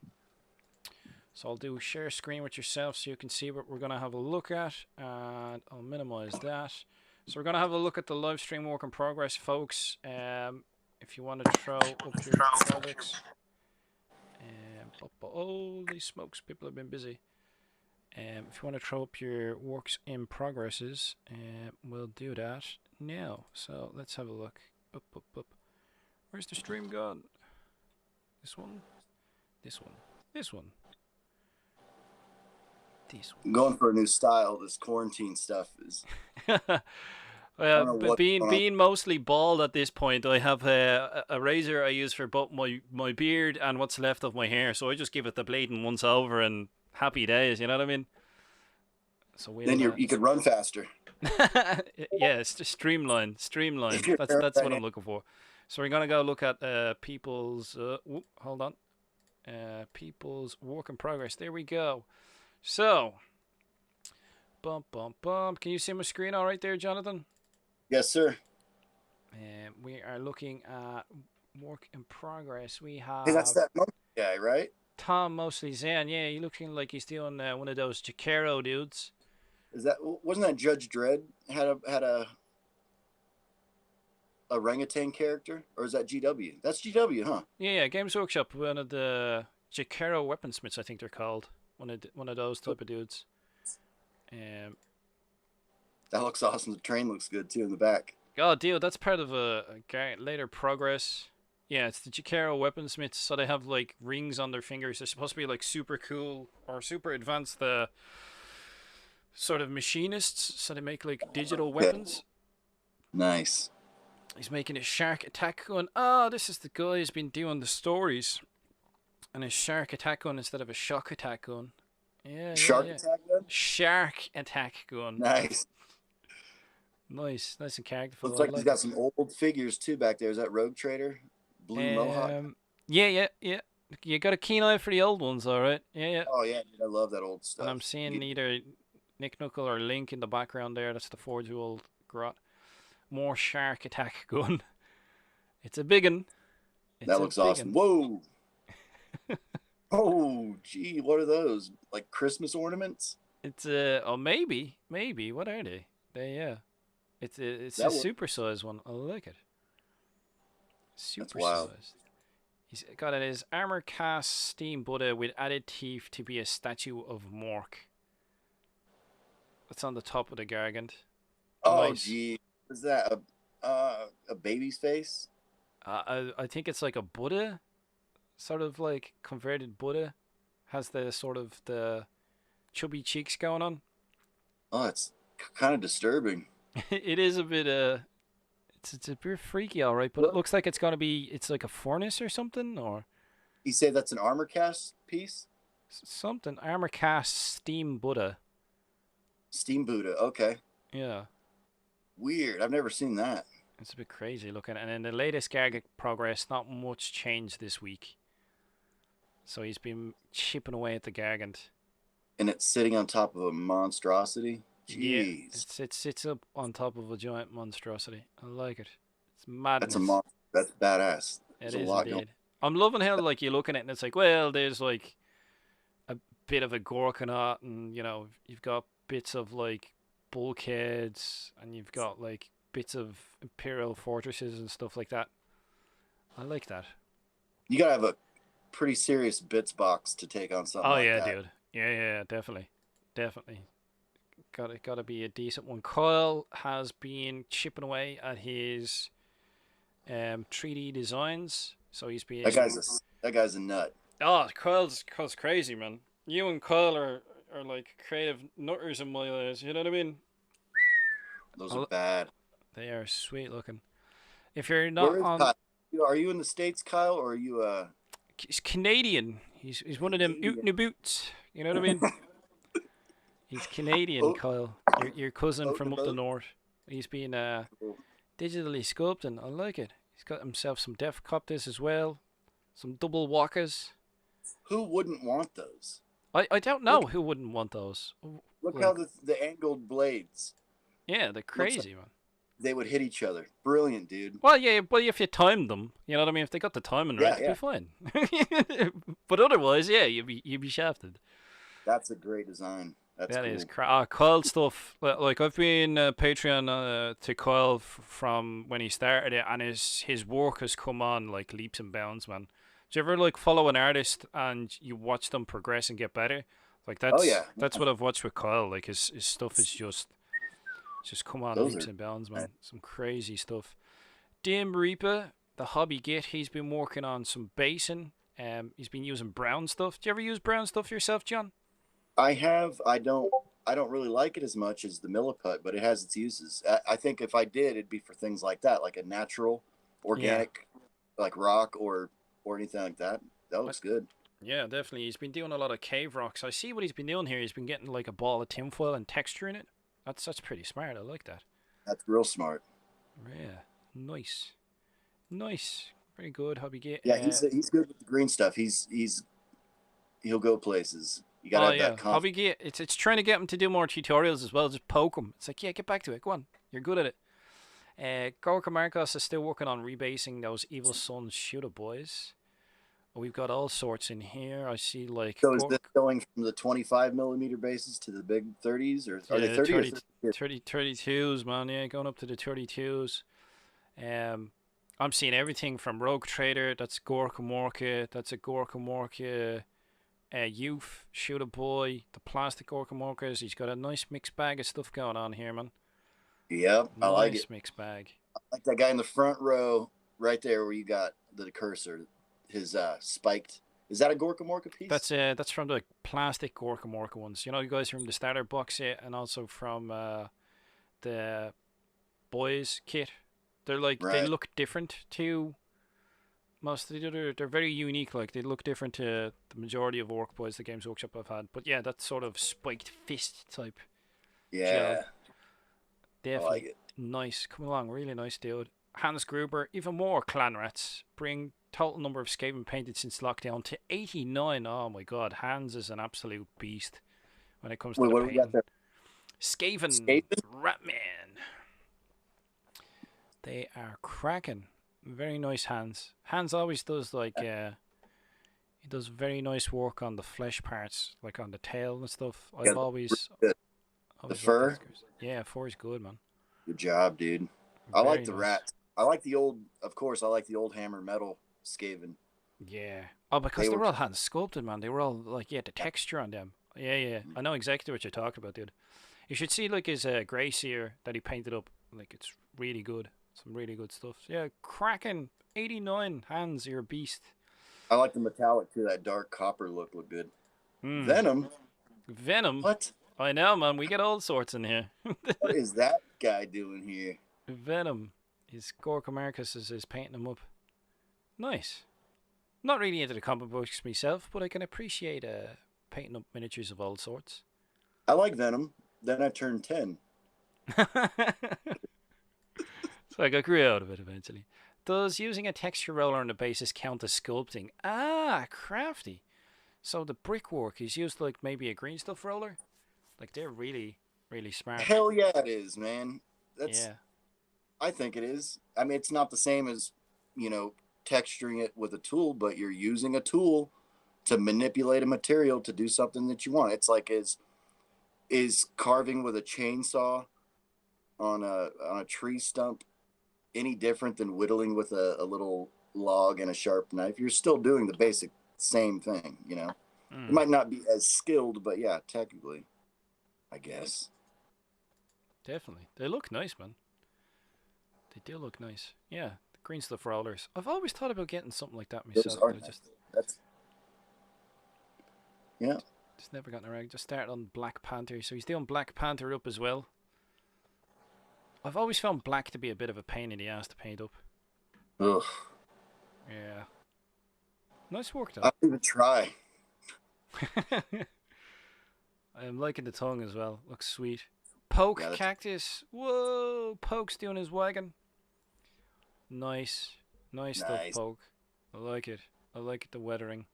so I'll do share screen with yourself so you can see what we're gonna have a look at, and I'll minimize that. So we're gonna have a look at the live stream work in progress, folks. If you want to throw up your projects, holy smokes, people have been busy. If you want to throw up your works in progresses, we'll do that now. So let's have a look. Where's the stream gone? This one? This one? This one? This one? I'm going for a new style. This quarantine stuff is. But being mostly bald at this point, I have a razor I use for both my beard and what's left of my hair. So I just give it the bleeding once over and happy days. You know what I mean? So then you could run faster. Yeah, it's just streamline. That's what I'm looking for. So we're gonna go look at people's. Hold on. People's work in progress. There we go. So, bump. Can you see my screen all right there, Jonathan? Yes, sir. We are looking at work in progress. We have. Hey, that's that monkey guy, right? Tom Mostly Zen. Yeah, he's looking like he's doing one of those Jacaro dudes. Wasn't that Judge Dredd had a orangutan character, or is that GW? That's GW, huh? Yeah, Games Workshop, one of the Jacaro weaponsmiths, I think they're called. One of those type of dudes. That looks awesome. The train looks good too in the back. Oh, dude, that's part of a later progress. Yeah, it's the Jacaro weaponsmiths, so they have like rings on their fingers. They're supposed to be like super cool or super advanced. The sort of machinists, so they make like digital weapons. Nice. He's making a shark attack gun. Oh, this is the guy who's been doing the stories. And a shark attack gun instead of a shock attack gun. Yeah, Shark attack gun? Shark attack gun. Nice. Nice and characterful. Looks like he's got some old figures too back there. Is that Rogue Trader? Blue Mohawk? Yeah. You got a keen eye for the old ones, alright. Yeah. Oh, yeah. I love that old stuff. And I'm seeing either Nick Knuckle or Link in the background there. That's the 4-year-old grot. More shark attack gun. It's a big one. That looks awesome. Whoa. Oh, gee. What are those? Like Christmas ornaments? It's maybe. What are they? It's a supersized one. I like it. Supersized. He's got it as armor cast steam Buddha with added teeth to be a statue of Mork. That's on the top of the gargant. Oh, nice. Gee. Is that a baby's face? I think it's like a Buddha, sort of like converted Buddha, has the sort of the chubby cheeks going on. Oh, it's kind of disturbing. It is a bit it's a bit freaky, all right, but it looks like it's like a furnace or something, or. You say that's an armor cast piece? Something armor cast steam Buddha. Steam Buddha, okay. Yeah. Weird. I've never seen that. It's a bit crazy looking. And in the latest Gargant progress, not much changed this week. So he's been chipping away at the Gargant. And it's sitting on top of a monstrosity? Jeez. Yeah, it sits up on top of a giant monstrosity. I like it. It's madness. That's badass. It is indeed. I'm loving how like you look at it and it's like, well, there's like a bit of a Gorkanaut and, you know, you've got bits of like bulkheads and you've got like bits of imperial fortresses and stuff like that. I like that. You gotta have a pretty serious bits box to take on something like that. Dude. Yeah, definitely. Gotta be a decent one. Kyle has been chipping away at his 3D designs. So he's been that guy's a nut. Oh, Kyle's crazy, man. You and Kyle are like creative nutters in my eyes, you know what I mean? Those are bad. They are sweet looking. If you're not on, Kyle? Are you in the States, Kyle, or are you He's Canadian. He's one of them oot boots. You know what I mean? He's Canadian, Kyle. Your cousin from up the north. He's been digitally sculpting. I like it. He's got himself some Def Copters as well. Some double walkers. Who wouldn't want those? I don't know Look who wouldn't want those. look how Like, the angled blades yeah, they're looks like crazy, man. they would hit each other. Brilliant, dude. Well, yeah, but if you timed them, you know what I mean. If they got the timing right, Yeah, they'd be yeah. fine. But otherwise, yeah, you'd be shafted. That's a great design. That's That is cool. Kyle stuff. Like I've been Patreon to Kyle from when he started it, and his work has come on like leaps and bounds, man. Do you ever like follow an artist and you watch them progress and get better? Like Oh yeah, that's what I've watched with Kyle. Like his stuff is just come on those leaps are. and bounds, man. Some crazy stuff. Dim Reaper, the hobby git, he's been working on some basin. He's been using brown stuff. Do you ever use brown stuff yourself, John? I have. I don't really like it as much as the Milliput, but it has its uses. I think if I did, it'd be for things like that, like a natural, Yeah. organic, like rock or anything like that. That But looks good. yeah, definitely. He's been doing a lot of cave rocks. I see what he's been doing here. He's been getting like a ball of tinfoil and texture in it. That's pretty smart. I like that. That's real smart. Yeah, nice, nice, very good hobby git. Yeah, he's good with the green stuff. He'll go places. You gotta Oh have yeah, that hobby confidence. git. It's trying to get him to do more tutorials as well. Just poke him. It's like, yeah, get back to it. Go on, you're good at it. Gorka Marcos is still working on rebasing those Evil Sons shooter boys. We've got all sorts in here. I see like So is this going from the 25 millimeter bases to the big 30s, or are they yeah, 30 or 32s, man. Yeah, going up to the 32s. I'm seeing everything from Rogue Trader. That's Gorka Morka. That's a Gorka Morka youth shooter boy. The plastic Gorka Morkas. He's got a nice mixed bag of stuff going on here, man. Yep, I like it. Nice mixed bag. I like that guy in the front row, right there where you got the cursor. His spiked. Is that a Gorka Morka piece? That's from the plastic Gorka Morka ones. You know, you guys from the starter box set, and also from the boys kit. They're like they Right. look different to most of the other. They're very unique. Like they look different to the majority of Orc boys the Games Workshop I've had. But yeah, that sort of spiked fist type job. Yeah, I like Definitely it. nice. Come along, really nice dude. Hans Gruber, even more clan rats. Bring total number of Skaven painted since lockdown to 89. Oh my god, Hans is an absolute beast when it comes to Wait, the what do we got painting. there? Skaven Skaven? Ratman. They are cracking. Very nice hands. Hans always does like he does very nice work on the flesh parts, like on the tail and stuff. Yeah, I've always good. The always liked fur. those guys. Yeah, fur is good, man. Good job, dude. I like Very the nice. rats. I like the old. Of course, I like the old hammer metal Skaven. Yeah. Oh, because They they were. were all hand sculpted, man. They were all like, yeah, the texture on them. Yeah, yeah. I know exactly what you're talking about, dude. You should see like his grey seer that he painted up. Like it's really good. Some really good stuff. Yeah, cracking. 89 hands. You're a beast. I like the metallic too. That dark copper look good. Hmm. Venom. Venom. What? I know, man. We get all sorts in here. What is that guy doing here? Venom. His Gorka Marcus is painting him up. Nice. Not really into the comic books myself, but I can appreciate painting up miniatures of all sorts. I like Venom. Then I turned 10. So I grew out of it eventually. Does using a texture roller on the basis count as sculpting? Ah, crafty. So the brickwork is used like maybe a green stuff roller? Like they're really, really smart. Hell yeah, it is, man. That's. Yeah. I think it is. I mean, it's not the same as, texturing it with a tool, but you're using a tool to manipulate a material to do something that you want. It's like is carving with a chainsaw on a tree stump any different than whittling with a little log and a sharp knife? You're still doing the basic same thing, It might not be as skilled, but yeah, technically, I guess. Definitely. They look nice, man. They do look nice. Yeah, the green stuff rollers. I've always thought about getting something like that Those myself, are but I nice. That's yeah. just never gotten around. Just started on Black Panther, so he's doing Black Panther up as well. I've always found black to be a bit of a pain in the ass to paint up. Ugh. Yeah. Nice work I though. don't even try. I'm liking the tongue as well. Looks sweet. Poke Yeah, cactus. Whoa, Poke's doing his wagon. Nice. Nice stuff, nice. Poke. I like it. I like the weathering.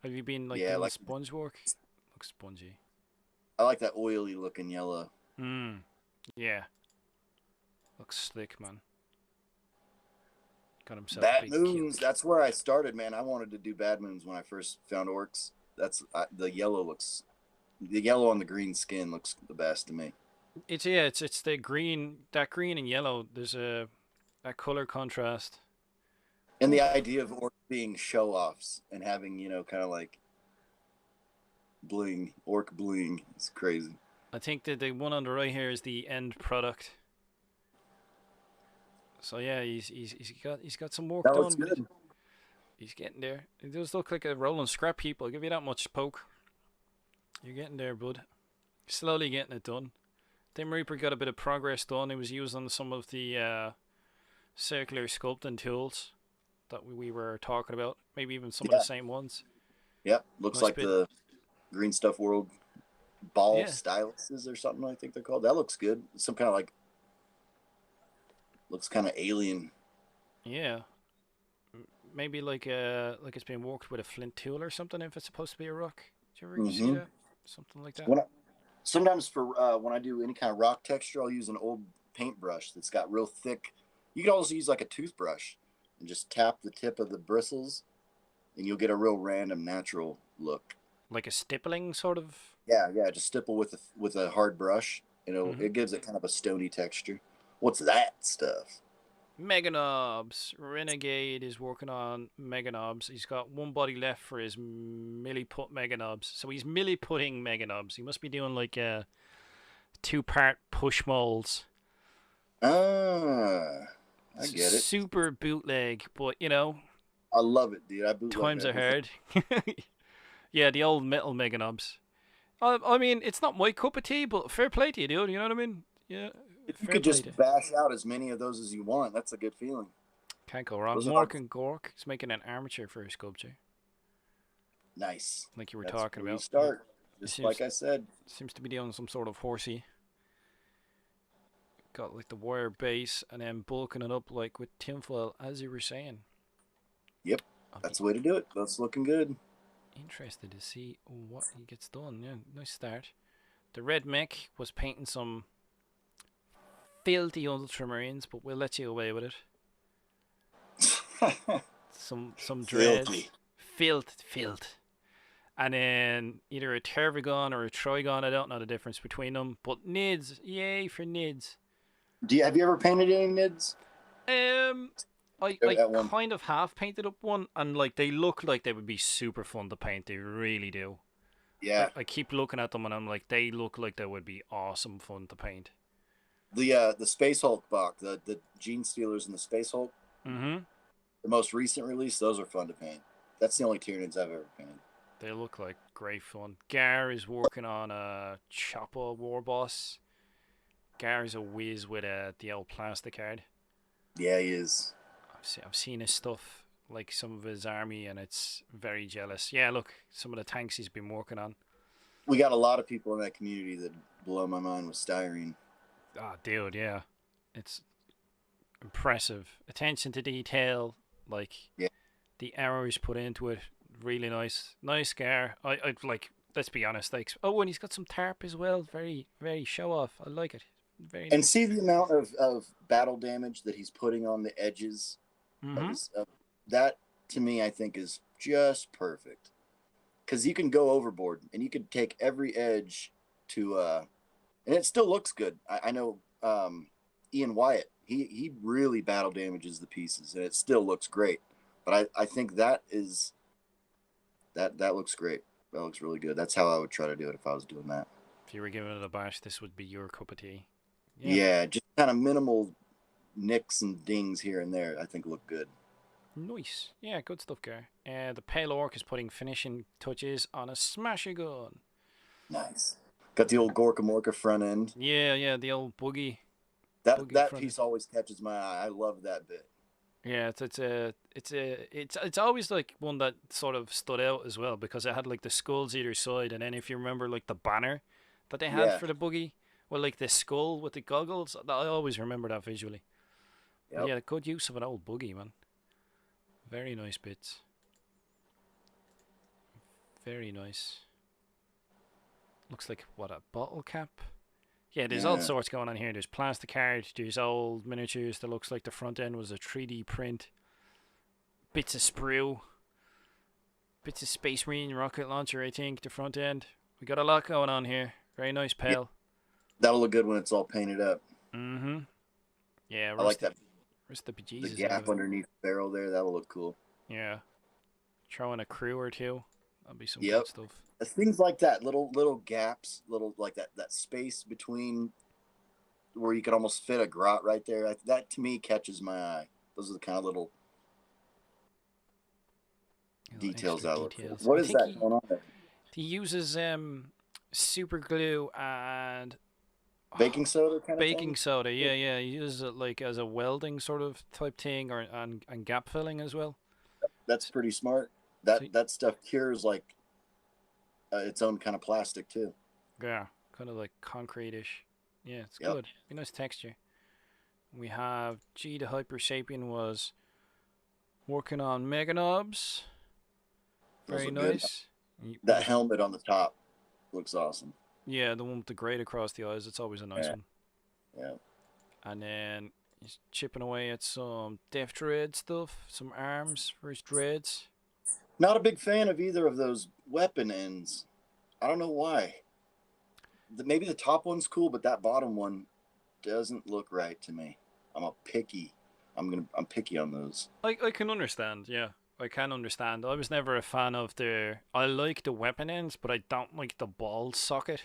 Have you been like Yeah, doing like sponge work? Looks spongy. I like that oily looking yellow. Yeah. Looks slick, man. Got himself a Bad big Moons, kill. that's where I started, man. I wanted to do Bad Moons when I first found orcs. The yellow on the green skin looks the best to me. It's the green, that green and yellow. There's that color contrast. And the Oof. idea of orcs being show offs and having, kind of like bling, orc bling is crazy. I think that the one on the right here is the end product. So yeah, he's got some work That done, looks but good. he's getting there. It does look like a rolling scrap heap. I'll give you that much poke. You're getting there, bud. Slowly getting it done. Tim Reaper got a bit of progress done. He was using some of the circular sculpting tools that we were talking about. Maybe even some of the same ones. Yep. Looks Nice like bit. the Green Stuff World ball Yeah. styluses or something, I think they're called. That looks good. Some kind of like, looks kind of alien. Yeah. Maybe like it's been worked with a flint tool or something if it's supposed to be a rock. Did you ever see that? Something like that. Sometimes for when I do any kind of rock texture, I'll use an old paintbrush that's got real thick. You can also use like a toothbrush and just tap the tip of the bristles, and you'll get a real random, natural look. Like a stippling sort of. Yeah. Just stipple with a hard brush, and it gives it kind of a stony texture. What's that stuff? Mega Knobs. Renegade is working on Mega Knobs. He's got one body left for his Millie Pot Mega Knobs. So he's Millie putting Mega Knobs. He must be doing like 2-part push molds. I get it. Super bootleg, but I love it, dude. I bootleg times are hard. Yeah, the old metal Mega Knobs. I mean, it's not my cup of tea, but fair play to you, dude. You know what I mean? Yeah. If you could just bash out as many of those as you want, that's a good feeling. Can't go wrong. Mork and Gork is making an armature for a sculpture. Nice. Like you were talking about. Start. Just like I said. Seems to be doing some sort of horsey. Got like the wire base and then bulking it up like with tinfoil, as you were saying. Yep. That's the way to do it. That's looking good. Interested to see what he gets done. Yeah, nice start. The red mech was painting some filthy ultramarines, but we'll let you away with it. some dreads. Filth. And then either a Tervigon or a Trigon. I don't know the difference between them. But Nids, yay for Nids. Have you ever painted any Nids? I kind of half painted up one, and like they look like they would be super fun to paint. They really do. Yeah. I keep looking at them and I'm like, they look like they would be awesome fun to paint. The Space Hulk box, the Gene Stealers and the Space Hulk. Mm-hmm. The most recent release, those are fun to paint. That's the only Tyranids I've ever painted. They look like great fun. Gar is working on a Choppa War Boss. Gar is a whiz with the old plastic card. Yeah, he is. I've seen his stuff, like some of his army, and it's very jealous. Yeah, look, some of the tanks he's been working on. We got a lot of people in that community that blow my mind with styrene. Ah, dude, yeah. It's impressive. Attention to detail, like the hours put into it, really nice. Nice Gar. I'd like, let's be honest, like, oh, and he's got some tarp as well. Very, very show off. I like it. Very nice. And see the amount of battle damage that he's putting on the edges. That to me, I think, is just perfect. Because you can go overboard and you can take every edge to, and it still looks good. I know Ian Wyatt, he really battle damages the pieces and it still looks great. But I think that looks great. That looks really good. That's how I would try to do it if I was doing that. If you were giving it a bash, this would be your cup of tea. Yeah, just kind of minimal nicks and dings here and there, I think look good. Nice. Yeah, good stuff, Gar. The Pale Orc is putting finishing touches on a Smasher Gun. Nice. Got the old Gorka Morka front end. Yeah, the old boogie. That piece always catches my eye. I love that bit. Yeah, it's always like one that sort of stood out as well because it had like the skulls either side, and then if you remember like the banner that they had for the boogie, well, like the skull with the goggles, I always remember that visually. Yep. Yeah, good use of an old boogie, man. Very nice bits. Very nice. Looks like what, a bottle cap? Yeah, there's all Yeah. sorts going on here. There's plastic art. There's old miniatures that looks like the front end was a 3D print. Bits of sprue. Bits of Space Marine rocket launcher, I think, the front end. We got a lot going on here. Very nice, Yeah. pal. That'll look good when it's all painted up. Mm-hmm. Yeah, I like that. Rest the The bejesus out gap of it. underneath the barrel there. That'll look cool. Yeah. Throw in a crew or two. That'll be some Yep. good stuff. Things like that, little gaps, little like that space between where you could almost fit a grot right there. That to me catches my eye. Those are the kind of little Little details extra I look for. details. What I is think that going on there? he uses super glue and Baking soda kind of baking thing? soda. Yeah, yeah. He uses it like as a welding sort of type thing, or and gap filling as well. That's pretty smart. So That stuff cures like its own kind of plastic too. yeah, kind of like concrete-ish. Yeah, it's Yep. good. Be nice texture. We have G the Hyper Sapien was working on Mega Knobs. Those Very look good. nice. That helmet on the top looks awesome. Yeah, the one with the grade across the eyes. It's always a nice Yeah. one. Yeah. And then he's chipping away at some Def Dread stuff, some arms for his dreads. Not a big fan of either of those weapon ends. I don't know why. Maybe the top one's cool, but that bottom one doesn't look right to me. I'm picky on those. I can understand, yeah. I can understand. I was never a fan of I like the weapon ends, but I don't like the ball socket.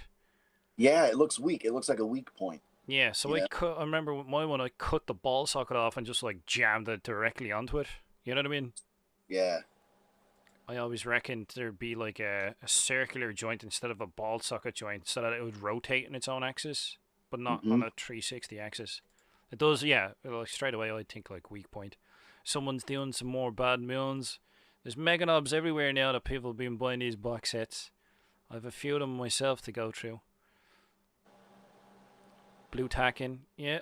Yeah, it looks weak. It looks like a weak point. Yeah, so Yeah. I remember with my one, I cut the ball socket off and just like jammed it directly onto it. You know what I mean? Yeah. I always reckoned there'd be like a circular joint instead of a ball socket joint so that it would rotate in its own axis, but not on a 360 axis. It does, yeah. Like straight away, I think like weak point. Someone's doing some more bad moons. There's mega knobs everywhere now that people have been buying these box sets. I have a few of them myself to go through. Blue tacking, yeah.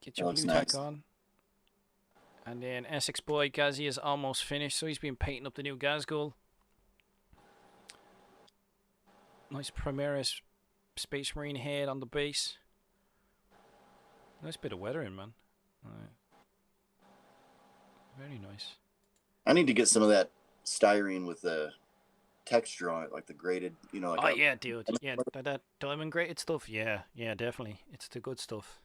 Get your blue tack on. And then Essex boy Gazzy is almost finished, so he's been painting up the new Gazgul. Nice Primaris Space Marine head on the base. Nice bit of weathering, man. Alright. Very nice. I need to get some of that styrene with the texture on it, like the graded, like yeah, dude. Yeah, that diamond graded stuff. Yeah, yeah, definitely. It's the good stuff.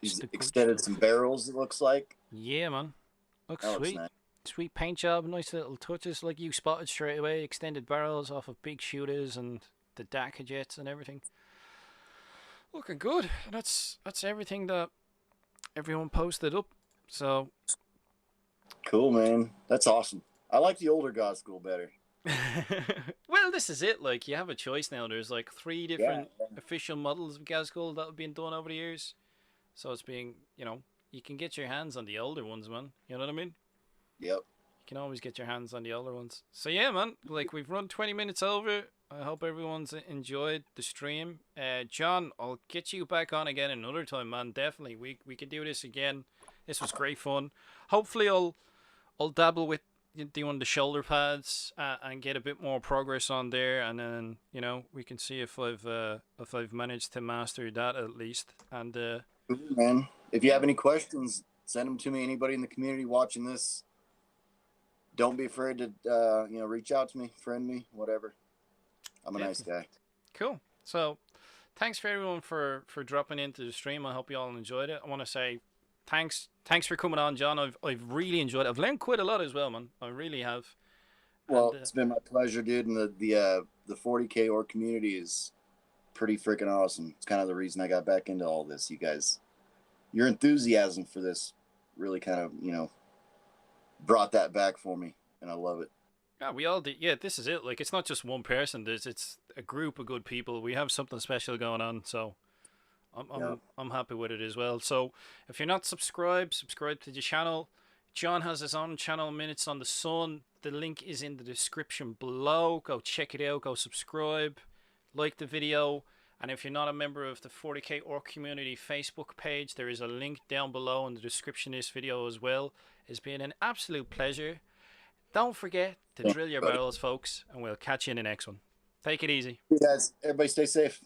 He's extended some barrels, it looks like. Yeah, man. Looks That sweet. looks nice. Sweet paint job, nice little touches like you spotted straight away. Extended barrels off of big shooters and the DACA jets and everything. Looking good. That's everything that everyone posted up. So Cool, man. That's awesome. I like the older God School better. well, this is it. Like, you have a choice now. There's like 3 different official models of Gazgul that have been done over the years. So it's being, you can get your hands on the older ones, man. You know what I mean? Yep. You can always get your hands on the older ones. So yeah, man. Like, we've run 20 minutes over. I hope everyone's enjoyed the stream. John, I'll get you back on again another time, man. Definitely. We can do this again. This was great fun. Hopefully I'll dabble with doing the shoulder pads and get a bit more progress on there, and then we can see if I've managed to master that at least. And Cool, man. If you have any questions, send them to me. Anybody in the community watching this, don't be afraid to reach out to me, friend me, whatever. I'm a nice guy. Cool. So thanks for everyone for dropping into the stream. I hope you all enjoyed it. I want to say thanks for coming on, John. I've really enjoyed it. I've learned quite a lot as well, man. I really have. Well, it's been my pleasure, dude. And the 40K org community is pretty freaking awesome. It's kind of the reason I got back into all this. You guys, your enthusiasm for this really kind of brought that back for me, and I love it. Yeah, we all did. Yeah, this is it. Like, it's not just one person. It's a group of good people. We have something special going on. So I'm happy with it as well. So if you're not subscribed, subscribe to the channel. John has his own channel, Minitzonthesun. The link is in the description below. Go check it out. Go subscribe. Like the video. And if you're not a member of the 40K Orc Community Facebook page, there is a link down below in the description of this video as well. It's been an absolute pleasure. Don't forget to drill your barrels, folks, and we'll catch you in the next one. Take it easy. You guys, everybody stay safe.